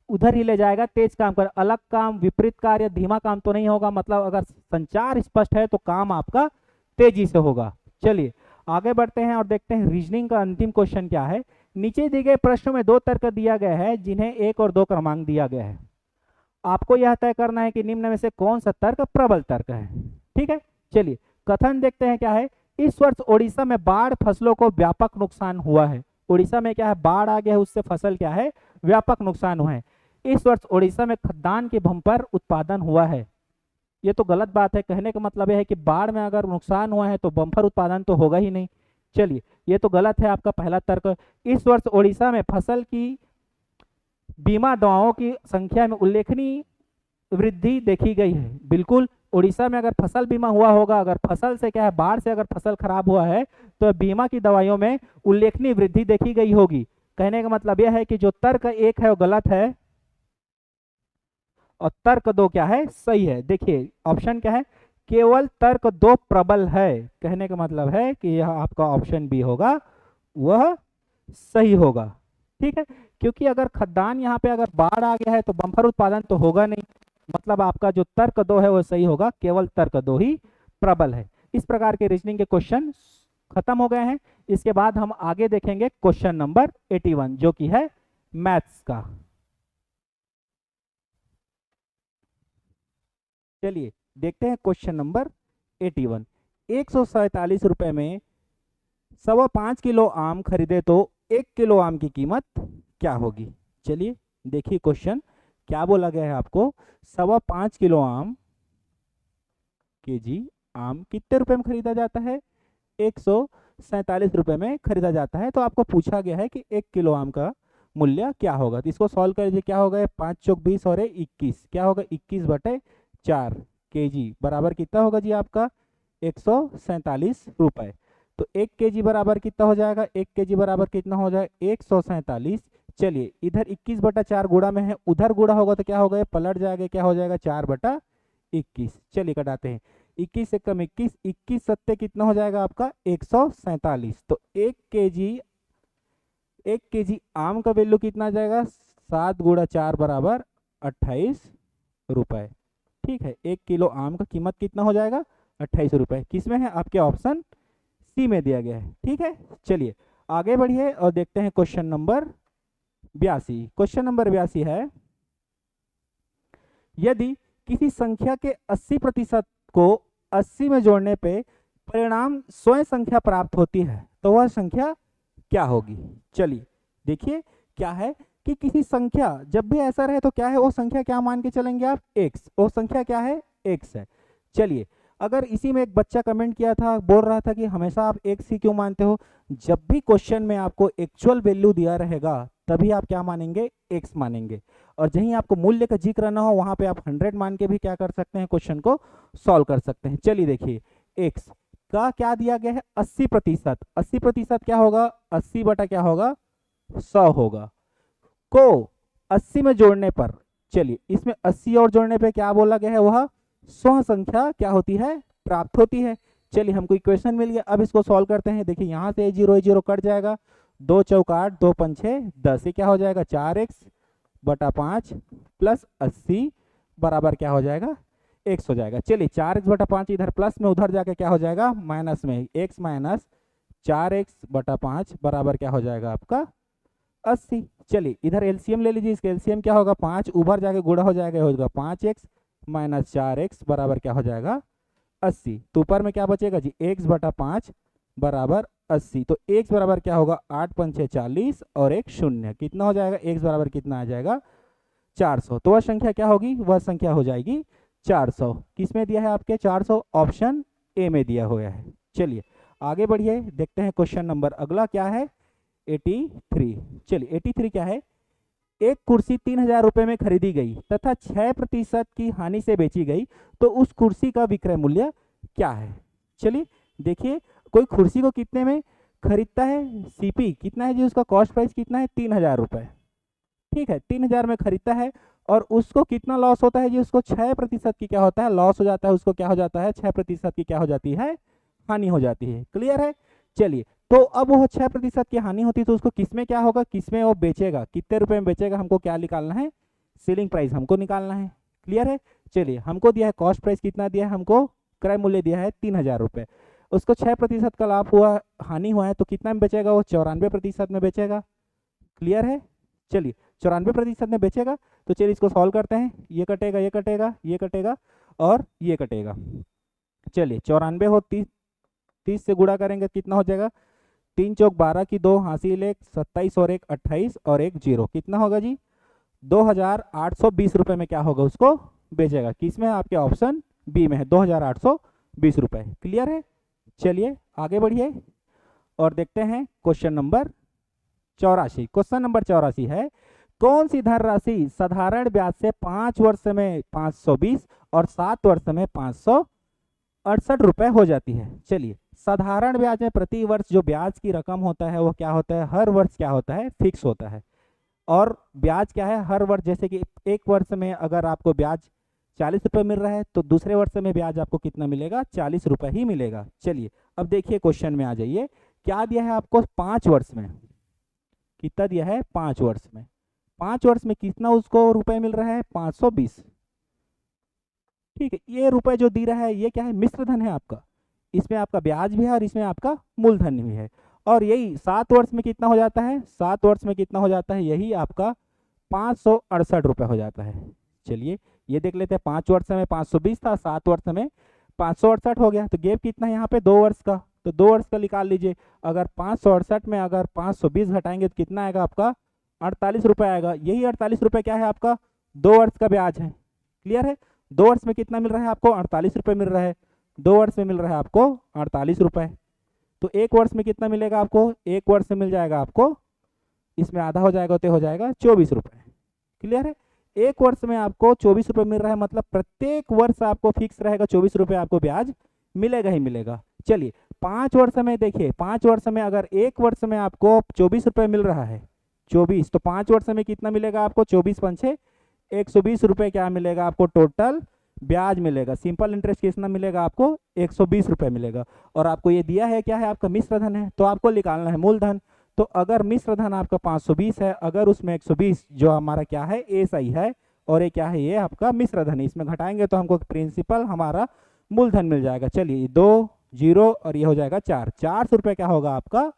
उधर ही ले जाएगा, तेज काम कर, अलग काम विपरीत कार्य धीमा काम तो नहीं होगा। मतलब अगर संचार स्पष्ट है तो काम आपका तेजी से होगा। चलिए आगे बढ़ते हैं और देखते हैं रीजनिंग का अंतिम क्वेश्चन क्या है। नीचे दिए गए प्रश्नों में 2 तर्क दिया गया है जिन्हें 1 और 2 क्रमांक दिया गया है। आपको यह तय करना है कि निम्न में से कौन सा तर्क प्रबल तर्क है। ठीक है, चलिए कथन देखते हैं क्या है। इस वर्ष ओडिशा में बाढ़ फसलों को व्यापक नुकसान हुआ है। उड़ीसा में क्या है बाढ़ आ गया है, उससे फसल क्या है व्यापक नुकसान हुआ है। इस वर्ष ओडिशा में खाद्यान्न के बम्पर उत्पादन हुआ है। ये तो गलत बात है, कहने का मतलब यह है कि बाढ़ में अगर नुकसान हुआ है तो बम्पर उत्पादन तो होगा ही नहीं। चलिए ये तो गलत है आपका पहला तर्क। इस वर्ष ओडिशा में फसल की बीमा दवाओं की संख्या में उल्लेखनीय वृद्धि देखी गई है। बिल्कुल उड़ीसा में अगर फसल बीमा हुआ होगा, अगर फसल से क्या है बाढ़ से अगर फसल खराब हुआ है तो बीमा की दवाइयों में उल्लेखनीय वृद्धि देखी गई होगी। कहने का मतलब यह है कि जो तर्क 1 है वो गलत है और तर्क 2 क्या है सही है। देखिए ऑप्शन क्या है केवल तर्क 2 प्रबल है। कहने का मतलब है कि यह आपका ऑप्शन बी होगा वह सही होगा। ठीक है, क्योंकि अगर खाद्यान्न यहाँ पे अगर बाढ़ आ गया है तो बम्पर उत्पादन तो होगा नहीं, मतलब आपका जो तर्क 2 है वो सही होगा, केवल तर्क 2 ही प्रबल है। इस प्रकार के रीजनिंग के क्वेश्चन खत्म हो गए हैं। इसके बाद हम आगे देखेंगे क्वेश्चन नंबर 81 जो कि है मैथ्स का। चलिए देखते हैं क्वेश्चन नंबर 81। 147 रुपए में 5.25 किलो आम खरीदे तो 1 किलो आम की कीमत क्या होगी। चलिए देखिए क्वेश्चन क्या बोला गया है आपको। 5.25 किलो आम केजी आम कितने रुपए में खरीदा जाता है 147 रुपए में खरीदा जाता है। तो आपको पूछा गया है कि 1 किलो आम का मूल्य क्या होगा। तो इसको सॉल्व कर लीजिए। क्या होगा 5 चौक 20 और 21 क्या होगा 21/4 केजी बराबर कितना होगा जी आपका 147 रुपए। तो 1 केजी बराबर कितना हो जाएगा 1 केजी बराबर कितना हो जाएगा 147। चलिए इधर 21/4 गुणा में है, उधर गुणा होगा तो क्या होगा पलट जाएगा, क्या हो जाएगा 4/21। चलिए कटाते हैं 21 से कम 21, 21 सत्ते कितना हो जाएगा आपका 147। तो 1 केजी आम का वैल्यू कितना आ जाएगा 7 गुणा 4 बराबर 28 रुपए। ठीक है, 1 किलो आम का कीमत कितना हो जाएगा 28 रुपए। किस में है आपके ऑप्शन सी में दिया गया है। ठीक है, चलिए आगे बढ़िए और देखते हैं क्वेश्चन नंबर 82। क्वेश्चन नंबर 82 है यदि किसी संख्या के 80% को 80 में जोड़ने पे परिणाम स्वयं संख्या प्राप्त होती है तो वह संख्या क्या होगी। चलिए देखिए क्या है कि किसी संख्या जब भी ऐसा रहे तो क्या है वो संख्या क्या मान के चलेंगे आप x, वो संख्या क्या है x है। चलिए अगर इसी में एक बच्चा कमेंट किया था बोल रहा था कि हमेशा आप x ही क्यों मानते हो। जब भी क्वेश्चन में आपको एक्चुअल वैल्यू दिया रहेगा तभी आप क्या मानेंगे x मानेंगे, और जहीं आपको मूल्य का जिक्र ना हो वहां पे आप 100 मान के भी क्या कर सकते हैं क्वेश्चन को सॉल्व कर सकते हैं। चलिए देखिए x का क्या दिया गया है 80%। 80% क्या होगा 80 बटा क्या होगा 100 होगा को 80 में जोड़ने पर। चलिए इसमें 80 और जोड़ने पे क्या बोला गया है वह 100 संख्या क्या होती है प्राप्त होती है। चलिए हमको इक्वेशन मिल गया, अब इसको सॉल्व करते हैं। देखिए यहाँ से 0 कट जाएगा, 2 चौक 8 2 पंचे 10, ये क्या हो जाएगा 4x/5 प्लस 80 बराबर क्या हो जाएगा x हो जाएगा। चलिए 4x/5 इधर प्लस में उधर जाके क्या हो जाएगा माइनस में, x माइनस 4x/5 बराबर क्या हो जाएगा आपका 80। चलिए इधर एलसीएम ले लीजिए, इसका एलसीएम क्या होगा 5 ऊपर जाके गुणा हो जाएगा, होगा 5x माइनस 4x बराबर क्या हो जाएगा 80। तो ऊपर में क्या बचेगा जी x/5 बराबर 80। तो x बराबर क्या होगा 8 पंचे 40 और 1 0 कितना हो जाएगा x बराबर कितना आ जाएगा 400। तो वह संख्या क्या होगी वह संख्या हो जाएगी 400। किस में दिया है आपके 400 ऑप्शन ए में दिया हुआ है। चलिए आगे बढ़िए देखते हैं क्वेश्चन नंबर अगला क्या है 83। चलिए 83 क्या है एक कुर्सी 3,000 रुपये में खरीदी गई तथा 6% की हानि से बेची गई तो उस कुर्सी का विक्रय मूल्य क्या है। चलिए देखिए, कोई कुर्सी को कितने में खरीदता है, सीपी कितना है जी, उसका कॉस्ट प्राइस कितना है 3,000 रुपये, ठीक है, 3,000 में खरीदता है और उसको कितना लॉस होता है जी, उसको 6% की क्या होता है, लॉस हो जाता है, उसको क्या हो जाता है, 6% की क्या हो जाती है, हानि हो जाती है। क्लियर है। चलिए, तो अब वो 6% की हानि होती है तो उसको किसमें क्या होगा, किसमें वो बेचेगा, कितने रुपए में बेचेगा, हमको क्या निकालना है, सेलिंग प्राइस हमको निकालना है। क्लियर है। चलिए, हमको दिया है कॉस्ट प्राइस कितना दिया है, हमको क्रय मूल्य दिया है 3,000 रुपये, उसको 6% का लाभ हुआ, हानि हुआ है तो कितना में बेचेगा, वो 94% में बेचेगा। क्लियर है। चलिए, 94% में बेचेगा तो चलिए इसको सॉल्व करते हैं, ये कटेगा, ये कटेगा, ये कटेगा और ये कटेगा। चलिए, 94 हो 30 से गुणा करेंगे कितना हो जाएगा, 3 चौक 12 की 2 हासिल 1, 27 और 1 28 और 1 0, कितना होगा जी 2,820 रुपये में क्या होगा, उसको बेचेगा। किसमें, आपके ऑप्शन बी में है, 2,820 रुपये। क्लियर है। चलिए आगे बढ़िए और देखते हैं क्वेश्चन नंबर 84। क्वेश्चन नंबर 84 है, कौन सी धनराशि साधारण ब्याज से 5 वर्ष में 520 और 7 वर्ष में 568 रुपये हो जाती है। चलिए, साधारण ब्याज में प्रति वर्ष जो ब्याज की रकम होता है वो क्या होता है, हर वर्ष क्या होता है, फिक्स होता है। और ब्याज क्या है, हर वर्ष, जैसे कि एक वर्ष में अगर आपको ब्याज 40 रुपये मिल रहा है तो दूसरे वर्ष में ब्याज आपको कितना मिलेगा, 40 रुपये ही मिलेगा। चलिए अब देखिए क्वेश्चन में आ जाइए, क्या दिया है आपको 5 वर्ष में, कितना दिया है 5 वर्ष में, 5 वर्ष में कितना उसको रुपए मिल रहा है, 520। ठीक है, ये रुपए जो दे रहा है ये क्या है, मिश्र धन है आपका, इसमें आपका ब्याज भी है और इसमें आपका मूलधन भी है। और यही 7 वर्ष में कितना हो जाता है, 7 वर्ष में कितना हो जाता है, यही आपका 568 रुपये हो जाता है। चलिए ये देख लेते हैं, 5 वर्ष में 520 था, 7 वर्ष में 568 हो गया, तो गैप कितना है यहाँ पे 2 वर्ष का, तो 2 वर्ष का निकाल लीजिए। अगर 568 में अगर 520 घटाएंगे तो कितना आएगा आपका, 48 रुपये आएगा। यही 48 रुपये क्या है आपका, 2 वर्ष का ब्याज है। क्लियर है। 2 वर्ष में कितना मिल रहा है आपको, 48 रुपये मिल रहा है, 2 वर्ष में मिल रहा है आपको 48 रुपये। तो 1 वर्ष में कितना मिलेगा आपको, 1 वर्ष में मिल जाएगा आपको, इसमें आधा हो जाएगा तो हो जाएगा 24 रुपये। क्लियर है। 1 वर्ष में आपको 24 रुपये मिल रहा है, मतलब प्रत्येक वर्ष आपको फिक्स रहेगा 24 रुपये आपको ब्याज मिलेगा ही मिलेगा। चलिए 5 वर्ष में देखिए, 5 वर्ष में अगर 1 वर्ष में आपको 24 रुपये मिल रहा है, 24, तो 5 वर्ष में कितना मिलेगा आपको, 24 पंछे 120 रुपये क्या मिलेगा आपको, टोटल ब्याज मिलेगा। सिंपल इंटरेस्ट कितना मिलेगा आपको, 120 रुपये मिलेगा। और आपको ये दिया है क्या है, आपका मिश्र धन है, तो आपको निकालना है मूलधन। तो अगर मिश्र धन आपका 520 है, अगर उसमें 120 जो हमारा क्या है, ए सही है, और ये क्या है, ये आपका मिश्र धन है, इसमें घटाएंगे तो हमको प्रिंसिपल हमारा मूलधन मिल जाएगा। चलिए 2 0 और ये हो जाएगा 400 रुपये क्या होगा आपका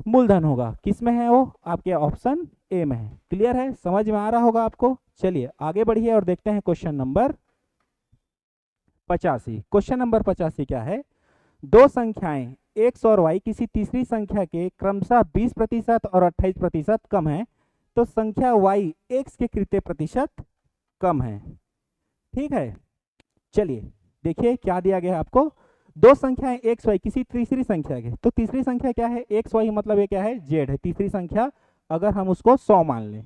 मूलधन होगा। किस में है वो, आपके ऑप्शन ए में है। क्लियर है, समझ में आ रहा होगा आपको। चलिए आगे बढ़िए और देखते हैं क्वेश्चन नंबर 85। क्वेश्चन नंबर 85 क्या है, दो संख्याएं x और y किसी तीसरी संख्या के क्रमशः 20% और 28% कम है, तो संख्या y x के कितने प्रतिशत कम है। ठीक है। चलिए देखिए क्या दिया गया है आपको, दो संख्याएं x y किसी तीसरी संख्या के, तो तीसरी संख्या क्या है, x y मतलब ये क्या है, z है, तीसरी संख्या अगर हम उसको 100 मान लें।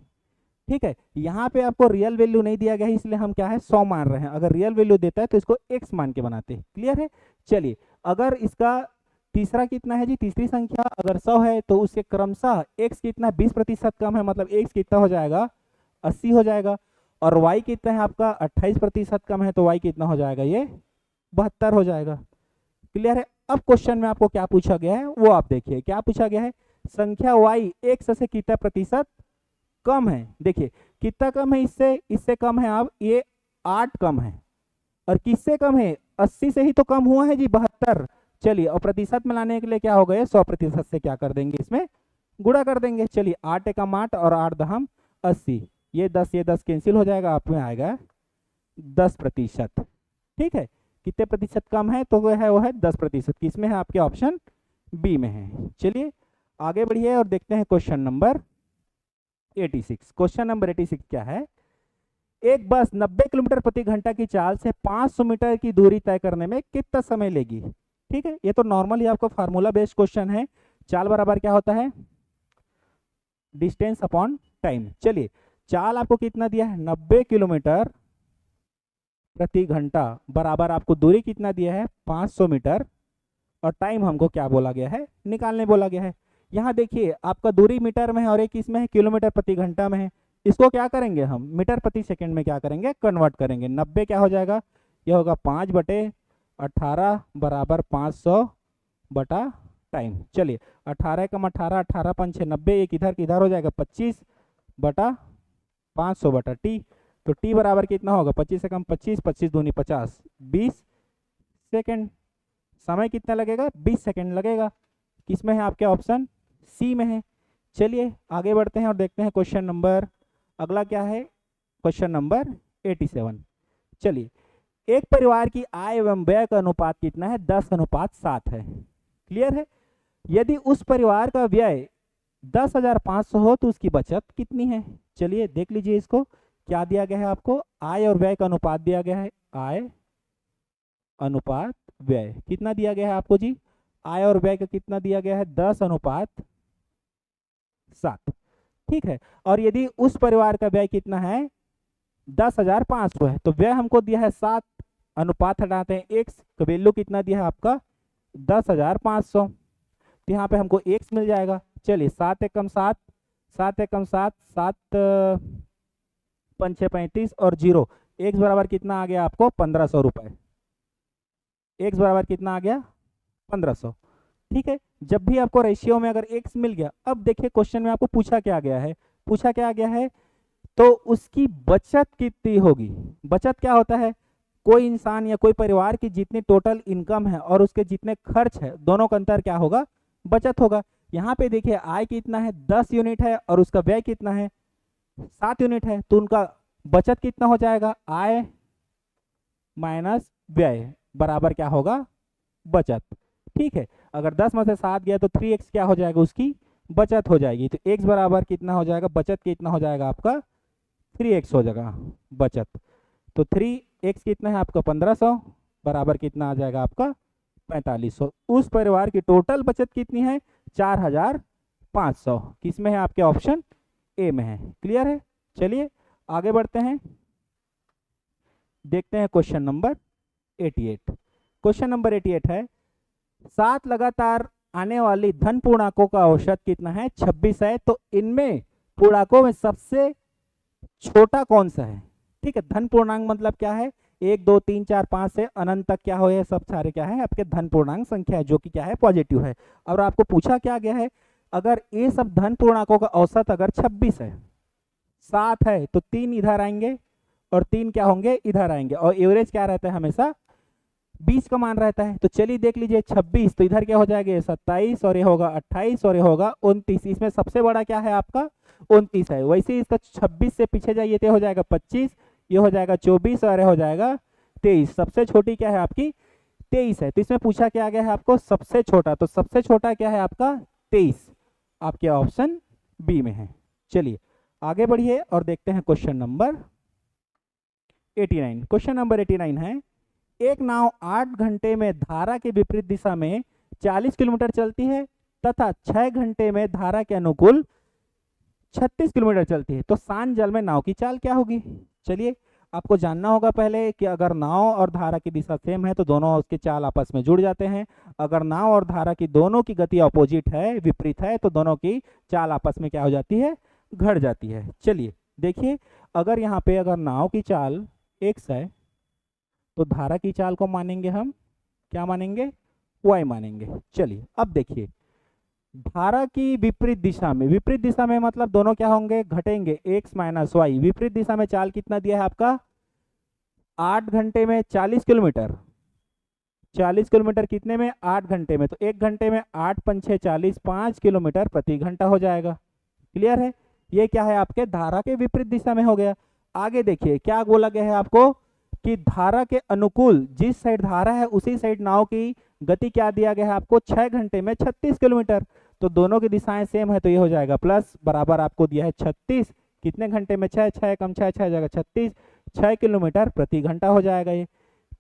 ठीक है, यहाँ पे आपको रियल वैल्यू नहीं दिया गया है, इसलिए हम क्या है 100 मान रहे हैं। अगर रियल वैल्यू देता है तो इसको x मान के बनाते हैं। क्लियर है। चलिए अगर इसका तीसरा कितना है जी, तीसरी संख्या अगर 100 है तो उसके क्रमशः x कितना 20% कम है, मतलब x कितना हो जाएगा 80 हो जाएगा। और y कितना है आपका 28% कम है, तो y कितना हो जाएगा, ये 72 हो जाएगा। क्लियर है। अब क्वेश्चन में आपको क्या पूछा गया है वो आप देखिए, क्या पूछा गया है, संख्या y x से कितना प्रतिशत कम है। देखिए कितना कम है, इससे कम है, अब ये 8 कम है, और किससे कम है, 80 से ही तो कम हुआ है जी, 72। चलिए और प्रतिशत में लाने के लिए क्या हो गए, 100% से क्या कर देंगे, इसमें गुणा कर देंगे। चलिए 8 एकम 8 और 8 दहम 80, ये 10 कैंसिल हो जाएगा, आप में आएगा 10%। ठीक है, कितने प्रतिशत कम है, तो वो है 10%। किसमें है, आपके ऑप्शन बी में है। चलिए आगे बढ़िए और देखते हैं क्वेश्चन नंबर 86। क्वेश्चन नंबर 86 क्या है, एक बस 90 किलोमीटर प्रति घंटा की चाल से 500 मीटर की दूरी तय करने में कितना समय लेगी। ठीक है, ये तो नॉर्मली आपको फार्मूला बेस्ड क्वेश्चन है। चाल बराबर क्या होता है, डिस्टेंस अपॉन टाइम। चलिए चाल आपको कितना दिया है 90 किलोमीटर प्रति घंटा बराबर आपको दूरी कितना दिया है 500 मीटर और टाइम हमको क्या बोला गया है निकालने बोला गया है। यहाँ देखिए आपका दूरी मीटर में है और एक इसमें है किलोमीटर प्रति घंटा में है। इसको क्या करेंगे हम मीटर प्रति सेकंड में क्या करेंगे कन्वर्ट करेंगे। 90 क्या हो जाएगा यह होगा 5/18 बराबर 500 बटा टाइम। चलिए 18 कम 18 18 5 6 90 एक इधर की इधर हो जाएगा 25 बटा 500 बटा टी। तो टी बराबर कितना होगा 25 से कम 25 25 दूनी 50 20 सेकेंड। समय कितना लगेगा 20 सेकेंड लगेगा। किस में है आपके ऑप्शन सी में है। चलिए आगे बढ़ते हैं और देखते हैं क्वेश्चन नंबर अगला क्या है क्वेश्चन नंबर 87। चलिए एक परिवार की आय एवं व्यय का अनुपात कितना है 10:7 है। क्लियर है। यदि उस परिवार का व्यय 10,500 हो तो उसकी बचत कितनी है। चलिए देख लीजिए इसको क्या दिया गया है आपको आय और व्यय का अनुपात दिया गया है। आय अनुपात व्यय कितना दिया गया है आपको जी आय और व्यय का कितना दिया गया है 10:7। ठीक है। और यदि उस परिवार का व्यय कितना है 10,500 है तो व्यय हमको दिया है 7 अनुपात हटाते हैं x का वैल्यू कितना दिया है आपका 10,500 तो यहाँ पे हमको x मिल जाएगा। चलिए 7 एकम 7 7 एकम 7 7 5 6 35 और 0 x बराबर कितना आ गया आपको 1500 रुपए। x बराबर कितना आ गया 1500। ठीक है। जब भी आपको रेशियो में अगर x मिल गया अब देखिए क्वेश्चन में आपको पूछा क्या गया है तो उसकी बचत कितनी होगी। बचत क्या होता है कोई इंसान या कोई परिवार की जितनी टोटल इनकम है और उसके जितने खर्च है दोनों का अंतर क्या होगा बचत होगा। यहाँ पे देखिए आय कितना है 10 यूनिट है और उसका व्यय कितना है 7 यूनिट है तो उनका बचत कितना हो जाएगा आय माइनस व्यय बराबर क्या होगा बचत। ठीक है। अगर 10 में से 7 गया तो 3x क्या हो जाएगा उसकी बचत हो जाएगी। तो x बराबर कितना हो जाएगा बचत कितना हो जाएगा आपका 3x हो जाएगा बचत। तो 3x कितना है आपका 1500 बराबर कितना आ जाएगा आपका 4500। उस परिवार की टोटल बचत कितनी है 4,500। किस में है आपके ऑप्शन ए में है। क्लियर है। चलिए आगे बढ़ते हैं देखते हैं क्वेश्चन नंबर 88। क्वेश्चन नंबर 88 है 7 लगातार आने वाली धन पूर्णांकों का औसत कितना है 26 है। तो इनमें पूर्णांकों में सबसे छोटा कौन सा है। ठीक है। धन पूर्णांक मतलब क्या है 1 2 3 4 5 से अनंत तक क्या हो ये सब सारे क्या है आपके धन पूर्णांक संख्या है जो कि क्या है पॉजिटिव है। और आपको पूछा क्या गया है अगर ये सब धन पूर्णांकों का औसत अगर 26 है 7 है तो 3 इधर आएंगे और 3 क्या होंगे इधर आएंगे और एवरेज क्या रहता है हमेशा 20 का मान रहता है। तो चलिए देख लीजिए 26 तो इधर क्या हो जाएगा 27 और ये होगा 28 और ये होगा 29। इसमें सबसे बड़ा क्या है आपका 29 है। वैसे इसका 26 से पीछे जाइए तो हो जाएगा 25 ये हो जाएगा 24 और ये हो जाएगा 23। सबसे छोटी क्या है आपकी 23 है। तो इसमें पूछा क्या गया है आपको सबसे छोटा तो सबसे छोटा क्या है आपका 23 आपके ऑप्शन बी में है। चलिए आगे बढ़िए और देखते हैं क्वेश्चन नंबर 89। क्वेश्चन नंबर 89 है एक नाव 8 घंटे में धारा के विपरीत दिशा में 40 किलोमीटर चलती है तथा 6 घंटे में धारा के अनुकूल 36 किलोमीटर चलती है तो शांत जल में नाव की चाल क्या होगी। चलिए आपको जानना होगा पहले कि अगर नाव और धारा की दिशा सेम है तो दोनों उसके चाल आपस में जुड़ जाते हैं। अगर नाव और धारा की दोनों की गति अपोजिट है विपरीत है तो दोनों की चाल आपस में क्या हो जाती है घट जाती है। चलिए देखिए अगर यहाँ पे अगर नाव की चाल x है तो धारा की चाल को मानेंगे हम क्या मानेंगे y मानेंगे। चलिए अब देखिए धारा की विपरीत दिशा में मतलब दोनों क्या होंगे घटेंगे x माइनस वाई। विपरीत दिशा में चाल कितना दिया है आपका 8 घंटे में 40 किलोमीटर 40 किलोमीटर कितने में 8 घंटे में तो 1 घंटे में 8 5 6 40 5 किलोमीटर प्रति घंटा हो जाएगा। क्लियर है। ये क्या है आपके धारा के विपरीत दिशा में हो गया। आगे देखिए क्या बोला गया है आपको कि धारा के अनुकूल जिस साइड धारा है उसी साइड नाव की गति क्या दिया गया है आपको 6 घंटे में 36 किलोमीटर। तो दोनों की दिशाएं सेम है तो ये हो जाएगा प्लस बराबर आपको दिया है 36 कितने घंटे में 6 6 कम 6 6 जाएगा 36 6 किलोमीटर प्रति घंटा हो जाएगा। ये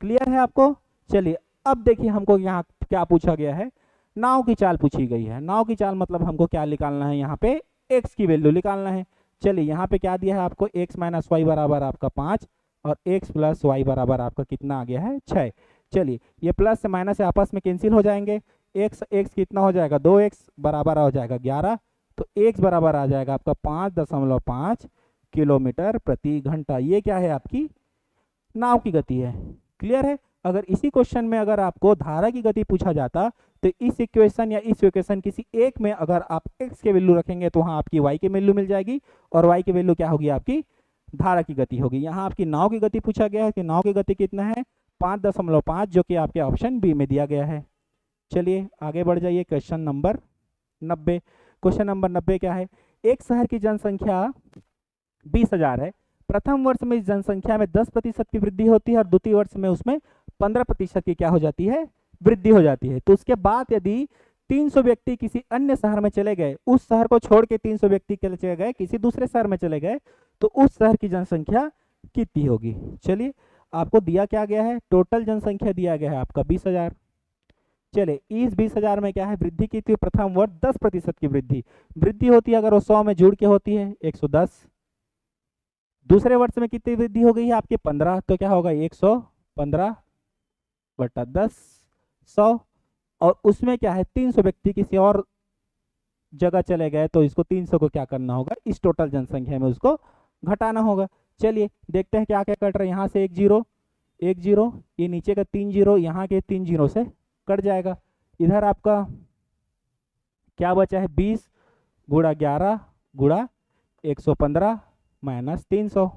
क्लियर है आपको। चलिए अब देखिए हमको यहाँ क्या पूछा गया है नाव की चाल पूछी गई है। नाव की चाल मतलब हमको क्या निकालना है यहाँ पे x की वैल्यू निकालना है। चलिए यहाँ पे क्या दिया है आपको, x माइनस वाई बराबर आपका 5 और x प्लस वाई बराबर आपका कितना आ गया है 6। चलिए ये प्लस से माइनस से आपस में कैंसिल हो जाएंगे, x कितना हो जाएगा 2x बराबर हो जाएगा 11, तो x बराबर आ जाएगा आपका 5.5 किलोमीटर प्रति घंटा। ये क्या है आपकी नाव की गति है। क्लियर है। अगर इसी क्वेश्चन में अगर आपको धारा की गति पूछा जाता तो इस इक्वेशन या इस इक्वेशन किसी एक में अगर आप x के वैल्यू रखेंगे तो वहां आपकी y की वैल्यू मिल जाएगी और y की वैल्यू क्या होगी आपकी धारा की गति होगी। यहाँ आपकी नाव की गति पूछा गया है कि नाव की गति कितना है 5.5 जो कि आपके ऑप्शन बी में दिया गया है। चलिए आगे बढ़ जाइए क्वेश्चन नंबर 90। क्वेश्चन नंबर 90 क्या है, एक शहर की जनसंख्या 20,000 है। प्रथम वर्ष में इस जनसंख्या में 10% की वृद्धि होती है और द्वितीय वर्ष में उसमें 15% की क्या हो जाती है वृद्धि हो जाती है। तो उसके बाद यदि 300 व्यक्ति किसी अन्य शहर में चले गए, उस शहर को छोड़ के 300 व्यक्ति चले गए किसी दूसरे शहर में चले गए, तो उस शहर की जनसंख्या कितनी होगी। चलिए आपको दिया क्या गया है, टोटल जनसंख्या दिया गया है आपका 20,000। चले इस 20,000 में क्या है वृद्धि की थी, प्रथम वर्ष 10% की वृद्धि होती है अगर वो 100 में जुड़ के होती है 110। दूसरे वर्ष में कितनी वृद्धि हो गई है आपके 15, तो क्या होगा 115 बटा 10 100। और उसमें क्या है 300 व्यक्ति किसी और जगह चले गए तो इसको 300 को क्या करना होगा इस टोटल जनसंख्या में उसको घटाना होगा। चलिए देखते हैं क्या क्या कट रहा है। यहाँ से 1 0 1 0, ये नीचे का 3 0, यहाँ के 3 0 से कट जाएगा। इधर आपका क्या बचा है 20 गुणा 11 गुणा 115 माइनस 300।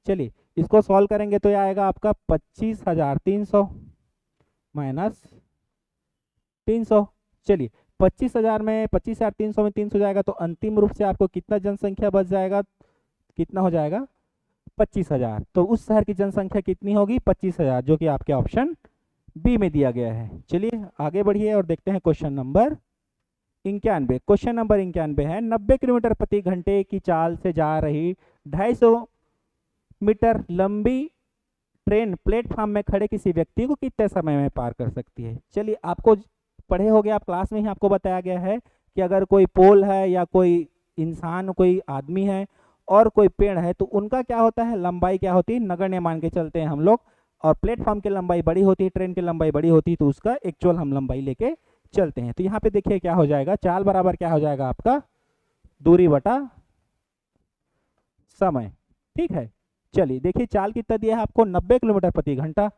चलिए इसको सॉल्व करेंगे तो यह आएगा आपका 25,300 माइनस 300। चलिए 25,000 में 25,300 में 300 जाएगा तो अंतिम रूप से आपको कितना जनसंख्या बच जाएगा, कितना हो जाएगा 25,000। तो उस शहर की जनसंख्या कितनी होगी 25,000, जो कि आपके ऑप्शन बी में दिया गया है। चलिए आगे बढ़िए और देखते हैं क्वेश्चन नंबर 91। क्वेश्चन नंबर 91 है 90 किलोमीटर प्रति घंटे की चाल से जा रही 250 मीटर लंबी ट्रेन प्लेटफॉर्म में खड़े किसी व्यक्ति को कितने समय में पार कर सकती है। चलिए आपको पढ़े होंगे आप क्लास में ही आपको बताया गया है कि अगर कोई पोल है या कोई इंसान कोई आदमी है और कोई पेड़ है तो उनका क्या होता है लंबाई क्या होती है नगण्य मान के चलते हैं हम लोग, और प्लेटफॉर्म की लंबाई बड़ी होती है, ट्रेन की लंबाई बड़ी होती है, तो उसका एक्चुअल हम लंबाई लेके चलते हैं। तो यहाँ पे देखिए क्या हो जाएगा, चाल बराबर क्या हो जाएगा आपका दूरी बटा समय। ठीक है। चलिए देखिए चाल कितना दिया है आपको 90 किलोमीटर प्रति घंटा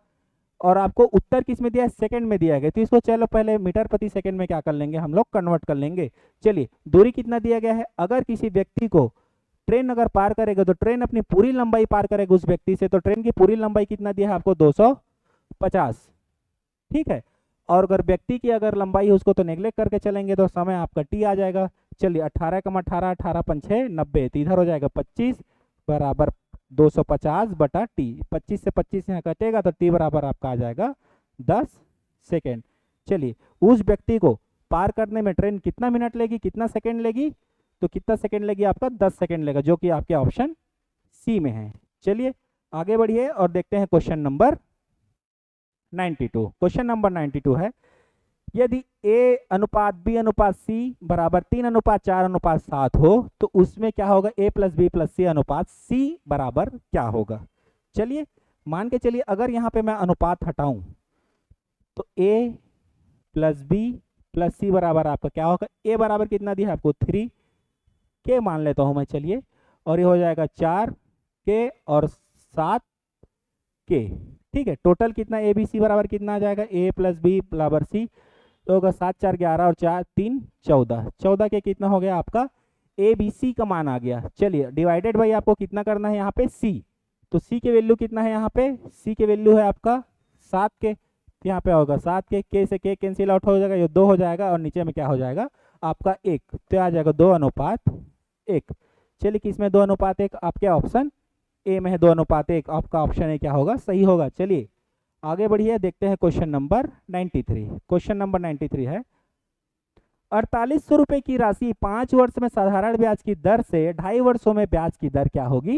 और आपको उत्तर किस में दिया है सेकंड में दिया गया, तो इसको चलो पहले मीटर प्रति सेकंड में क्या कर लेंगे हम लोग कन्वर्ट कर लेंगे। चलिए दूरी कितना दिया गया है, अगर किसी व्यक्ति को ट्रेन अगर पार करेगा तो ट्रेन अपनी पूरी लंबाई पार करेगा उस व्यक्ति से, तो ट्रेन की पूरी लंबाई कितना दिया है आपको 250। ठीक है। और अगर व्यक्ति की अगर लंबाई है उसको तो नेग्लेक्ट करके चलेंगे तो समय आपका टी आ जाएगा। चलिए 18 कम 18 18 5 6 90, तो इधर हो जाएगा 25 बराबर 250 बटा टी। 25 से 25 यहाँ कटेगा तो टी बराबर आपका आ जाएगा 10 सेकेंड। चलिए उस व्यक्ति को पार करने में ट्रेन कितना मिनट लेगी, कितना सेकेंड लेगी, तो कितना सेकेंड लेगी आपका 10 सेकेंड लेगा, जो कि आपके ऑप्शन सी में है। चलिए आगे बढ़िए और देखते हैं क्वेश्चन नंबर 92। क्वेश्चन नंबर 92 है यदि A अनुपात B अनुपात C बराबर 3:4:7 हो तो उसमें क्या होगा A plus B plus C अनुपात C बराबर क्या होगा। चलिए मान के चलिए अगर यहाँ पे मैं अनुपात हटाऊं तो A plus B plus C बराबर आपका क्या होगा, A बराबर कितना दिया है आपको 3 K मान लेता हूं मैं। चलिए और ये हो जाएगा 4 K और 7 K। ठीक है। टोटल कितना A B C बराबर कितना आ जाएगा, A प्लस B बराबर C, तो होगा 7 4 11 और 4 3 14। 14 के कितना हो गया आपका ए बी सी का मान आ गया। चलिए डिवाइडेड बाई आपको कितना करना है यहाँ पे C, तो C के वैल्यू कितना है यहाँ पे, C के वैल्यू है आपका 7 के, यहाँ पे होगा 7 के से K कैंसिल आउट हो जाएगा, ये 2 हो जाएगा और नीचे में क्या हो जाएगा आपका 1, तो आ जाएगा 2:1। चलिए किसमें 2:1, आपके ऑप्शन ए में है 2:1, आपका ऑप्शन ए क्या होगा सही होगा। चलिए आगे बढ़िए देखते हैं क्वेश्चन नंबर 93। क्वेश्चन नंबर 93 है 4800 रुपए की राशि 5 वर्ष में साधारण ब्याज की दर से 2.5 वर्षों में ब्याज की दर क्या होगी,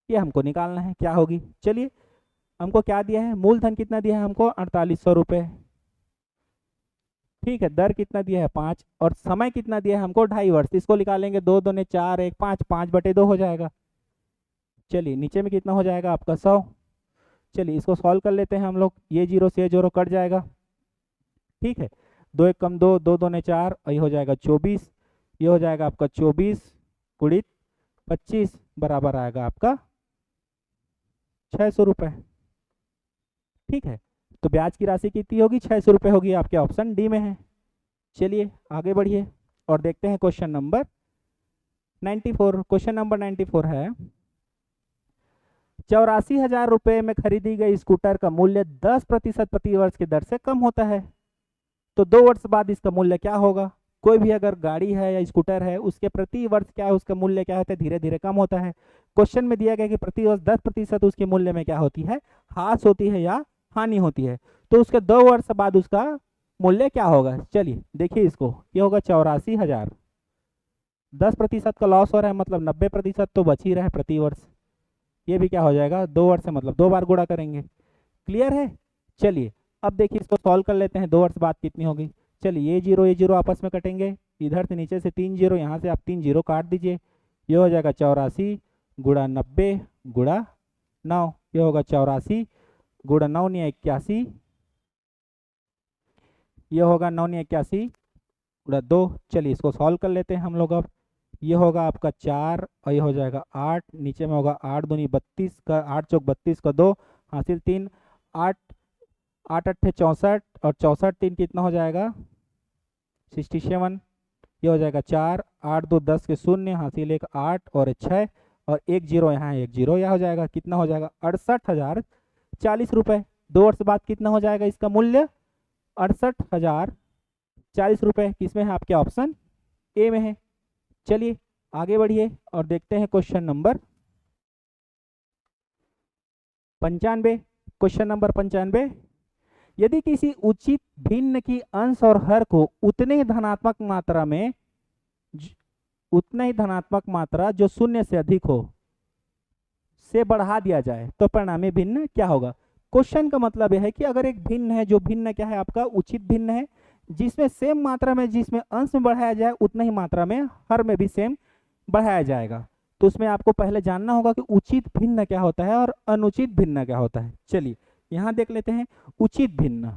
ये हमको निकालना है क्या होगी। चलिए हमको क्या दिया है, मूलधन कितना दिया है हमको 4800 रुपए, ठीक है, दर कितना दिया है 5 और समय कितना दिया है हमको 2.5 वर्ष। इसको निकालेंगे 2 दूने 4 1 5 5/2 हो जाएगा। चलिए नीचे में कितना हो जाएगा आपका 100। चलिए इसको सॉल्व कर लेते हैं हम लोग, ये जीरो से ये जीरो कट जाएगा। ठीक है, 2 1 कम 2 2 दूने 4 और ये हो जाएगा 24। ये हो जाएगा आपका 24 गुणित 25 बराबर आएगा आपका 600 रुपये। ठीक है, तो ब्याज की राशि कितनी होगी 600 रुपये होगी, आपके ऑप्शन डी में है। चलिए आगे बढ़िए और देखते हैं क्वेश्चन नंबर 94। क्वेश्चन नंबर 94 है 84,000 रुपये में खरीदी गई स्कूटर का मूल्य 10% प्रति वर्ष की दर से कम होता है, तो 2 वर्ष बाद इसका मूल्य क्या होगा। कोई भी अगर गाड़ी है या स्कूटर है उसके प्रति वर्ष क्या है, उसका मूल्य क्या होता है, धीरे धीरे कम होता है। क्वेश्चन में दिया गया कि प्रति वर्ष 10% उसके मूल्य में क्या होती है, ह्रास होती है या हानि होती है, तो उसके 2 वर्ष बाद उसका मूल्य क्या होगा। चलिए देखिए इसको, ये होगा 84,000, 10% का लॉस हो रहा है मतलब 90% तो बच ही रहा है प्रति वर्ष। ये भी क्या हो जाएगा 2 वर्ष से मतलब 2 बार गुणा करेंगे। क्लियर है। चलिए अब देखिए इसको सॉल्व कर लेते हैं, 2 वर्ष बाद कितनी होगी। चलिए ये जीरो आपस में कटेंगे, इधर से नीचे से 3 जीरो, यहाँ से आप 3 जीरो काट दीजिए। ये हो जाएगा 84 गुणा 90 गुणा 9, ये होगा 84 गुणा 9 × 81, ये होगा 9 × 81 गुणा 2। चलिए इसको सॉल्व कर लेते हैं हम लोग। अब ये होगा आपका 4 और ये हो जाएगा 8, नीचे में होगा 8 दूनी 32 का 8 चौक 32 का 2 हासिल 3, 8 8 8 64 और 64 3 कितना हो जाएगा 67। ये हो जाएगा 4 8 2 10 के 0 हासिल 1 8 और 6 और 1 जीरो, यहाँ 1 जीरो, यह हो जाएगा कितना हो जाएगा 68,040 रुपये। 2 वर्ष बाद कितना हो जाएगा इसका मूल्य 68,040 रुपये। किसमें है आपके ऑप्शन ए में है। चलिए आगे बढ़िए और देखते हैं क्वेश्चन नंबर 95। क्वेश्चन नंबर 95, यदि किसी उचित भिन्न की अंश और हर को उतने ही धनात्मक मात्रा जो 0 से अधिक हो से बढ़ा दिया जाए तो परिणामी भिन्न क्या होगा। क्वेश्चन का मतलब यह है कि अगर एक भिन्न है, जो भिन्न क्या है आपका उचित भिन्न है, जिसमें सेम मात्रा में जिसमें अंश में बढ़ाया जाए उतना ही मात्रा में हर में भी सेम बढ़ाया जाएगा, तो उसमें आपको पहले जानना होगा कि उचित भिन्न क्या होता है और अनुचित भिन्न क्या होता है। चलिए यहां देख लेते हैं उचित भिन्न।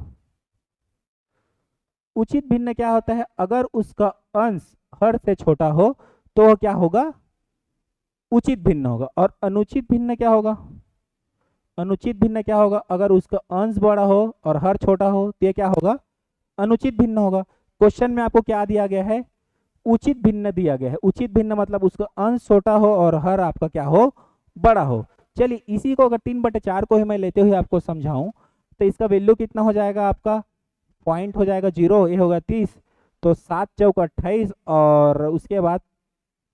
उचित भिन्न क्या होता है, अगर उसका अंश हर से छोटा हो तो क्या होगा उचित भिन्न होगा। और अनुचित भिन्न क्या होगा, अनुचित भिन्न क्या होगा, अगर उसका अंश बड़ा हो और हर छोटा हो तो ये क्या होगा अनुचित भिन्न होगा। क्वेश्चन में आपको क्या दिया गया है, उचित भिन्न दिया गया है। उचित भिन्न मतलब उसका अंश छोटा हो और हर आपका क्या हो बड़ा हो। चलिए इसी को अगर 3/4 को ही मैं लेते हुए आपको समझाऊं तो इसका वैल्यू कितना हो जाएगा, आपका पॉइंट हो जाएगा 0, ये होगा 30, तो 7 चौक 28 और उसके बाद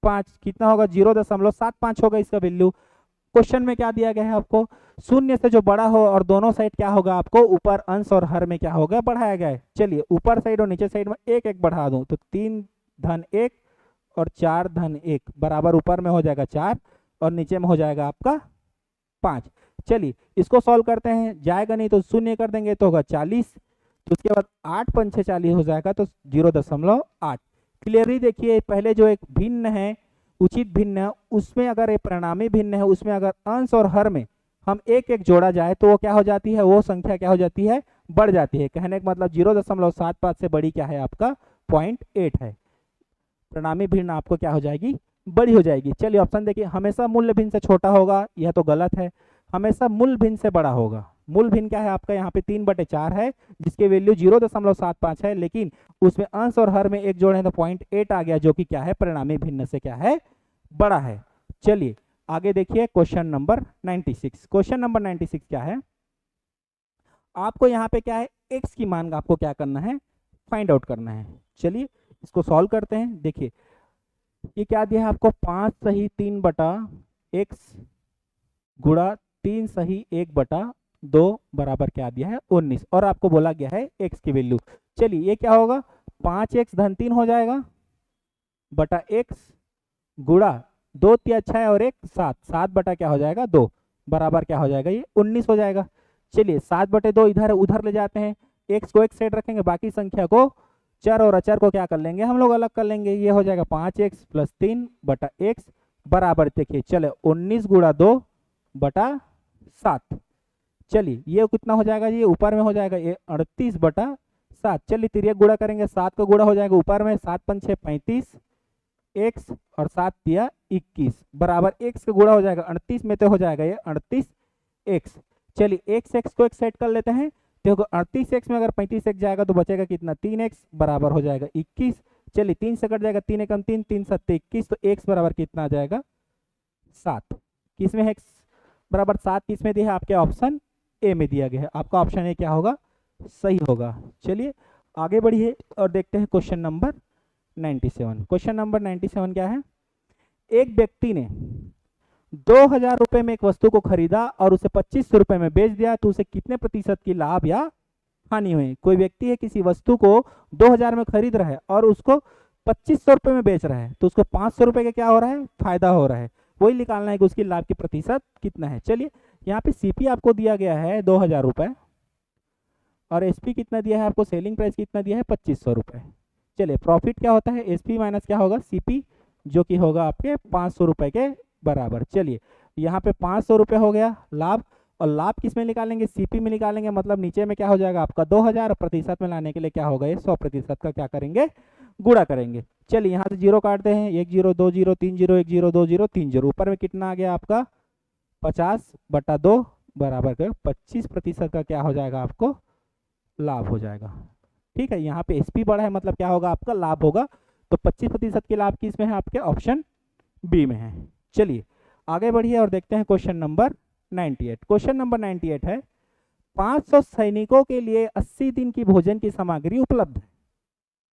5 कितना होगा 0.75 होगा इसका वैल्यू। क्वेश्चन में क्या दिया गया है आपको, 0 से जो बड़ा हो और दोनों साइड क्या होगा आपको ऊपर अंश और हर में क्या होगा बढ़ाया गया है। चलिए ऊपर साइड और नीचे साइड में 1 1 बढ़ा दूं तो 3 धन 1 और 4 धन 1 बराबर ऊपर में हो जाएगा 4 और नीचे में हो जाएगा आपका 5। चलिए इसको सॉल्व करते हैं, जाएगा नहीं तो 0 कर देंगे तो होगा 40, तो उसके बाद 8 पंचे 40 हो जाएगा तो 0.8। क्लियरली देखिए पहले जो एक भिन्न है उचित भिन्न, उसमें अगर एक परिणामी भिन्न है उसमें अगर अंश और हर में हम 1 1 जोड़ा जाए तो वो क्या हो जाती है, वो संख्या क्या हो जाती है बढ़ जाती है। कहने का मतलब 0.75 से बड़ी क्या है आपका 0.8 है, परिणामी भिन्न आपको क्या हो जाएगी बड़ी हो जाएगी। चलिए ऑप्शन देखिए, हमेशा मूल्य भिन्न से छोटा होगा, यह तो गलत है। हमेशा मूल भिन्न से बड़ा होगा। मूल भिन्न क्या है आपका यहाँ पे 3/4 है जिसके वैल्यू 0.75 है, लेकिन उसमें अंश और हर में 1 जोड़े तो 0.8 आ गया जो कि क्या है परिणामी भिन्न से क्या है बड़ा है। चलिए आगे देखिए क्वेश्चन नंबर 96। क्वेश्चन नंबर 96 क्या है, आपको यहाँ पे क्या है x की मान का आपको क्या करना है फाइंड आउट करना है। चलिए इसको सॉल्व करते हैं। देखिए ये क्या दिया है आपको 5 सही 3/x गुणा 3 सही 1/2 बराबर क्या दिया है 19 और आपको बोला गया है x की वैल्यू। चलिए ये क्या होगा 5x धन 3 हो जाएगा बटा x गुणा 2 3 6 और 1 7, 7 बटा क्या हो जाएगा 2 बराबर क्या हो जाएगा ये 19 हो जाएगा। चलिए 7/2 इधर उधर ले जाते हैं, x को एक साइड रखेंगे बाकी संख्या को चर और अचर को क्या कर लेंगे हम लोग अलग कर लेंगे। ये हो जाएगा 5x + 3 बटा x बराबर, देखिए चले 19 गुणा 2 बटा 7। चलिए ये कितना हो जाएगा, ये ऊपर में हो जाएगा ये 38 बटा 7। चलिए तिर्यक गुणा करेंगे, 7 का गुणा हो जाएगा ऊपर में 7 × 5 = 35 x और 7 दिया 21 बराबर x का गुणा हो जाएगा 38 में, तो हो जाएगा ये 38x। चलिए x को एक सेट कर लेते हैं, देखो 38x में अगर 35x जाएगा तो बचेगा कितना 3x बराबर हो जाएगा 21। चलिए 3 से कट जाएगा, 3 एकम 3, 3 7 21, तो x बराबर कितना आ जाएगा 7। किस में है x बराबर 7, किस में दिया है आपके ऑप्शन ए में दिया गया है। आपका ऑप्शन ए क्या होगा, सही होगा। चलिए आगे बढ़िए और देखते हैं क्वेश्चन नंबर 97। क्वेश्चन नंबर 97 क्या है, एक व्यक्ति ने 2000 रुपए में एक वस्तु को खरीदा और उसे 2500 रुपए में बेच दिया, तो उसे कितने प्रतिशत की लाभ या हानि हुई। कोई व्यक्ति है किसी वस्तु को 2000 में खरीद रहा है और उसको 2500 रुपए में बेच रहा है, तो उसको 500 रुपए का क्या हो रहा है, फायदा हो रहा है। वही निकालना है कि उसकी लाभ की प्रतिशत कितना है। चलिए यहाँ पे सीपी आपको दिया गया है 2000 रुपए और एसपी कितना दिया है आपको, सेलिंग प्राइस कितना दिया है 2500 रुपए। चलिए प्रॉफिट क्या होता है, एसपी माइनस क्या होगा सीपी, जो कि होगा आपके 500 रुपए के बराबर। चलिए यहाँ पे 500 रुपए हो गया लाभ, और लाभ किस में निकालेंगे, सीपी में निकालेंगे, मतलब नीचे में क्या हो जाएगा आपका 2000, प्रतिशत में लाने के लिए क्या होगा ये 100% का क्या करेंगे, गुणा करेंगे। चलिए यहाँ से 0 काटते हैं, 1 0 2 0 3 0 1 0 2 0 3 0, ऊपर में कितना आ गया आपका 50/2 बराबर कर 25% का क्या हो जाएगा आपको लाभ हो जाएगा। ठीक है, यहाँ पे एसपी बड़ा है मतलब क्या होगा आपका लाभ होगा, तो 25% की लाभ किस में है आपके ऑप्शन बी में है। चलिए आगे बढ़िए और देखते हैं क्वेश्चन नंबर 98। क्वेश्चन नंबर 98 है 500 सैनिकों के लिए 80 दिन की भोजन की सामग्री उपलब्ध है।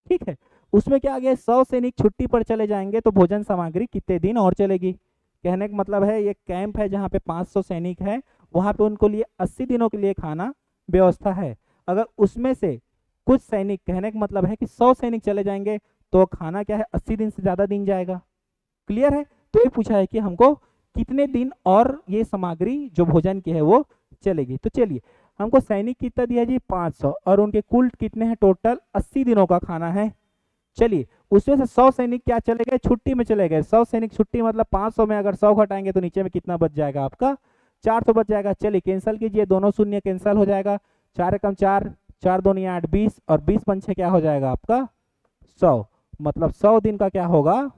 ठीक है, उसमें क्या आ गया 100 सैनिक छुट्टी पर चले जाएंगे तो भोजन सामग्री कितने दिन और चलेगी। कहने का मतलब है ये कैंप है जहाँ पे 500 सैनिक है, वहां पे उनको लिए 80 दिनों के लिए खाना व्यवस्था है। अगर उसमें से कुछ सैनिक, कहने का मतलब है कि 100 सैनिक चले जाएंगे तो खाना क्या है 80 दिन से ज्यादा दिन जाएगा। क्लियर है, तो ये पूछा है कि हमको कितने दिन और ये सामग्री जो भोजन की है वो चलेगी। तो चलिए हमको सैनिक कितना दिया जी 500 और उनके कुल कितने हैं टोटल 80 दिनों का खाना है। चलिए उसमें से 100 सैनिक क्या चले गए, छुट्टी में चले गए। 100 सैनिक छुट्टी मतलब 500 में अगर 100 घटाएंगे तो नीचे में कितना बच जाएगा आपका 400 बच जाएगा। चलिए कैंसिल कीजिए, दोनों शून्य कैंसिल हो जाएगा, 4 एकम 4, 4 दूनी 8 20 और 20 पंचे क्या हो जाएगा आपका 100, मतलब 100 दिन का क्या होगा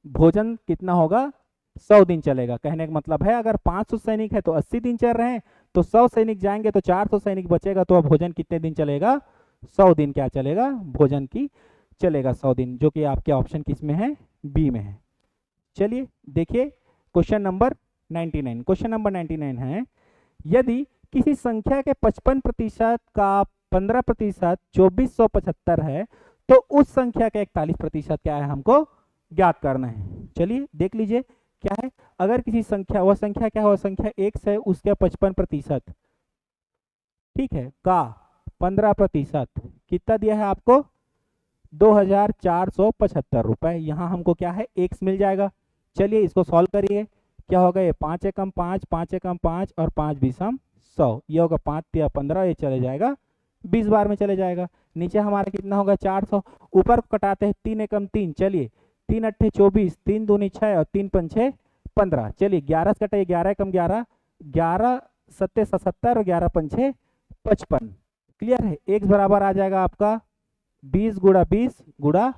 भोजन कितना होगा 100 दिन चलेगा। कहने का मतलब है अगर 500 सैनिक है तो 80 दिन चल रहे हैं, तो 100 सैनिक जाएंगे तो 400 सैनिक बचेगा, तो अब भोजन कितने दिन चलेगा 100 दिन क्या चलेगा भोजन की चलेगा 100 दिन, जो कि आपके ऑप्शन किस में है बी में है। चलिए देखिए क्वेश्चन नंबर 99। क्वेश्चन नंबर 99 है यदि किसी संख्या के 55% का 15% 2475 है तो उस संख्या का 41% क्या है हमको ज्ञात करना है। चलिए देख लीजिए क्या है, अगर किसी संख्या, वह संख्या क्या है, वह संख्या x है, उसके 55% ठीक है का 15% कितना दिया है आपको 2475 रुपए। यहाँ हमको क्या है x मिल जाएगा। चलिए इसको सॉल्व करिए, क्या होगा ये 5 एकम 5, 5 एकम 5 और 5 बीसम 100, ये होगा 5 तिया 15, ये चले जाएगा 20 बार में चले जाएगा। नीचे हमारा कितना होगा 400, ऊपर को कटाते हैं 3 एकम 3, चलिए 3 अट्ठे 24, 3 दूनी 6 और 3 पंचे 15। चलिए 11 से कटे 11 एकम 11, 11 सत्ते 77 और 11 पंचे 55। क्लियर है, x बराबर आ जाएगा आपका 20 गुणा 20 गुणा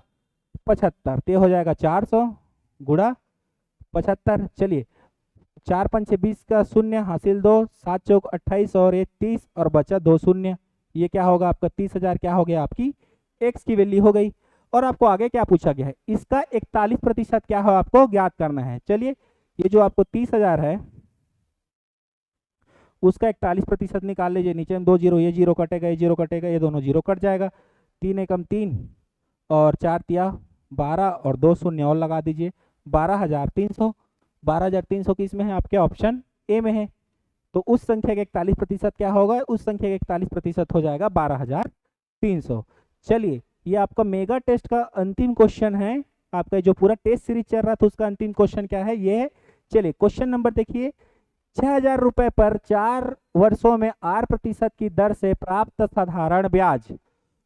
75, तो हो जाएगा 400 गुणा 75। चलिए 4 पंचे 20 का शून्य हासिल 2, 7 चौक 28 और 1 30 और बचा 2 शून्य, ये क्या होगा आपका 30,000 क्या हो गया आपकी x की वैल्यू हो गई। और आपको आगे क्या पूछा गया है, इसका 41% क्या है आपको ज्ञात करना है। चलिए ये जो आपको 30,000 है उसका 41% निकाल लीजिए, नीचे में 2 जीरो, ये जीरो कटेगा, ये जीरो कटेगा, ये दोनों जीरो कट जाएगा, 3 एकम 3 और 4 तिया 12 और 2 शून्य और लगा दीजिए 12,300। 12,300 किस में है आपके ऑप्शन ए में है, तो उस संख्या का 41% क्या होगा, उस संख्या का 41% हो जाएगा 12,300। चलिए ये आपका मेगा टेस्ट का अंतिम क्वेश्चन है, आपका जो पूरा टेस्ट सीरीज चल रहा था उसका अंतिम क्वेश्चन क्या है ये है। चलिए क्वेश्चन नंबर देखिए, 6,000 रुपए पर 4 वर्षों में 8% की दर से प्राप्त साधारण ब्याज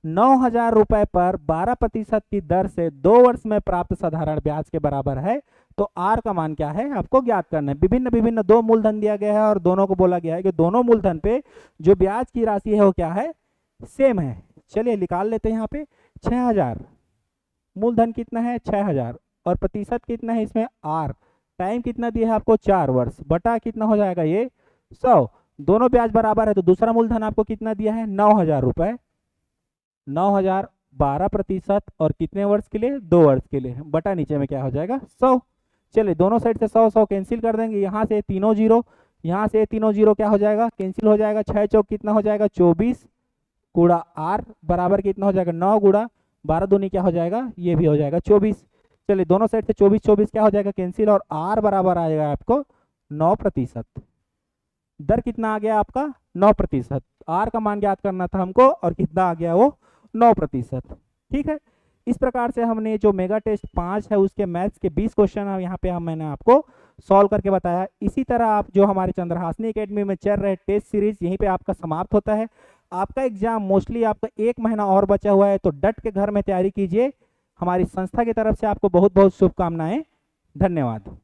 9,000 रुपए पर 12% की दर से 2 वर्ष में प्राप्त साधारण ब्याज के बराबर है, तो आर का मान क्या है आपको ज्ञात करना है। विभिन्न विभिन्न दो मूलधन दिया गया है और दोनों को बोला गया है कि दोनों मूलधन पे जो ब्याज की राशि है वो क्या है, सेम है। चलिए निकाल लेते हैं यहाँ पे 6,000, मूलधन कितना है 6,000 और प्रतिशत कितना है इसमें आर, टाइम कितना दिया है आपको 4 वर्ष, बटा कितना हो जाएगा ये 100, दोनों ब्याज बराबर है तो दूसरा मूलधन आपको कितना दिया है 9,000 रुपए, 9,000 12% और कितने वर्ष के लिए 2 वर्ष के लिए, बटा नीचे में क्या हो जाएगा 100। चलिए दोनों साइड से 100 कैंसिल कर देंगे, यहाँ से तीनों जीरो, यहाँ से तीनों जीरो क्या हो जाएगा कैंसिल हो जाएगा, 6 चौक कितना हो जाएगा 24 गुणा आर बराबर कितना हो जाएगा 9 गुणा 12 दूनी क्या हो जाएगा ये भी हो जाएगा 24। चलिए दोनों साइड से 24 क्या हो जाएगा कैंसिल और आर बराबर आएगा आपको 9%। दर कितना आ गया आपका 9%, आर का मान ज्ञात करना था हमको और कितना आ गया वो 9%। ठीक है, इस प्रकार से हमने जो मेगा टेस्ट 5 है उसके मैथ्स के 20 क्वेश्चन है यहाँ पे मैंने आपको सॉल्व करके बताया। इसी तरह आप जो हमारे चंद्रहासिनी एकेडमी में चल रहे टेस्ट सीरीज यहीं पे आपका समाप्त होता है। आपका एग्जाम मोस्टली आपका 1 महीना और बचा हुआ है, तो डट के घर में तैयारी कीजिए। हमारी संस्था की तरफ से आपको बहुत बहुत शुभकामनाएं। धन्यवाद।